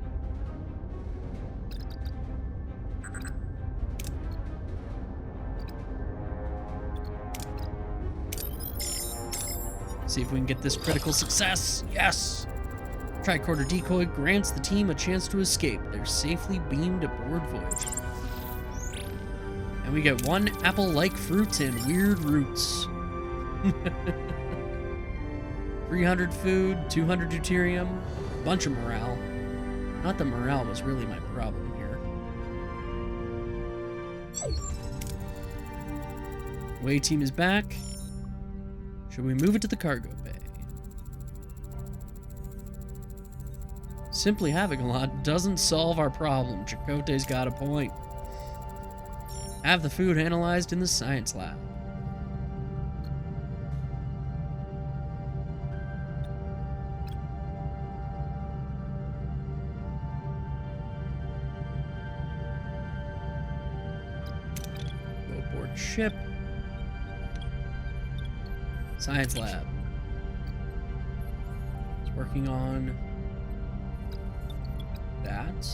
See if we can get this critical success. Yes! Tricorder decoy grants the team a chance to escape. They're safely beamed aboard Voyager. And we get 1 apple-like fruits and weird roots. 300 food, 200 deuterium, bunch of morale. Not that morale was really my problem here. Away team is back. Should we move it to the cargo bay? Simply having a lot doesn't solve our problem. Chakotay's got a point. Have the food analyzed in the science lab. Go aboard ship. Science lab. It's working on that.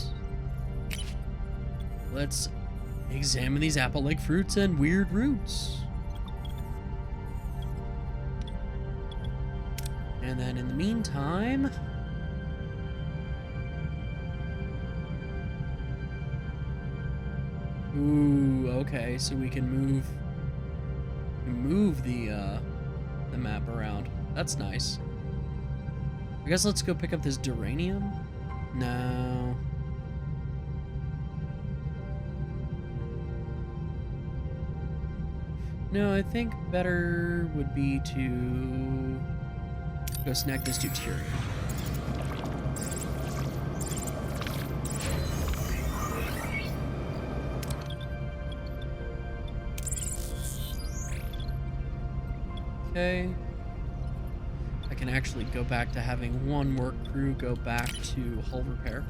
Let's examine these apple-like fruits and weird roots. And then in the meantime, ooh, okay, so we can move the map around. That's nice. I guess let's go pick up this duranium. No. No, I think better would be to go snag this deuterium. Okay. I can actually go back to having 1 work crew go back to hull repair.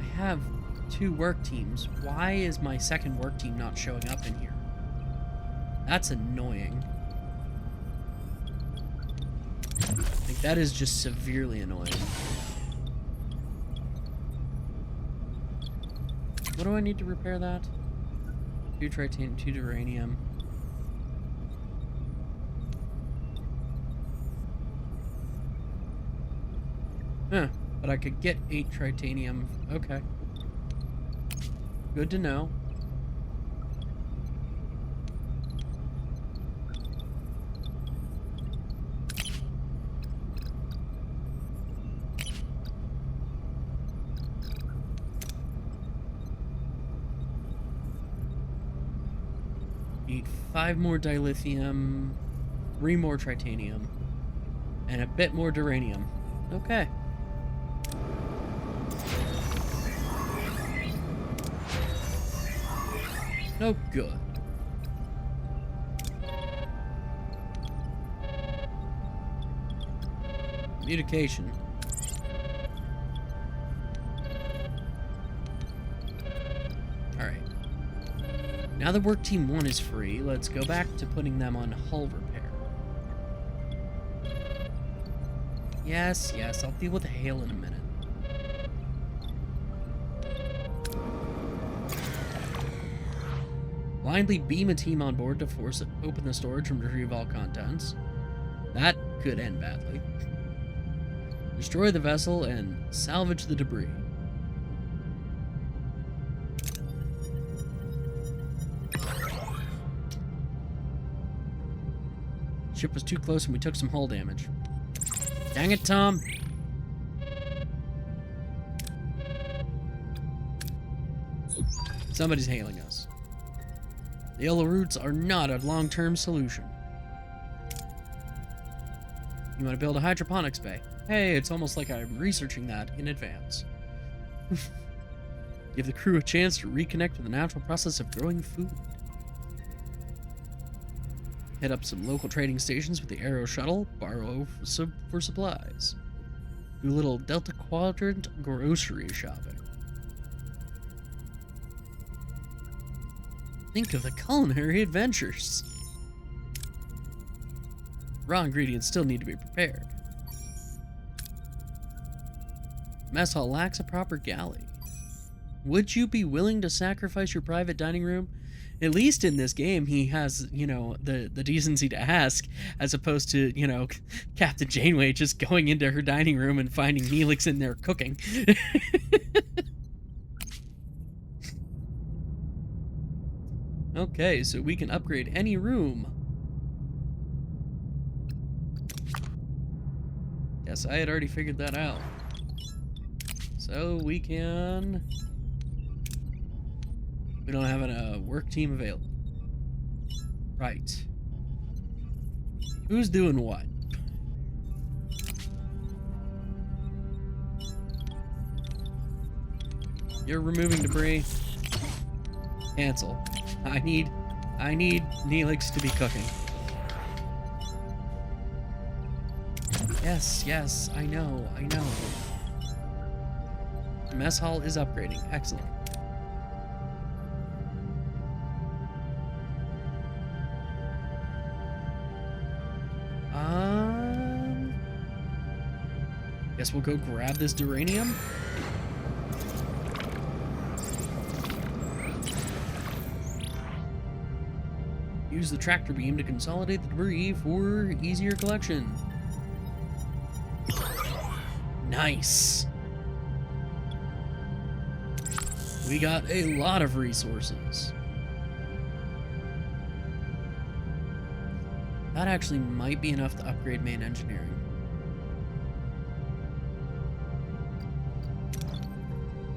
I have 2 work teams. Why is my second work team not showing up in here? That's annoying. Like, that is just severely annoying. What do I need to repair that? 2 tritanium, 2 duranium. Huh, but I could get 8 tritanium. Okay. Good to know. Need 5 more dilithium, 3 more tritanium, and a bit more duranium. Okay. No good. Communication. Alright. Now that work team 1 is free, let's go back to putting them on hull repair. Yes, I'll deal with the hail in a minute. Blindly beam a team on board to force it open the storage room to retrieve all contents. That could end badly. Destroy the vessel and salvage the debris. Ship was too close and we took some hull damage. Dang it, Tom! Somebody's hailing us. The yellow roots are not a long-term solution. You want to build a hydroponics bay? Hey, it's almost like I'm researching that in advance. Give the crew a chance to reconnect with the natural process of growing food. Hit up some local trading stations with the Aero Shuttle, borrow for supplies. Do a little Delta Quadrant grocery shopping. Think of the culinary adventures. Raw ingredients still need to be prepared. Mess hall lacks a proper galley. Would you be willing to sacrifice your private dining room? At least in this game, he has, you know, the decency to ask, as opposed to, you know, Captain Janeway just going into her dining room and finding Neelix in there cooking. Okay, so we can upgrade any room. Yes, I had already figured that out. So we can... We don't have a work team available. Right. Who's doing what? You're removing debris. Cancel. I need Neelix to be cooking. Yes, I know. Mess hall is upgrading. Excellent. Guess we'll go grab this duranium. Use the tractor beam to consolidate the debris for easier collection. Nice. We got a lot of resources. That actually might be enough to upgrade main engineering.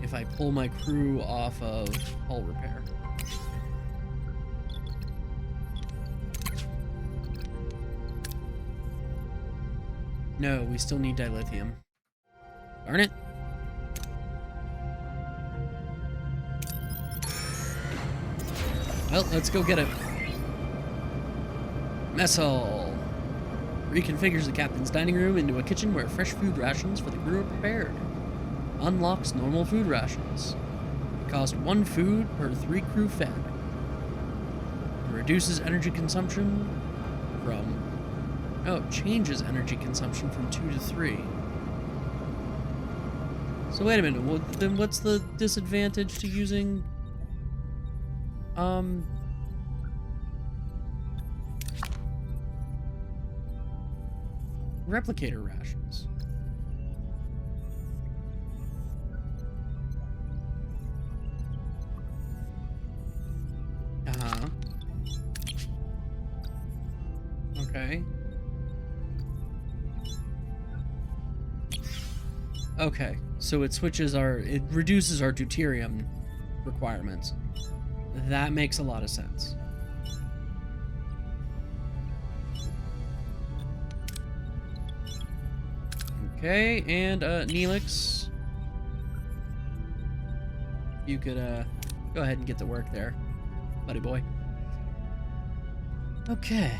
If I pull my crew off of hull repair. No, we still need dilithium. Darn it. Well, let's go get it. Mess hall. Reconfigures the captain's dining room into a kitchen where fresh food rations for the crew are prepared. Unlocks normal food rations. It costs 1 food per 3 crew fed. It reduces energy consumption from... Oh, it changes energy consumption from 2 to 3. So wait a minute, then what's the disadvantage to using... replicator rations? Okay. Okay, so it reduces our deuterium requirements. That makes a lot of sense. Okay, and Neelix, you could go ahead and get to work there, buddy boy. Okay.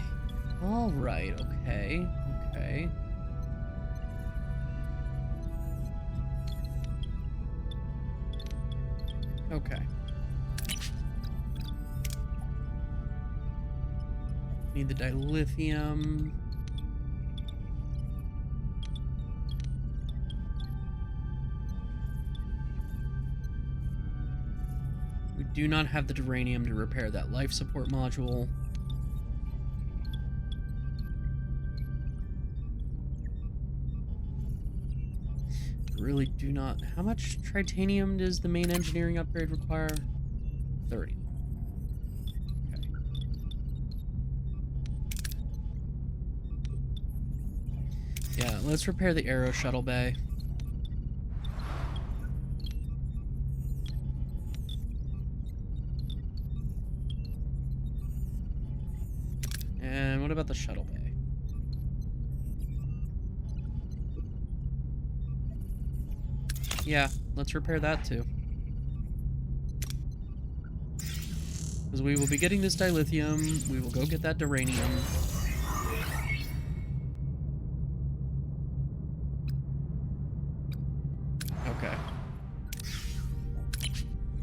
All right. Okay. Need the dilithium. We do not have the duranium to repair that life support module. Really do not. How much titanium does the main engineering upgrade require? 30. Okay. Yeah, let's repair the Aero Shuttle Bay. And what about the Shuttle Bay? Yeah, let's repair that too. Because we will be getting this dilithium. We will go get that duranium. Okay.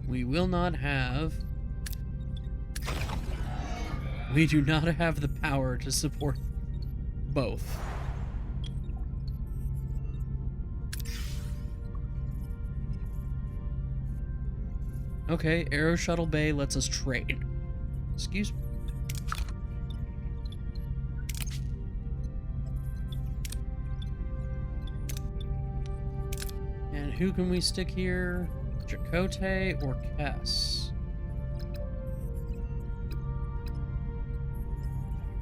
We will not have... We do not have the power to support both. Okay, Aero Shuttle Bay lets us trade. Excuse me. And who can we stick here? Chakotay or Kess?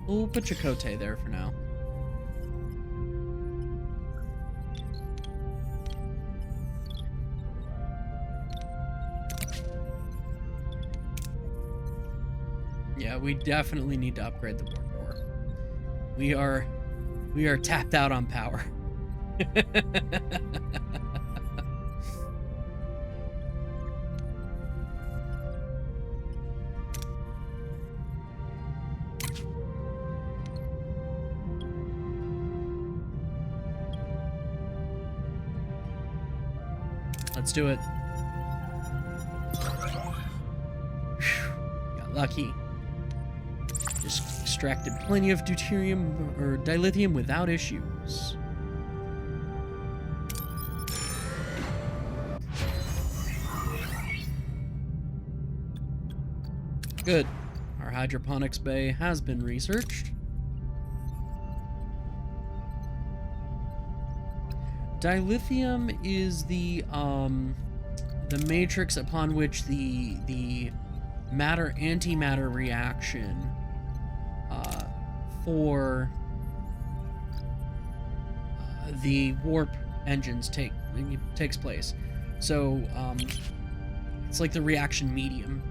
We'll put Chakotay there for now. Yeah, we definitely need to upgrade the warp core. We are tapped out on power. Let's do it. Whew, got lucky. Just extracted plenty of deuterium or dilithium without issues. Good. Our hydroponics bay has been researched. Dilithium is the matrix upon which the matter-antimatter reaction for the warp engines takes place. So it's like the reaction medium.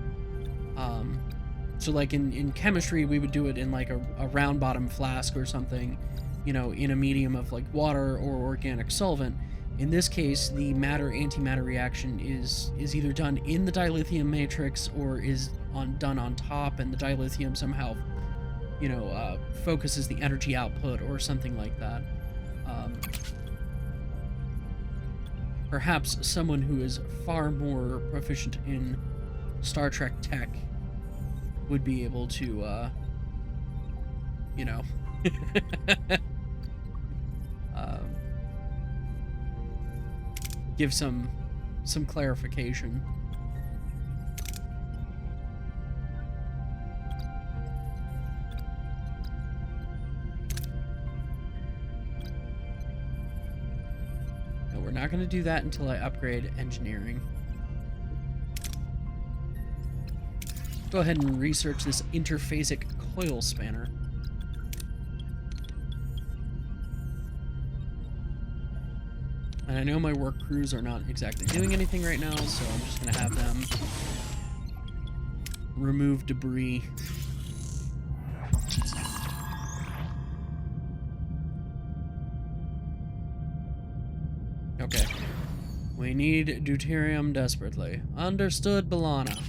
So like in chemistry, we would do it in like a round bottom flask or something, you know, in a medium of like water or organic solvent. In this case, the matter-antimatter reaction is either done in the dilithium matrix or is done on top, and the dilithium somehow, you know, focuses the energy output or something like that. Perhaps someone who is far more proficient in Star Trek tech would be able to, you know, give some clarification. No, we're not going to do that until I upgrade engineering. Go ahead and research this interphasic coil spanner. And I know my work crews are not exactly doing anything right now, so I'm just gonna have them remove debris. Okay. We need deuterium desperately. Understood, B'Elanna.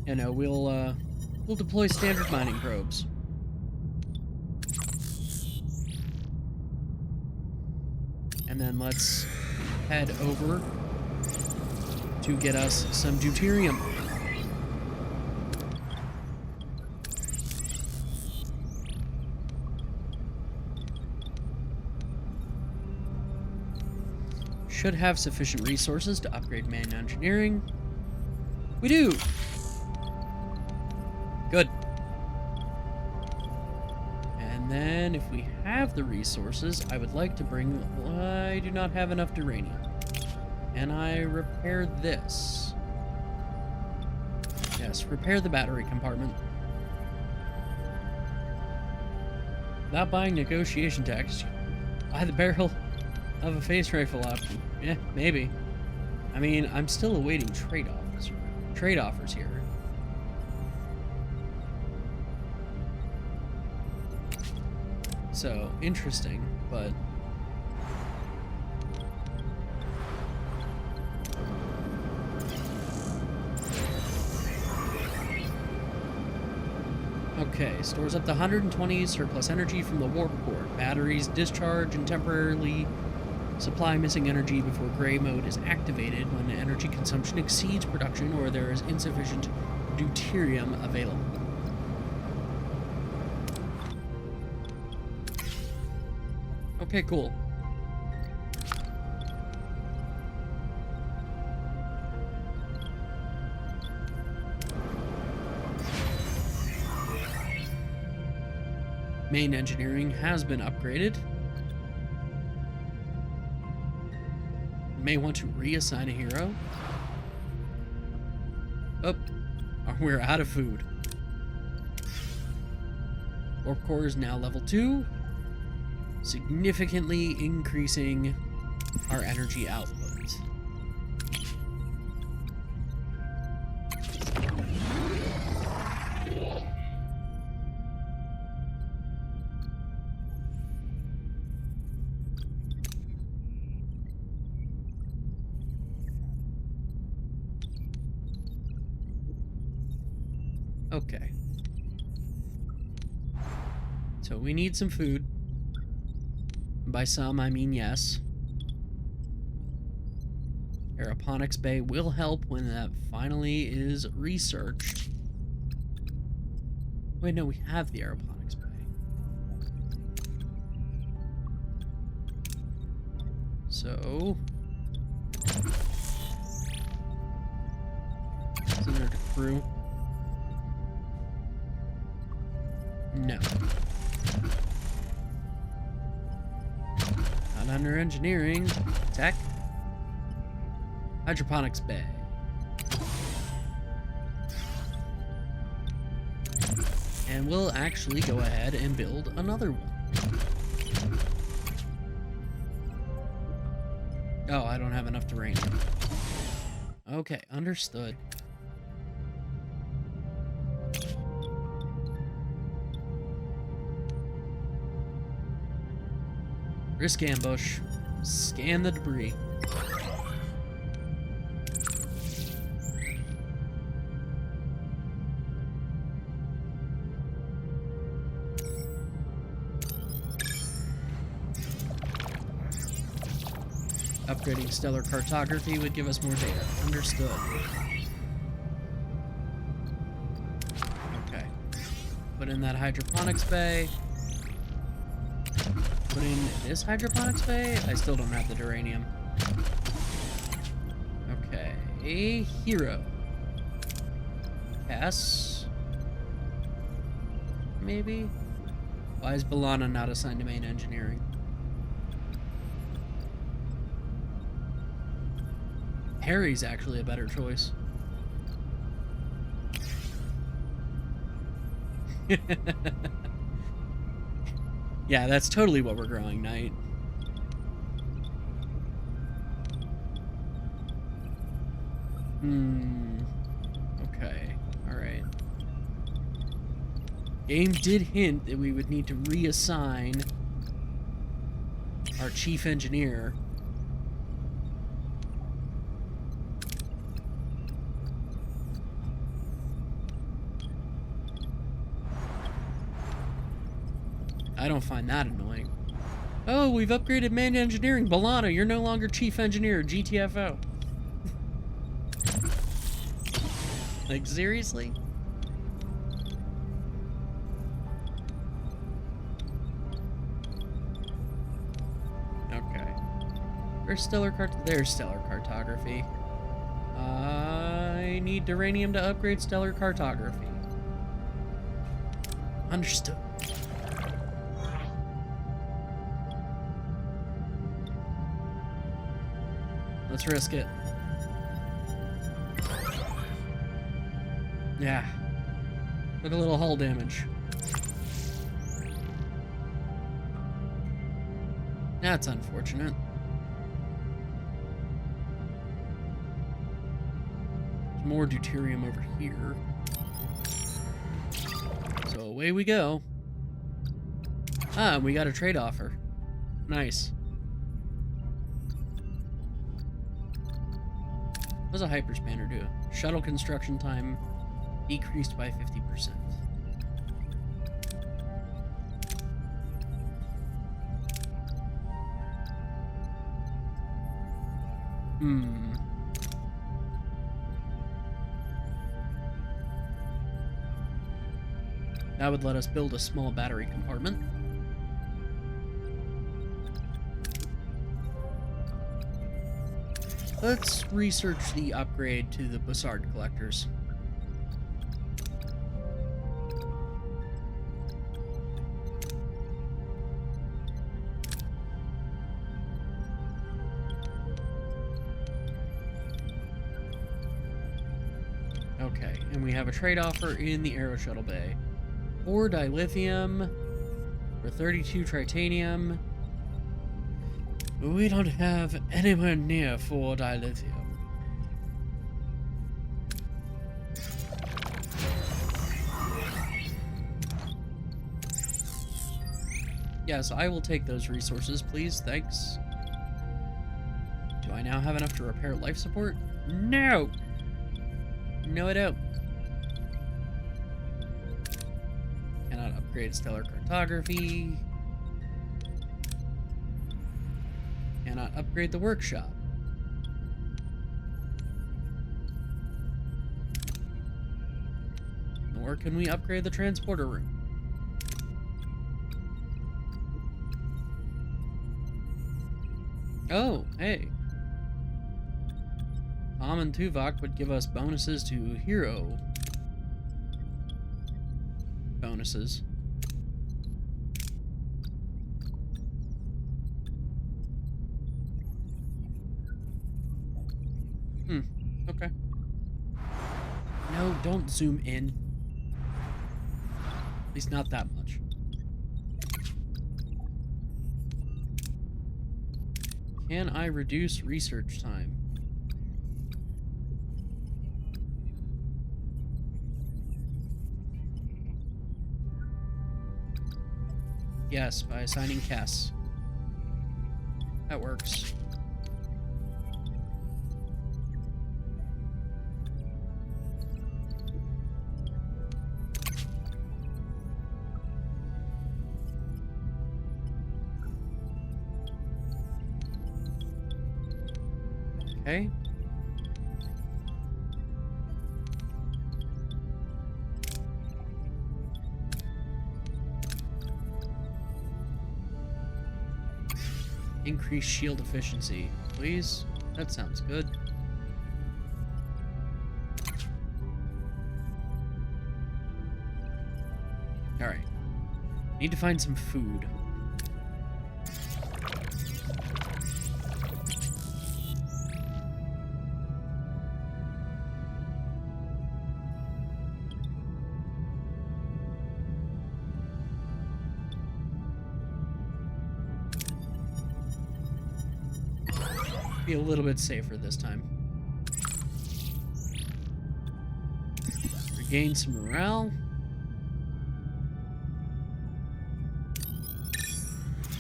You know, we'll deploy standard mining probes. And then let's head over to get us some deuterium. should have sufficient resources to upgrade main engineering. We do! Good. And then, if we have the resources, I would like to bring... I do not have enough uranium. And I repair this. Yes, repair the battery compartment. Without buying negotiation tax, buy the barrel of a phase rifle option. Yeah, maybe. I mean, I'm still awaiting trade offers here. So, interesting, but... Okay, stores up to 120 surplus energy from the warp core. Batteries discharge and temporarily supply missing energy before gray mode is activated when energy consumption exceeds production or there is insufficient deuterium available. Okay, cool. Main engineering has been upgraded. May want to reassign a hero. Oh, we're out of food. Warp core is now level 2, significantly increasing our energy output. Okay. So we need some food. By some, I mean yes. Aeroponics Bay will help when that finally is researched. Wait, no, we have the Aeroponics Bay. So... Send her to crew. No. Not under engineering. Tech. Hydroponics Bay. And we'll actually go ahead and build another one. Oh, I don't have enough uranium. Okay, understood. Risk ambush. Scan the debris. Upgrading stellar cartography would give us more data. Understood. Okay. Put in that hydroponics bay. Put in this hydroponics bay. I still don't have the uranium. Okay. Hero. Cass. Maybe? Why is B'Elanna not assigned to main engineering? Harry's actually a better choice. Yeah, that's totally what we're growing, Knight. Okay. Alright. Game did hint that we would need to reassign our chief engineer. I don't find that annoying. Oh, we've upgraded main engineering. B'Elanna, you're no longer chief engineer. GTFO. Like, seriously? Okay. Where's there's stellar cartography. I need duranium to upgrade stellar cartography. Understood. Let's risk it. Yeah. Took a little hull damage. That's unfortunate. There's more deuterium over here. So away we go. Ah, we got a trade offer. Nice. What does a hyperspanner do? Shuttle construction time decreased by 50%. That would let us build a small battery compartment. Let's research the upgrade to the Bussard collectors. Okay, and we have a trade offer in the Aero Shuttle Bay. 4 dilithium for 32 titanium. We don't have anywhere near 4 dilithium. Yes, I will take those resources, please. Thanks. Do I now have enough to repair life support? No! No, I don't. Cannot upgrade stellar cartography. Cannot upgrade the workshop. Nor can we upgrade the transporter room. Oh, hey. Tom and Tuvok would give us bonuses to hero bonuses. Okay. No, don't zoom in. At least not that much. Can I reduce research time? Yes, by assigning Cass. That works. Okay. Increase shield efficiency, please. That sounds good. Alright. Need to find some food. Be a little bit safer this time. Regain some morale.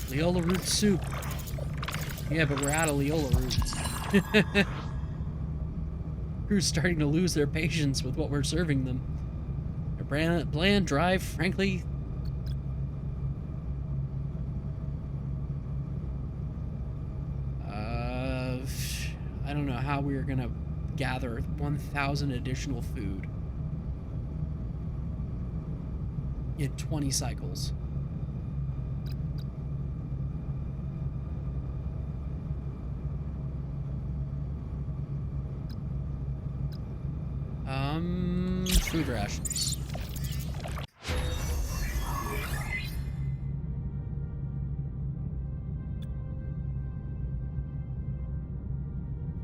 Leola root soup. Yeah, but we're out of Leola roots. Crew's starting to lose their patience with what we're serving them. They're bland, dry, frankly. I don't know how we are gonna gather 1,000 additional food in 20 cycles. Food rations.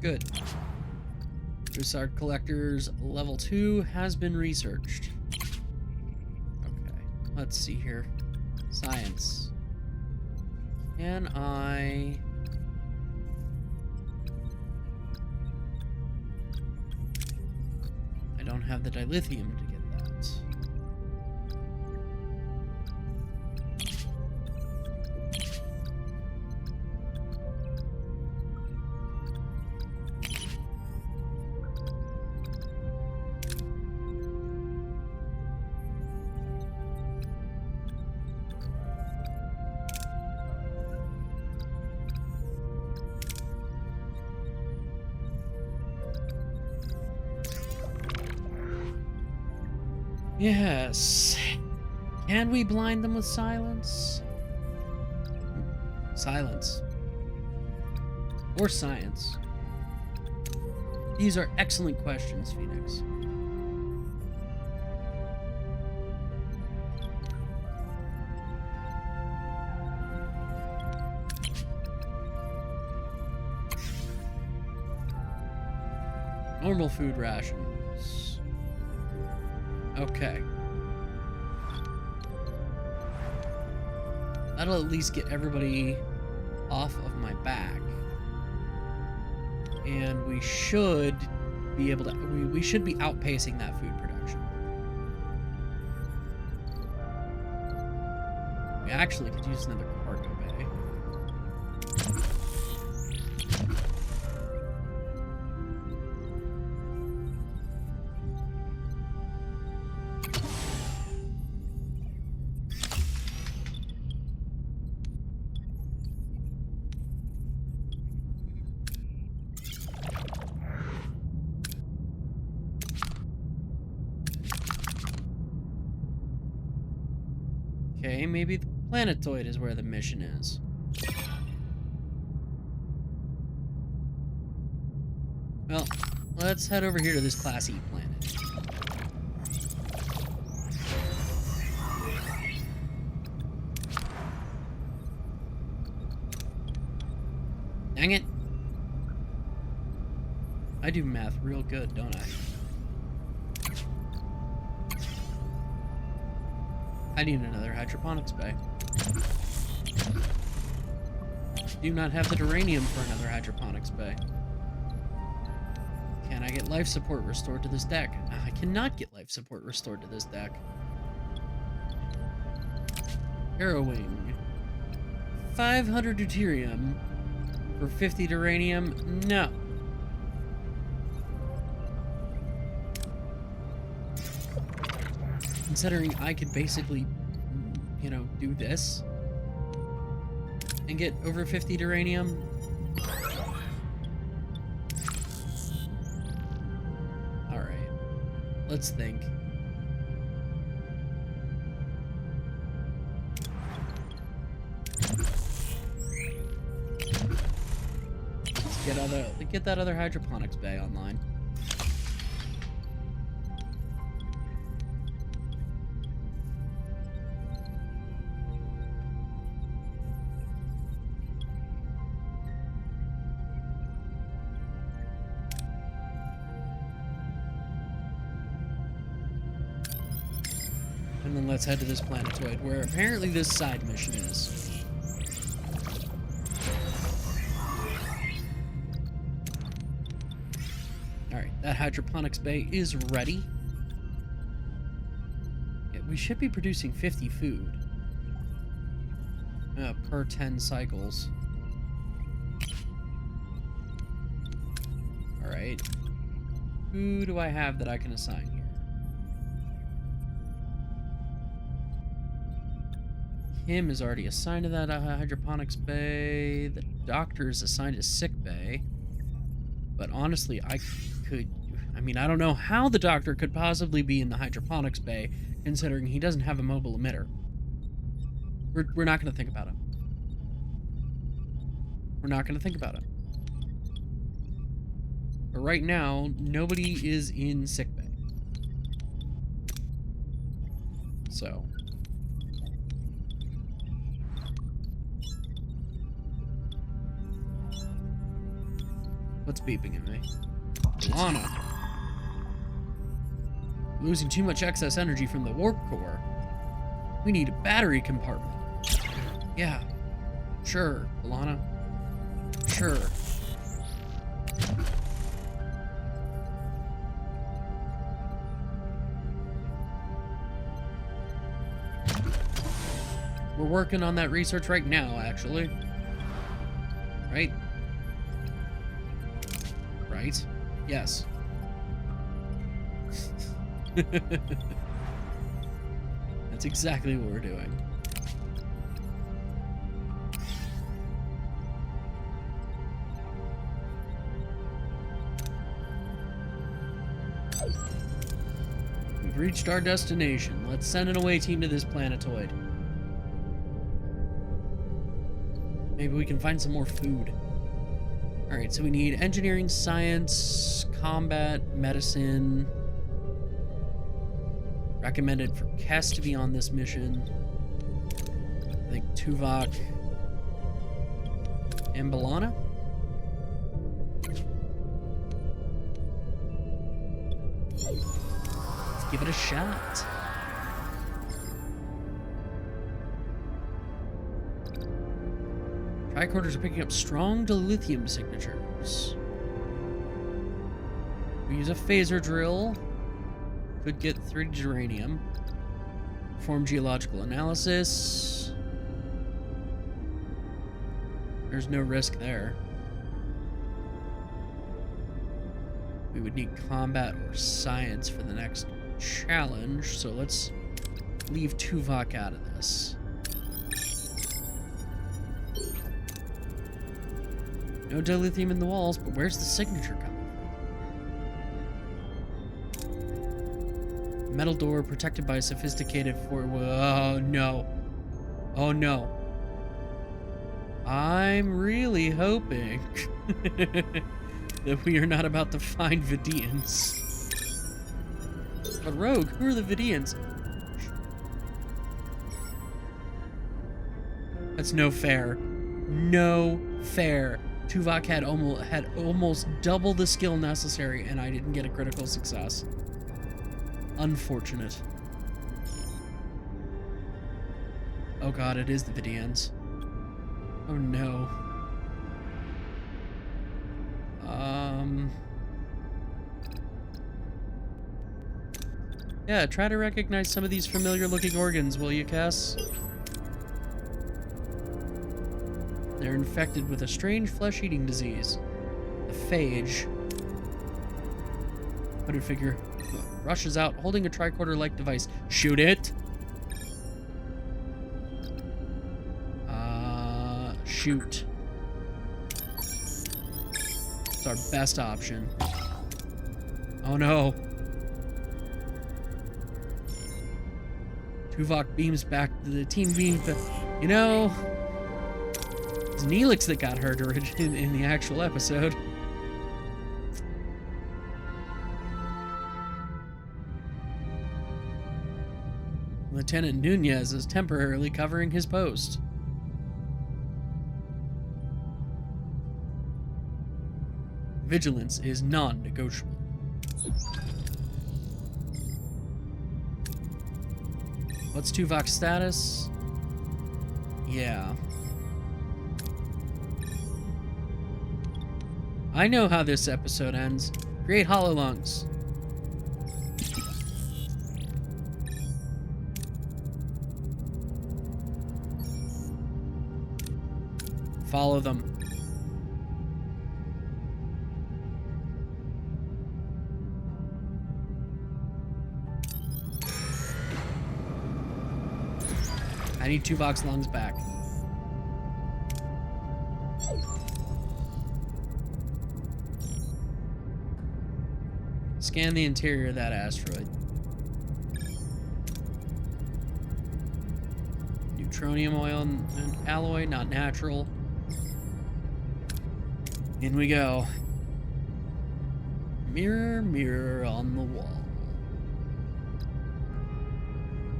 Good. Broussard Collector's level 2 has been researched. Okay, let's see here. Science. Can I don't have the dilithium to get that. Yes. Can we blind them with silence? Silence. Or science? These are excellent questions, Phoenix. Normal food rations. Okay. That'll at least get everybody off of my back. And we should be able to... We should be outpacing that food production. We actually could use another cargo bay. Okay, maybe the planetoid is where the mission is. Well, let's head over here to this Class E planet. Dang it. I do math real good, don't I? I need another hydroponics bay. Do not have the duranium for another hydroponics bay. Can I get life support restored to this deck? I cannot get life support restored to this deck. Arrowwing. 500 deuterium for 50 duranium? No. Considering I could basically, you know, do this and get over 50 duranium. Alright. Let's think. Let's get that other hydroponics bay online. And then let's head to this planetoid, where apparently this side mission is. Alright, that hydroponics bay is ready. Yeah, we should be producing 50 food. Per 10 cycles. Alright. Who do I have that I can assign here? Kim is already assigned to that hydroponics bay. The doctor is assigned to sick bay. But honestly, I don't know how the doctor could possibly be in the hydroponics bay, considering he doesn't have a mobile emitter. We're not going to think about it. We're not going to think about it. But right now, nobody is in sick bay. So. What's beeping at me? Lana. Losing too much excess energy from the warp core. We need a battery compartment. Yeah. Sure, Lana. Sure. We're working on that research right now, actually. Right? Right? Yes. That's exactly what we're doing. We've reached our destination. Let's send an away team to this planetoid. Maybe we can find some more food. Alright, so we need engineering, science, combat, medicine. Recommended for Kess to be on this mission. I think Tuvok and B'Elanna. Let's give it a shot. Tricorders are picking up strong dilithium signatures. We use a phaser drill. Could get 3D geranium. Perform geological analysis. There's no risk there. We would need combat or science for the next challenge, so let's leave Tuvok out of this. No dilithium in the walls, but where's the signature coming from? Metal door protected by a sophisticated oh no. Oh no. I'm really hoping that we are not about to find Vidians. But Rogue, who are the Vidians? That's no fair. No fair. Tuvok had almost double the skill necessary, and I didn't get a critical success. Unfortunate. Oh god, it is the Vidians. Oh no. Yeah, try to recognize some of these familiar-looking organs, will you, Cass? They're infected with a strange flesh-eating disease. The phage. Hooded figure rushes out, holding a tricorder-like device. Shoot it! Shoot. It's our best option. Oh no. Tuvok beams back. The team beams back. You know, it's Neelix that got hurt in the actual episode. Lieutenant Nunez is temporarily covering his post. Vigilance is non-negotiable. What's Tuvok's status? Yeah. I know how this episode ends. Create hollow lungs. Follow them. I need Tuvok's lungs back. Scan the interior of that asteroid. Neutronium oil and alloy, not natural. In we go. Mirror, mirror on the wall.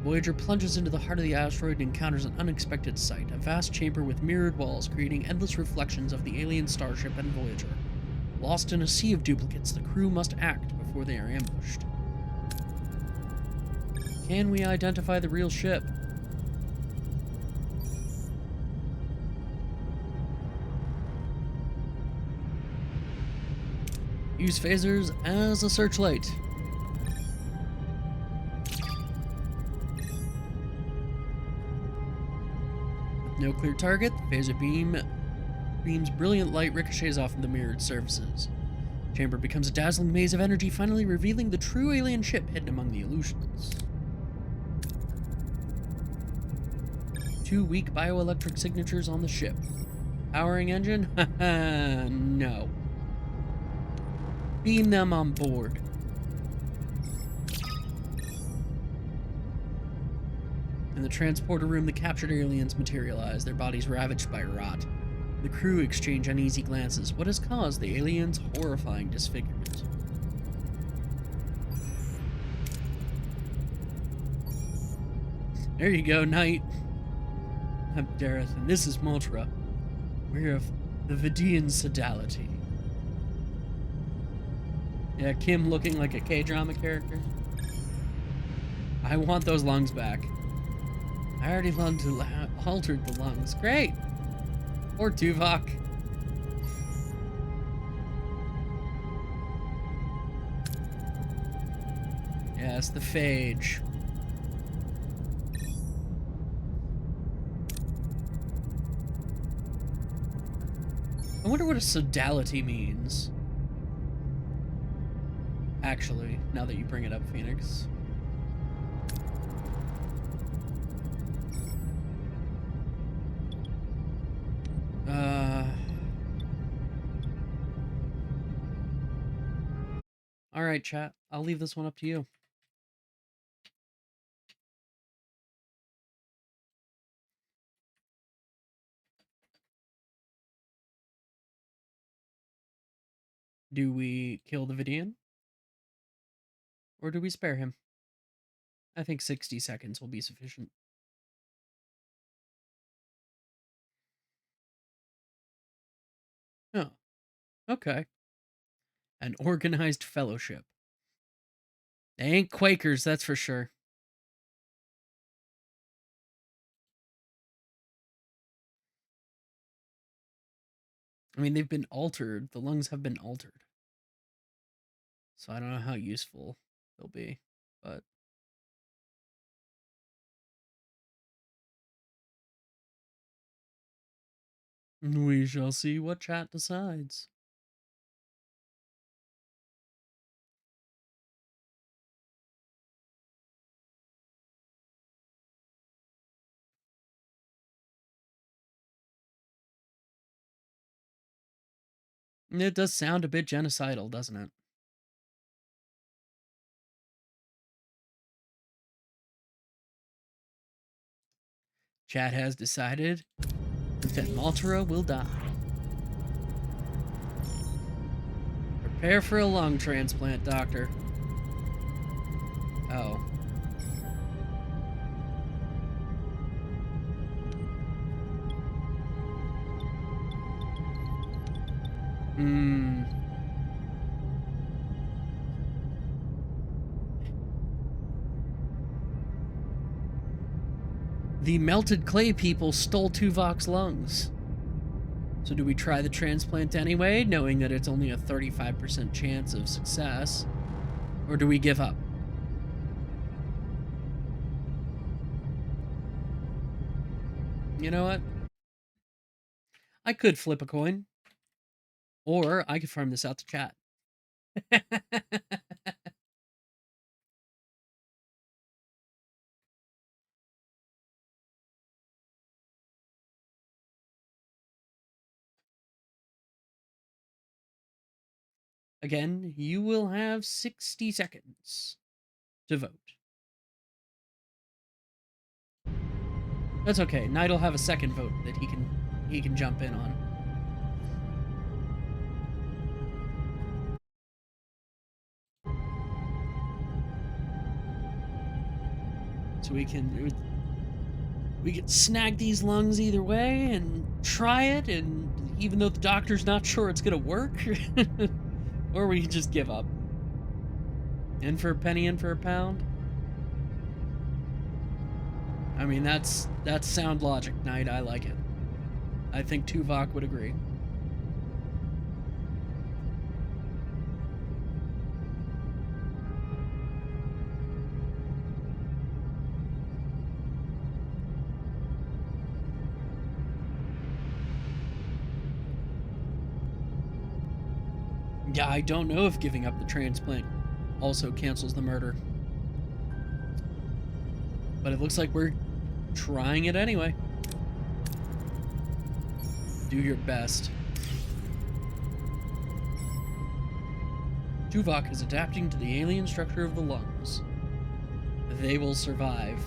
Voyager plunges into the heart of the asteroid and encounters an unexpected sight, a vast chamber with mirrored walls creating endless reflections of the alien starship and Voyager. Lost in a sea of duplicates, the crew must act before they are ambushed. Can we identify the real ship? Use phasers as a searchlight. With no clear target, the phaser beam's brilliant light ricochets off of the mirrored surfaces. The chamber becomes a dazzling maze of energy, finally revealing the true alien ship hidden among the illusions. 2 weak bioelectric signatures on the ship. Powering engine? Haha, no. Beam them on board. In the transporter room, the captured aliens materialize, their bodies ravaged by rot. The crew exchange uneasy glances. What has caused the aliens' horrifying disfigurement? There you go, Knight. I'm Dareth, and this is Motra. We're of the Vidian Sodality. Yeah, Kim looking like a K-drama character. I want those lungs back. I already altered the lungs. Great! Or Tuvok. Yes, the phage. I wonder what a sodality means. Actually, now that you bring it up, Phoenix. Alright, chat. I'll leave this one up to you. Do we kill the Vidian? Or do we spare him? I think 60 seconds will be sufficient. Oh, okay. An organized fellowship. They ain't Quakers, that's for sure. I mean, they've been altered. The lungs have been altered. So I don't know how useful they'll be, but... we shall see what chat decides. It does sound a bit genocidal, doesn't it? Chat has decided that Maltara will die. Prepare for a lung transplant, Doctor. Oh. The melted clay people stole Tuvok's lungs. So do we try the transplant anyway, knowing that it's only a 35% chance of success? Or do we give up? You know what? I could flip a coin. Or I could farm this out to chat. Again, you will have 60 seconds to vote. That's okay. Knight'll have a second vote that he can jump in on. So So we can snag these lungs either way and try it, and even though the doctor's not sure it's gonna work, or we can just give up. In for a penny, in for a pound. I mean, that's sound logic, Knight. I like it. I think Tuvok would agree. Yeah, I don't know if giving up the transplant also cancels the murder. But it looks like we're trying it anyway. Do your best. Tuvok is adapting to the alien structure of the lungs. They will survive.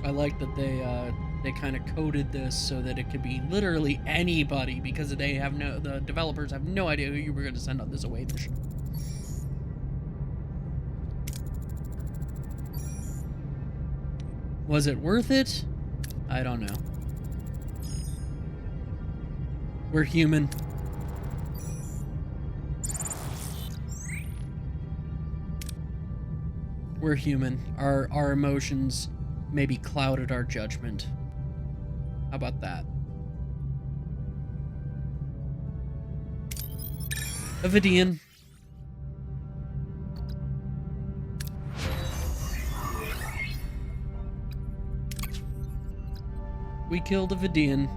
I like that they kind of coded this so that it could be literally anybody, because the developers have no idea who you were going to send on this away mission. Was it worth it? I don't know. We're human. We're human. Our emotions maybe clouded our judgment. How about that? A Vidian. We killed a Vidian.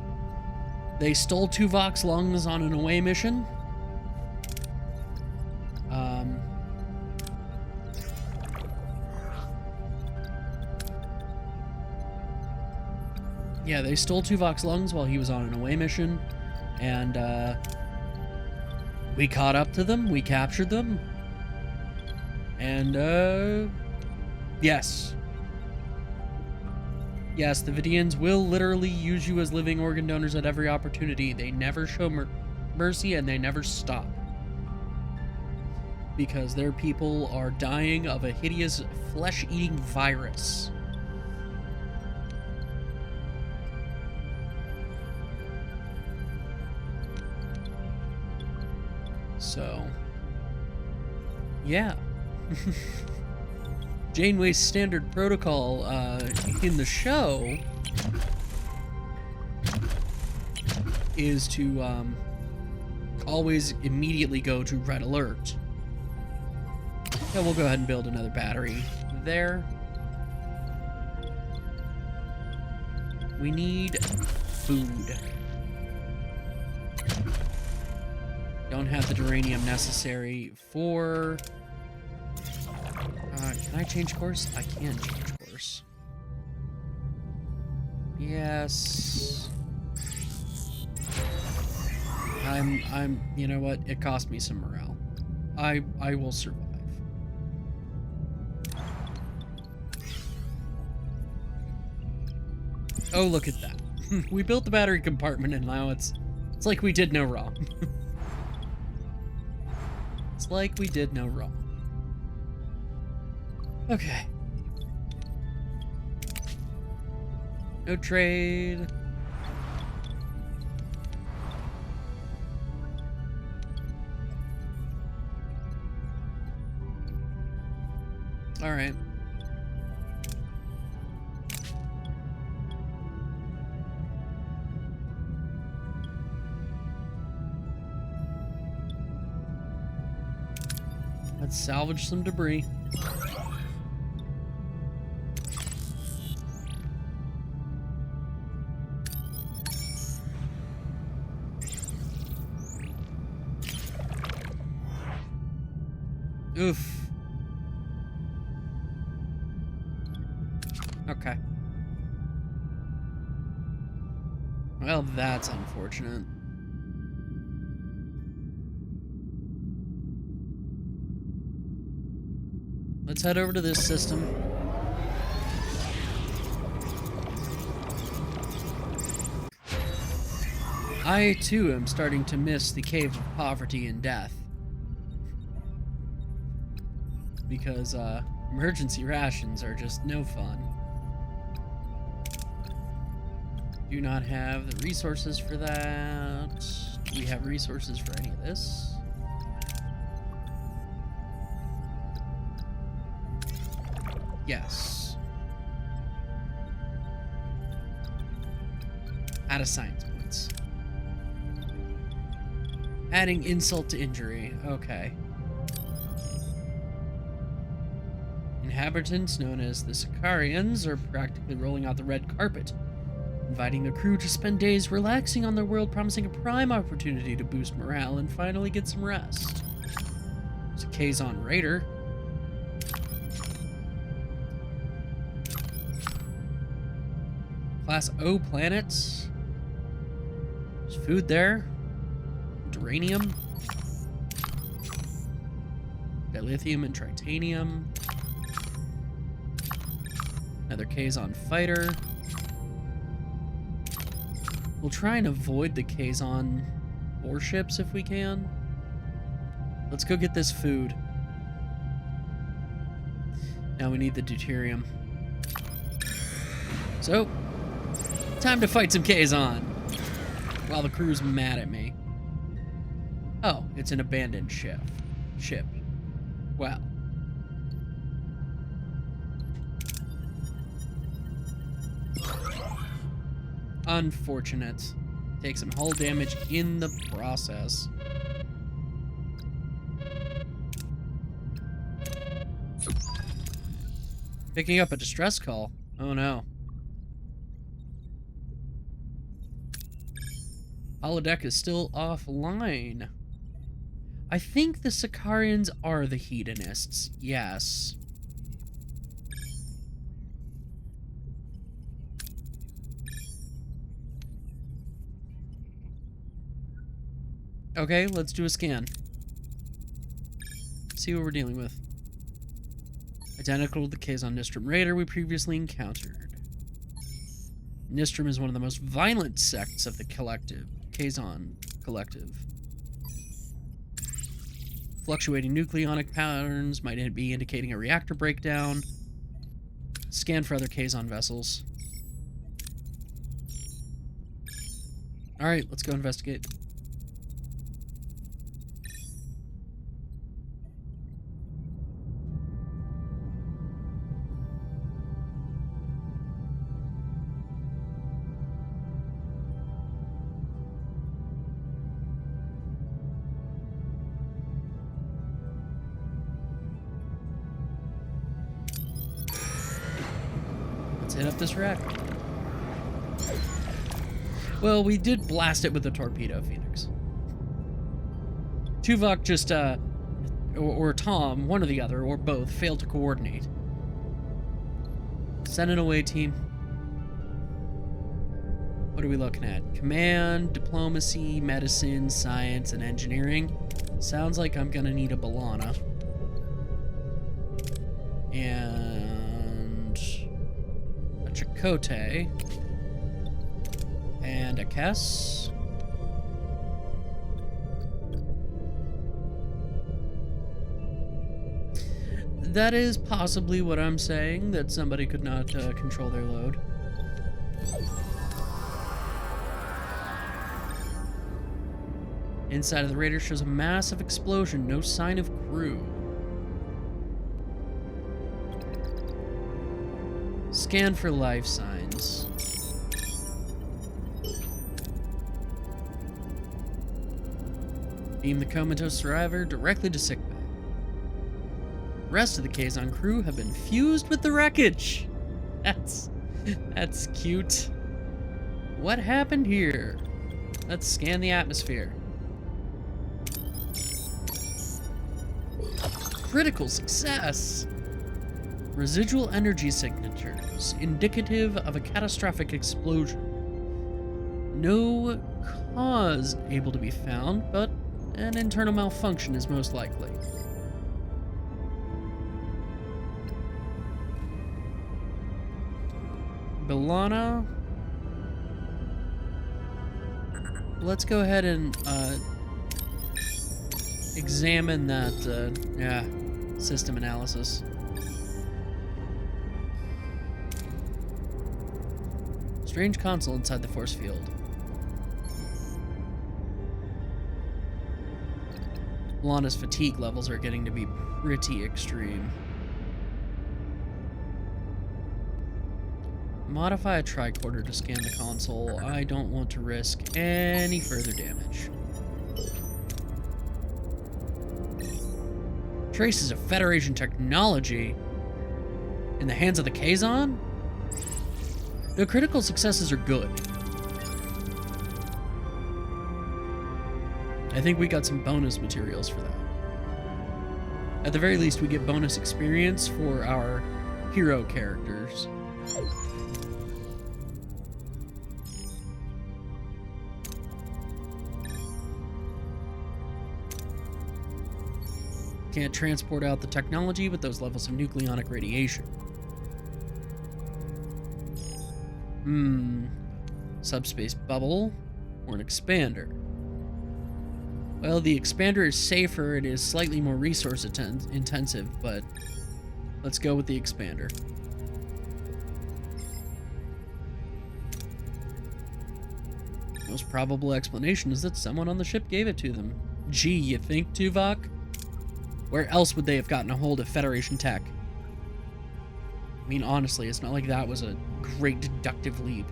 They stole Tuvok's lungs on an away mission. Yeah, they stole Tuvok's lungs while he was on an away mission, and we caught up to them, we captured them, and yes. Yes, the Vidians will literally use you as living organ donors at every opportunity. They never show mercy, and they never stop. Because their people are dying of a hideous flesh-eating virus. So, yeah. Janeway's standard protocol in the show is to always immediately go to red alert. Yeah, we'll go ahead and build another battery there. We need food. Don't have the duranium necessary for... can I change course? I can change course. Yes. You know what? It cost me some morale. I will survive. Oh, look at that. We built the battery compartment and now it's like we did no wrong. It's like we did no wrong. Okay. No trade. All right. Let's salvage some debris. Oof. Okay. Well, that's unfortunate. Let's head over to this system. I, too, am starting to miss the Cave of Poverty and Death. Because, emergency rations are just no fun. Do not have the resources for that. Do we have resources for any of this? Yes. Out of science points. Adding insult to injury. Okay. Inhabitants known as the Sicarians are practically rolling out the red carpet, inviting the crew to spend days relaxing on their world, promising a prime opportunity to boost morale and finally get some rest. There's a Kazon Raider. Class O planets. There's food there. Duranium. Dilithium and tritanium. Another Kazon fighter. We'll try and avoid the Kazon warships if we can. Let's go get this food. Now we need the deuterium. So, time to fight some Kazon. While the crew's mad at me. Oh, it's an abandoned ship. Wow. Unfortunate. Take some hull damage in the process. Picking up a distress call. Oh no. Holodeck is still offline. I think the Sicarians are the hedonists. Yes. Okay, let's do a scan. See what we're dealing with. Identical to the Kazon Nistrum Raider we previously encountered. Nistrum is one of the most violent sects of the collective, Kazon Collective. Fluctuating nucleonic patterns might be indicating a reactor breakdown. Scan for other Kazon vessels. Alright, let's go investigate. Hit up this wreck. Well, we did blast it with the torpedo, Phoenix. Tuvok just, or Tom, one or the other, or both, failed to coordinate. Send it away, team. What are we looking at? Command, diplomacy, medicine, science, and engineering. Sounds like I'm gonna need a B'Elanna. And Chakotay, and a Kess. That is possibly what I'm saying, that somebody could not control their load. Inside of the Raider shows a massive explosion, no sign of crew. Scan for life signs. Beam the comatose survivor directly to sickbay. The rest of the Kazon crew have been fused with the wreckage. That's cute. What happened here? Let's scan the atmosphere. Critical success. Residual energy signatures, indicative of a catastrophic explosion. No cause able to be found, but an internal malfunction is most likely. B'Elanna. Let's go ahead and examine that system analysis. Strange console inside the force field. Lana's fatigue levels are getting to be pretty extreme. Modify a tricorder to scan the console. I don't want to risk any further damage. Traces of Federation technology in the hands of the Kazon? The critical successes are good. I think we got some bonus materials for that. At the very least, we get bonus experience for our hero characters. Can't transport out the technology with those levels of nucleonic radiation. Subspace bubble or an expander? Well, the expander is safer, it is slightly more resource intensive, but let's go with the expander. Most probable explanation is that someone on the ship gave it to them. Gee, you think, Tuvok? Where else would they have gotten a hold of Federation tech? I mean, honestly, it's not like that was a great deductive leap.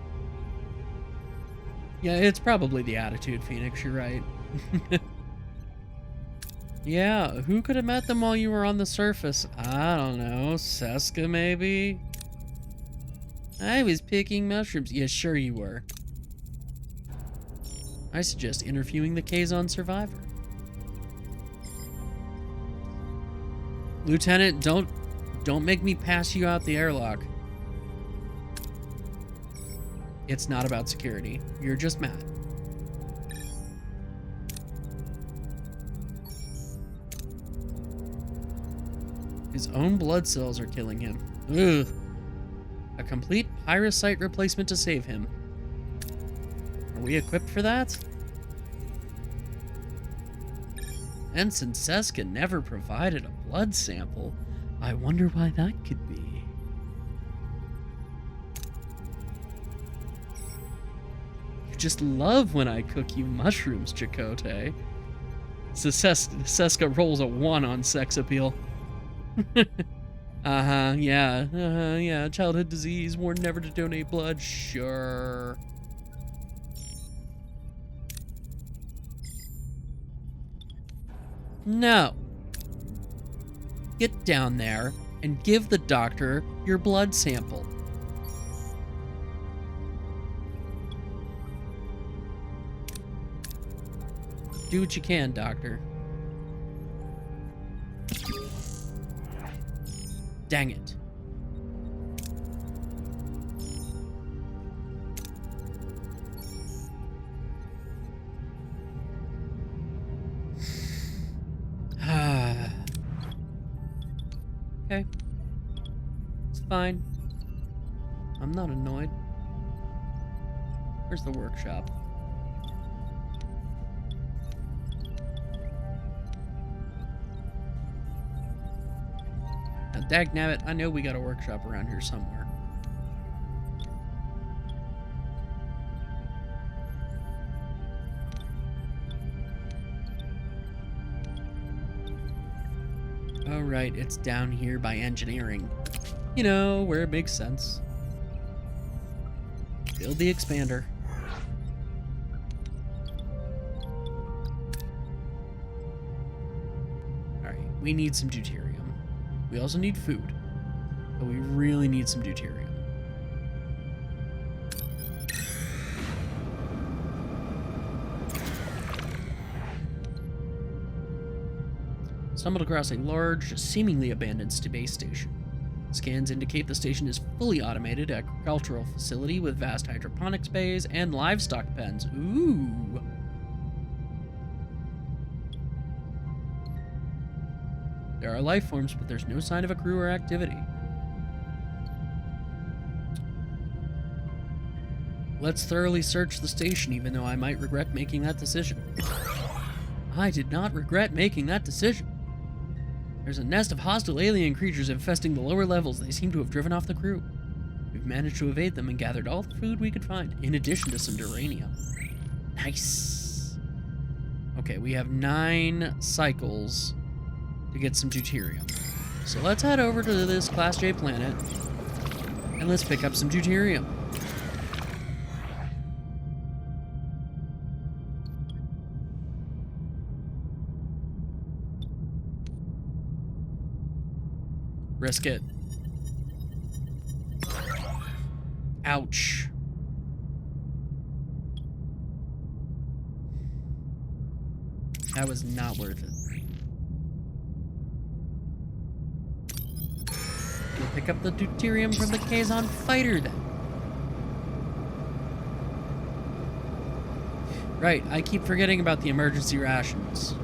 Yeah, it's probably the attitude, Phoenix, you're right. Yeah, who could have met them while you were on the surface? I don't know, Seska maybe? I was picking mushrooms. Yeah, sure you were. I suggest interviewing the Kazon survivor. Lieutenant, don't make me pass you out the airlock. It's not about security. You're just mad. His own blood cells are killing him. Ugh. A complete pyrosite replacement to save him. Are we equipped for that? Ensign Seska never provided a blood sample. I wonder why that could be. You just love when I cook you mushrooms, Chakotay. Seska rolls a 1 on sex appeal. yeah, childhood disease, warned never to donate blood, sure. No. Get down there and give the doctor your blood sample. Do what you can, doctor. Dang it. Okay. It's fine. I'm not annoyed. Where's the workshop? Now, dagnabbit, I know we got a workshop around here somewhere. Oh, right, it's down here by engineering. You know, where it makes sense. Build the expander. Alright, we need some deuterium. We also need food, but we really need some deuterium. Stumbled across a large, seemingly abandoned space station. Scans indicate the station is fully automated agricultural facility with vast hydroponics bays and livestock pens. Ooh. There are life forms, but there's no sign of a crew or activity. Let's thoroughly search the station, even though I might regret making that decision. I did not regret making that decision. There's a nest of hostile alien creatures infesting the lower levels. They seem to have driven off the crew. We've managed to evade them and gathered all the food we could find, in addition to some duranium. Nice. Okay, we have 9 cycles to get some deuterium. So let's head over to this Class J planet, and let's pick up some deuterium. Risk it. Ouch. That was not worth it. We'll pick up the deuterium from the Kazon fighter then. Right, I keep forgetting about the emergency rations.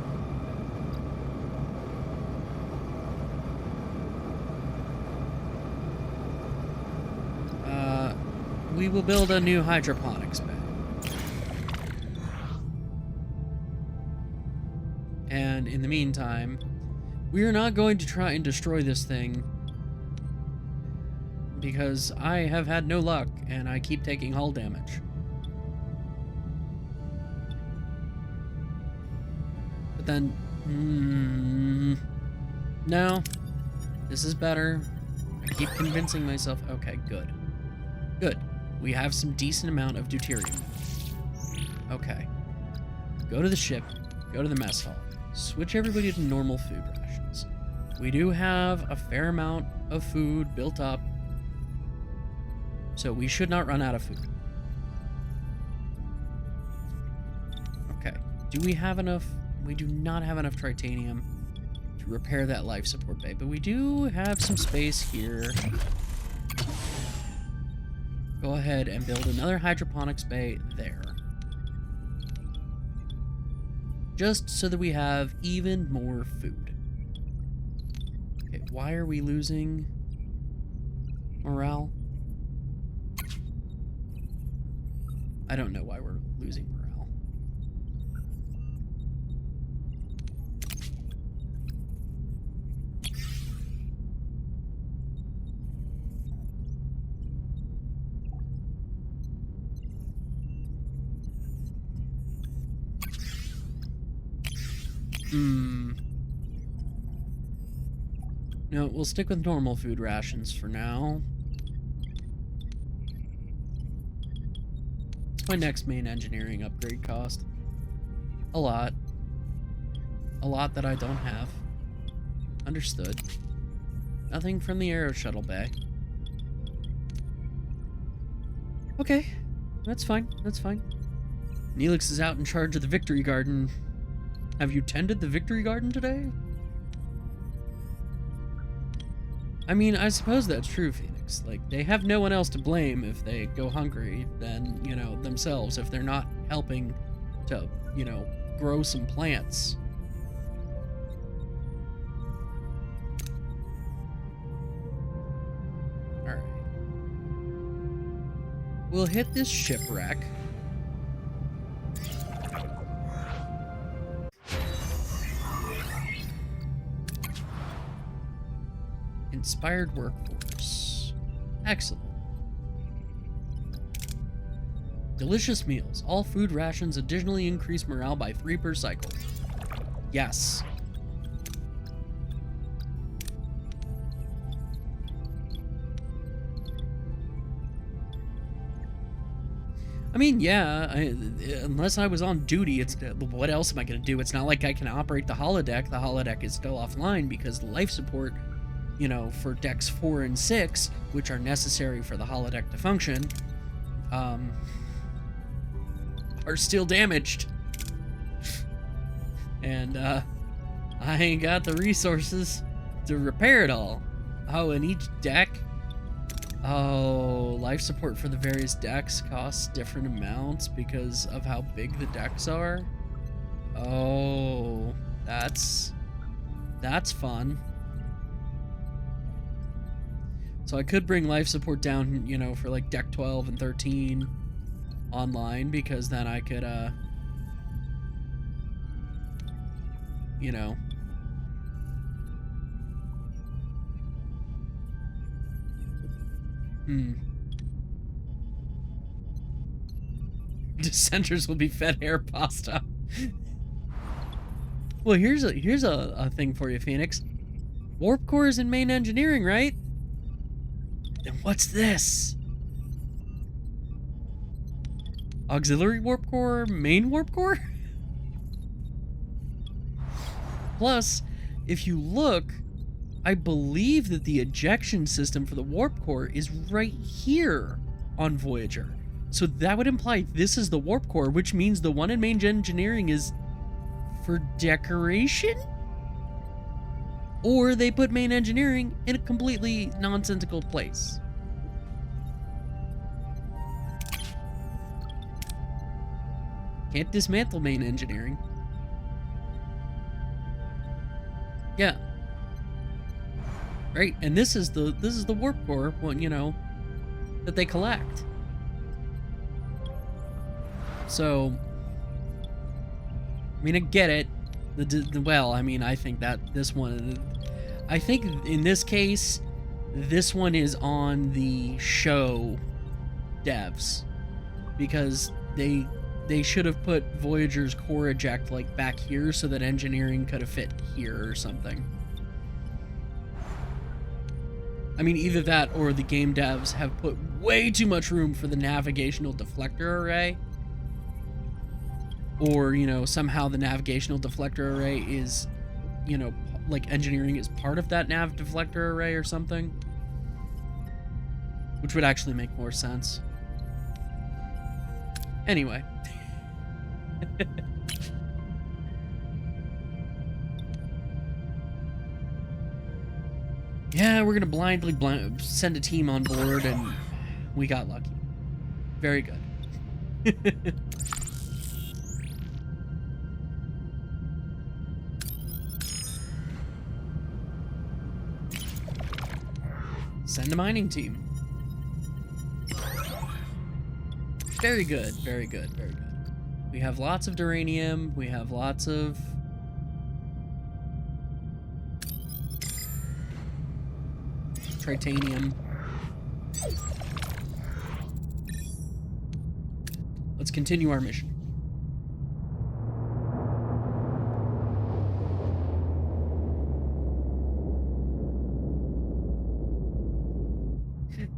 We will build a new hydroponics bay. And in the meantime, we are not going to try and destroy this thing because I have had no luck and I keep taking hull damage. But then, no, this is better. I keep convincing myself, okay, good. Good. We have some decent amount of deuterium. Okay. Go to the ship, go to the mess hall, switch everybody to normal food rations. We do have a fair amount of food built up, so we should not run out of food. Okay. Do we have enough? We do not have enough titanium to repair that life support bay, but we do have some space here. Go ahead and build another hydroponics bay there. Just so that we have even more food. Okay, why are we losing morale? I don't know why we're losing morale. No, we'll stick with normal food rations for now. What's my next main engineering upgrade cost? A lot. A lot that I don't have. Understood. Nothing from the Aero Shuttle Bay. Okay, that's fine, that's fine. Neelix is out in charge of the Victory Garden. Have you tended the Victory Garden today? I mean, I suppose that's true, Phoenix. Like, they have no one else to blame if they go hungry than, you know, themselves, if they're not helping to, you know, grow some plants. Alright. We'll hit this shipwreck. Inspired workforce. Excellent. Delicious meals. All food rations additionally increase morale by 3 per cycle. Yes. I mean, yeah, unless I was on duty, it's what else am I going to do? It's not like I can operate the holodeck. The holodeck is still offline because the life support, you know, for decks 4 and 6, which are necessary for the holodeck to function, are still damaged. And, I ain't got the resources to repair it all. Oh, and each deck... Oh, life support for the various decks costs different amounts because of how big the decks are. Oh, that's fun. So I could bring life support down, you know, for like deck 12 and 13 online, because then I could, you know, Dissenters will be fed air pasta. Well, here's a thing for you, Phoenix. Warp core is in main engineering, right? Then what's this? Auxiliary warp core, main warp core? Plus, if you look, I believe that the ejection system for the warp core is right here on Voyager. So that would imply this is the warp core, which means the one in main engineering is for decoration? Or they put main engineering in a completely nonsensical place. Can't dismantle main engineering. Yeah. Right, and this is the warp core, one, you know, that they collect. So, I mean, I get it. Well, I mean, I think that this one, I think in this case, this one is on the show devs, because they should have put Voyager's core eject like back here so that engineering could have fit here or something. I mean, either that or the game devs have put way too much room for the navigational deflector array. Or, you know, somehow the navigational deflector array is, you know, like engineering is part of that nav deflector array or something. Which would actually make more sense. Anyway. Yeah, we're gonna blindly send a team on board, and we got lucky. Very good. Send a mining team. Very good, very good, very good. We have lots of duranium. We have lots of... titanium. Let's continue our mission.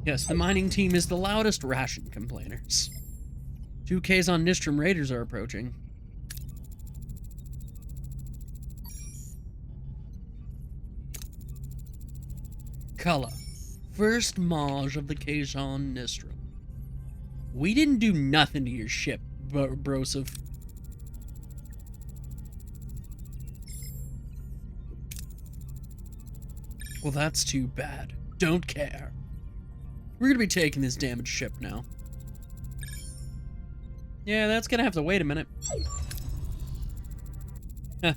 Yes, the mining team is the loudest ration complainers. 2Ks on Nistrum Raiders are approaching. Color. First Maj of the Kazon Nistrum. We didn't do nothing to your ship, Broseph. Well, that's too bad. Don't care. We're gonna be taking this damaged ship now. Yeah, that's gonna have to wait a minute. Huh.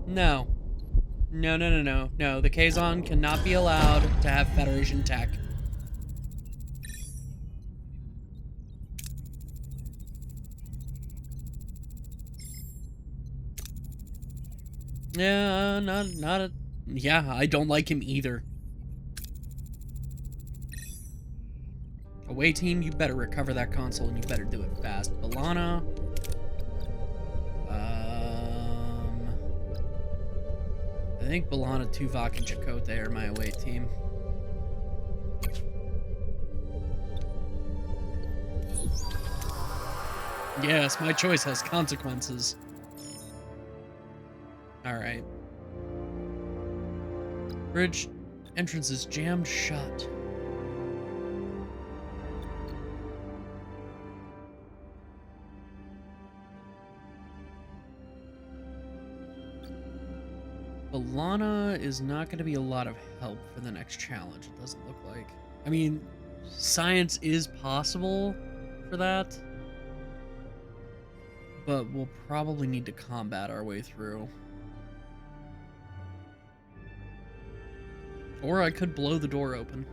No. No, no, no, no. No, the Kazon cannot be allowed to have Federation tech. Yeah, not a... Yeah, I don't like him either. Away team, you better recover that console and you better do it fast. B'Elanna. I think B'Elanna, Tuvok, and Chakotay are my away team. Yes, my choice has consequences. Alright. Bridge entrance is jammed shut. B'Elanna is not going to be a lot of help for the next challenge, it doesn't look like. I mean, science is possible for that, but we'll probably need to combat our way through. Or I could blow the door open.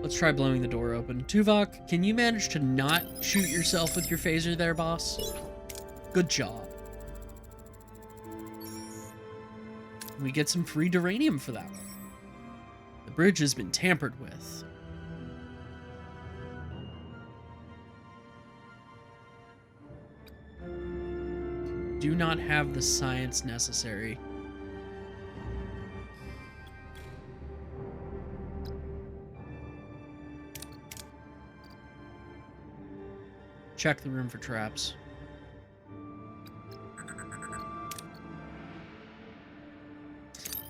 Let's try blowing the door open. Tuvok, can you manage to not shoot yourself with your phaser there, boss? Good job. We get some free duranium for that one. The The bridge has been tampered with. Do not have the science necessary. Check the room for traps.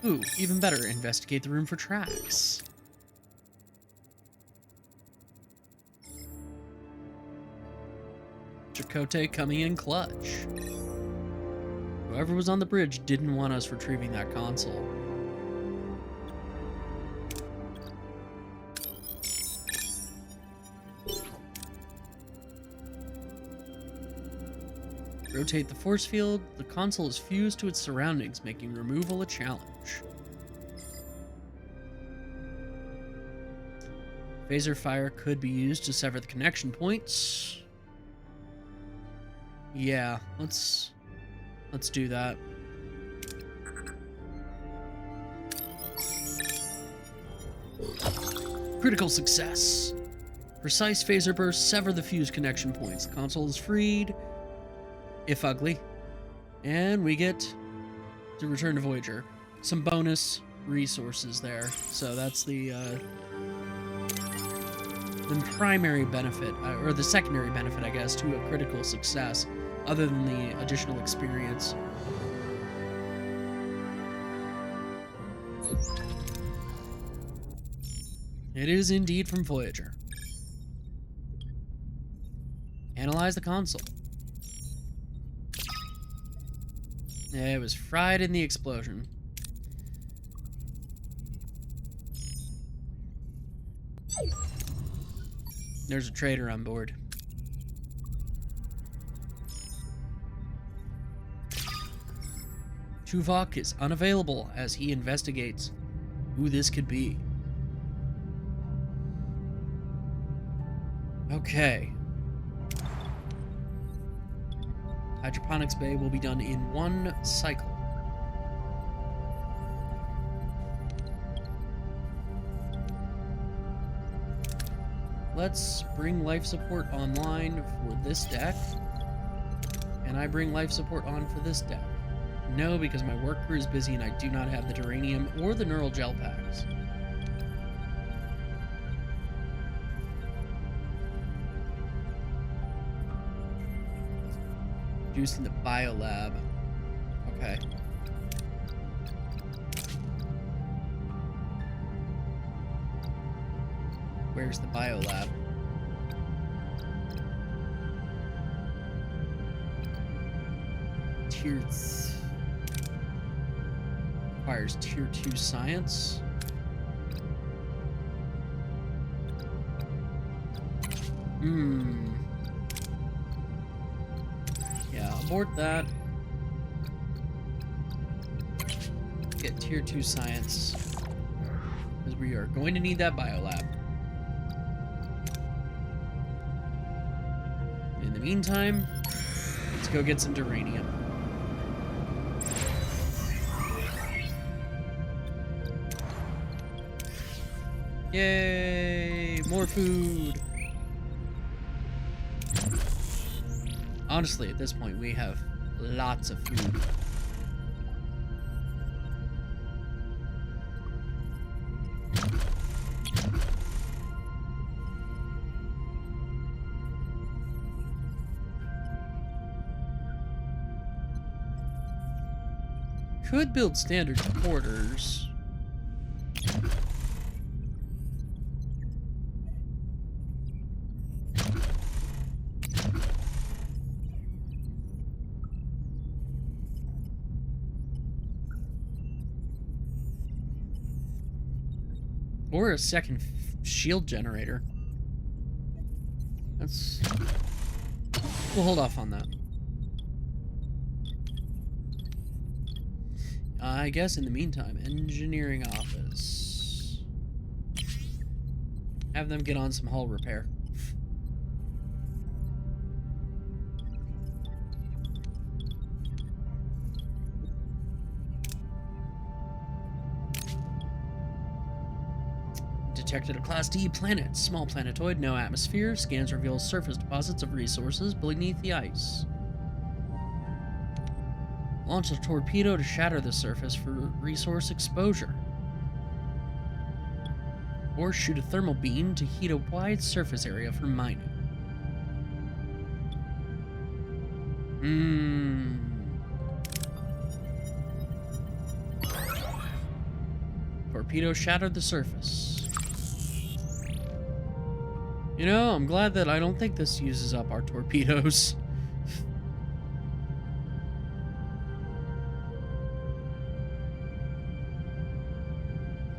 Ooh, even better, investigate the room for tracks. Chakotay coming in clutch. Whoever was on the bridge didn't want us retrieving that console. Rotate the force field. The console is fused to its surroundings, making removal a challenge. Phaser fire could be used to sever the connection points. Yeah, let's do that. Critical success. Precise phaser bursts sever the fused connection points. The console is freed, if ugly, and we get to return to Voyager. Some bonus resources there. So that's the primary benefit, or the secondary benefit, I guess, to a critical success, other than the additional experience. It is indeed from Voyager. Analyze the console. It was fried in the explosion. There's a trader on board. Tuvok is unavailable as he investigates who this could be. Okay. Hydroponics bay will be done in one cycle. Let's bring life support online for this deck. And I bring life support on for this deck. No, because my work crew is busy and I do not have the Duranium or the neural gel packs. Juicing the biolab. Okay. Where's the biolab? Requires tier 2 science. Yeah, abort that. Get tier 2 science. Because we are going to need that biolab. In the meantime, let's go get some Duranium. Yay! More food! Honestly, at this point, we have lots of food. Could build standard quarters. Or a second shield generator. We'll hold off on that. I guess in the meantime, engineering office. Have them get on some hull repair. Detected a Class D planet. Small planetoid, no atmosphere. Scans reveal surface deposits of resources beneath the ice. Launch a torpedo to shatter the surface for resource exposure. Or shoot a thermal beam to heat a wide surface area for mining. Torpedo shattered the surface. You know, I'm glad that I don't think this uses up our torpedoes.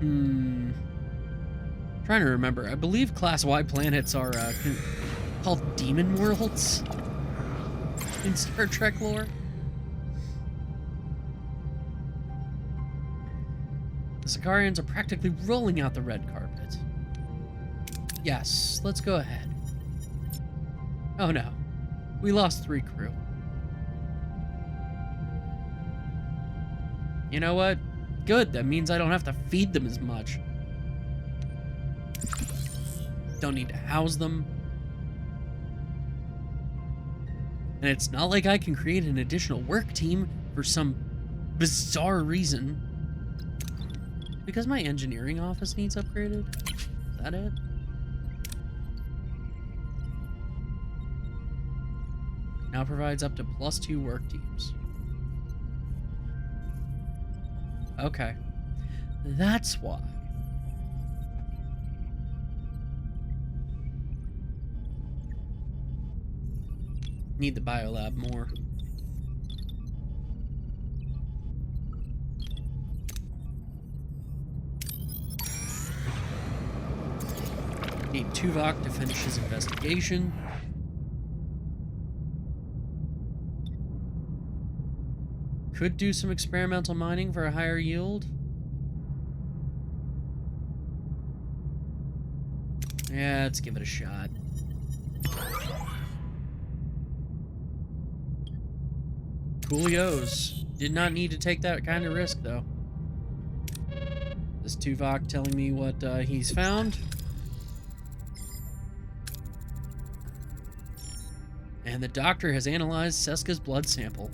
Trying to remember. I believe Class Y planets are called demon worlds in Star Trek lore. The Sicarians are practically rolling out the red carpet. Yes, let's go ahead. Oh no, we lost 3 crew. You know what? Good, that means I don't have to feed them as much. Don't need to house them. And it's not like I can create an additional work team for some bizarre reason. Because my engineering office needs upgraded? Is that it? Now provides up to +2 work teams. Okay. That's why. Need the biolab more. Need Tuvok to finish his investigation. Could do some experimental mining for a higher yield. Yeah, let's give it a shot. Coolios. Did not need to take that kind of risk, though. This Tuvok telling me what he's found. And the doctor has analyzed Seska's blood sample.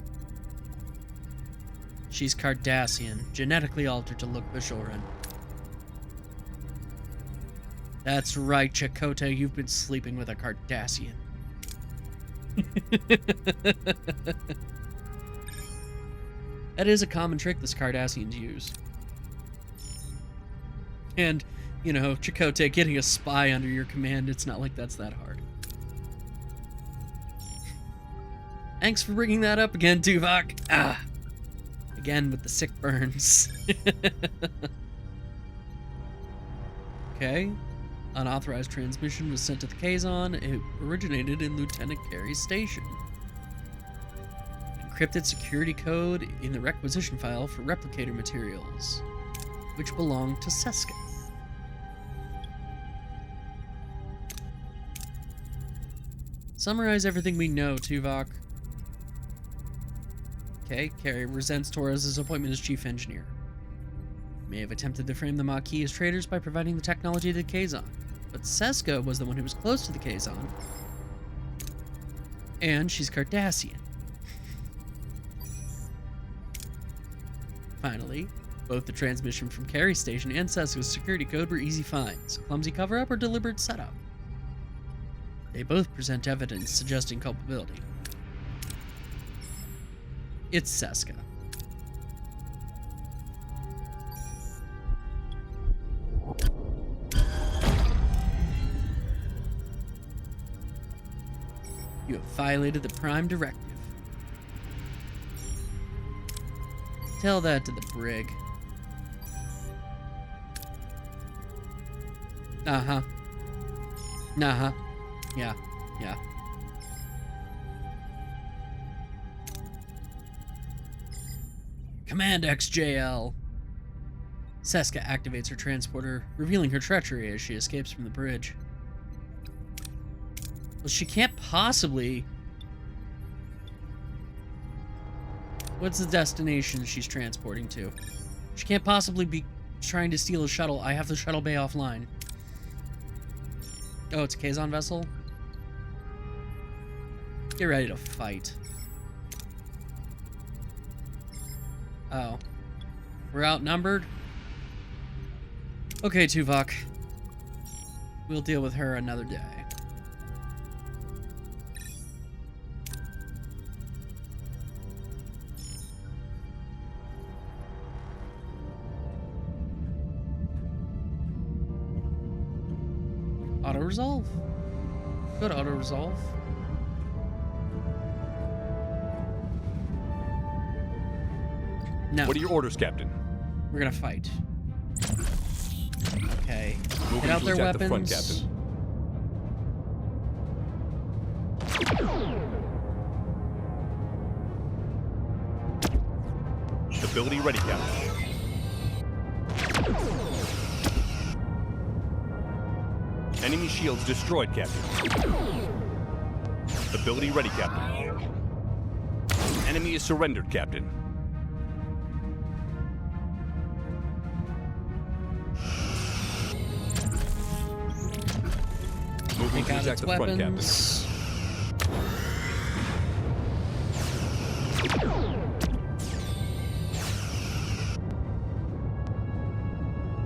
She's Cardassian, genetically altered to look Bajoran. That's right, Chakotay, you've been sleeping with a Cardassian. That is a common trick this Cardassians use. And, you know, Chakotay, getting a spy under your command, it's not like that's that hard. Thanks for bringing that up again, Tuvok. Ah! Again with the sick burns. Okay. Unauthorized transmission was sent to the Kazon. It originated in Lieutenant Carey's station. Encrypted security code in the requisition file for replicator materials, which belong to Seska. Summarize everything we know, Tuvok. Okay, Carey resents Torres' appointment as chief engineer. May have attempted to frame the Maquis as traitors by providing the technology to the Kazon, but Seska was the one who was close to the Kazon. And she's Cardassian. Finally, both the transmission from Carey's station and Seska's security code were easy finds, clumsy cover-up or deliberate setup. They both present evidence suggesting culpability. It's Seska. You have violated the Prime Directive. Tell that to the brig. Uh-huh. Uh-huh. Yeah. Yeah. Command XJL. Seska activates her transporter, revealing her treachery as she escapes from the bridge. Well, she can't possibly... What's the destination she's transporting to? She can't possibly be trying to steal a shuttle. I have the shuttle bay offline. Oh, it's a Kazon vessel? Get ready to fight. Oh. We're outnumbered? Okay, Tuvok. We'll deal with her another day. Auto-resolve? Go to auto-resolve. No. What are your orders, Captain? We're gonna fight. Okay. Moving Get out to their attack weapons. the front, Captain. Stability ready, Captain. Enemy shields destroyed, Captain. Stability ready, Captain. Enemy is surrendered, Captain. Moving Take to out attack its the front, Captain. weapons.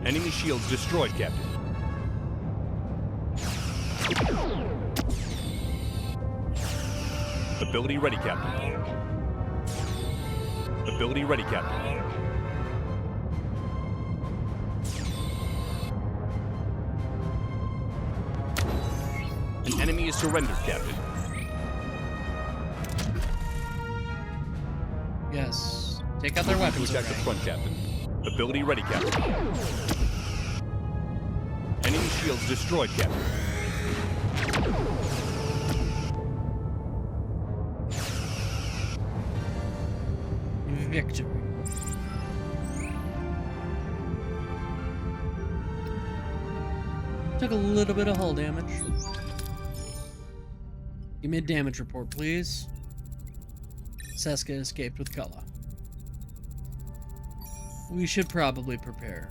Enemy shields destroyed, Captain. Ability ready, Captain. Ability ready, Captain. An enemy is surrendered, Captain. Yes. Take out their Moving to weapons. attack the already. front, Captain. Ability ready, Captain. Enemy shields destroyed, Captain. Victory. Took a little bit of hull damage. Give me a damage report, please. Seska escaped with Gullah. We should probably prepare.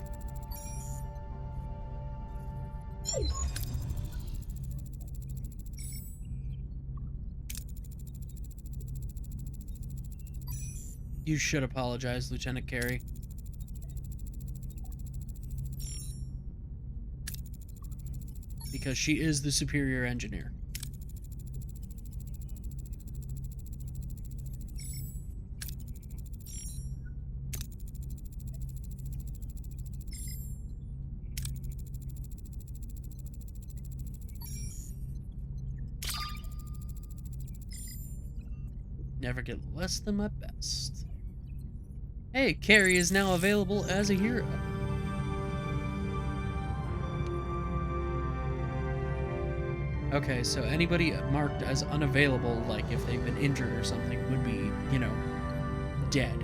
You should apologize, Lieutenant Carey. Because she is the superior engineer. Never get less than my best. Hey, Carrie is now available as a hero. Okay, so anybody marked as unavailable, like if they've been injured or something, would be, you know, dead.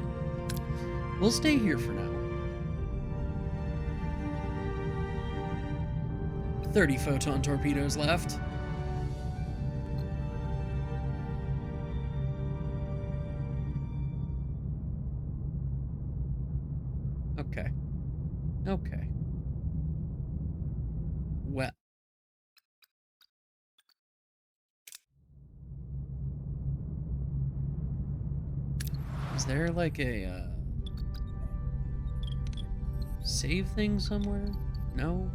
We'll stay here for now. 30 photon torpedoes left. Okay. Okay. Well. Is there like a save thing somewhere? No?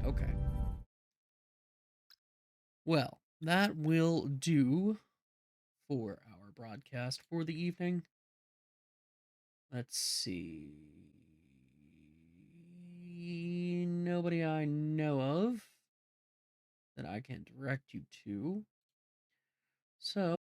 Okay. Well, that will do for our broadcast for the evening. Let's see. Nobody I know of that I can direct you to. So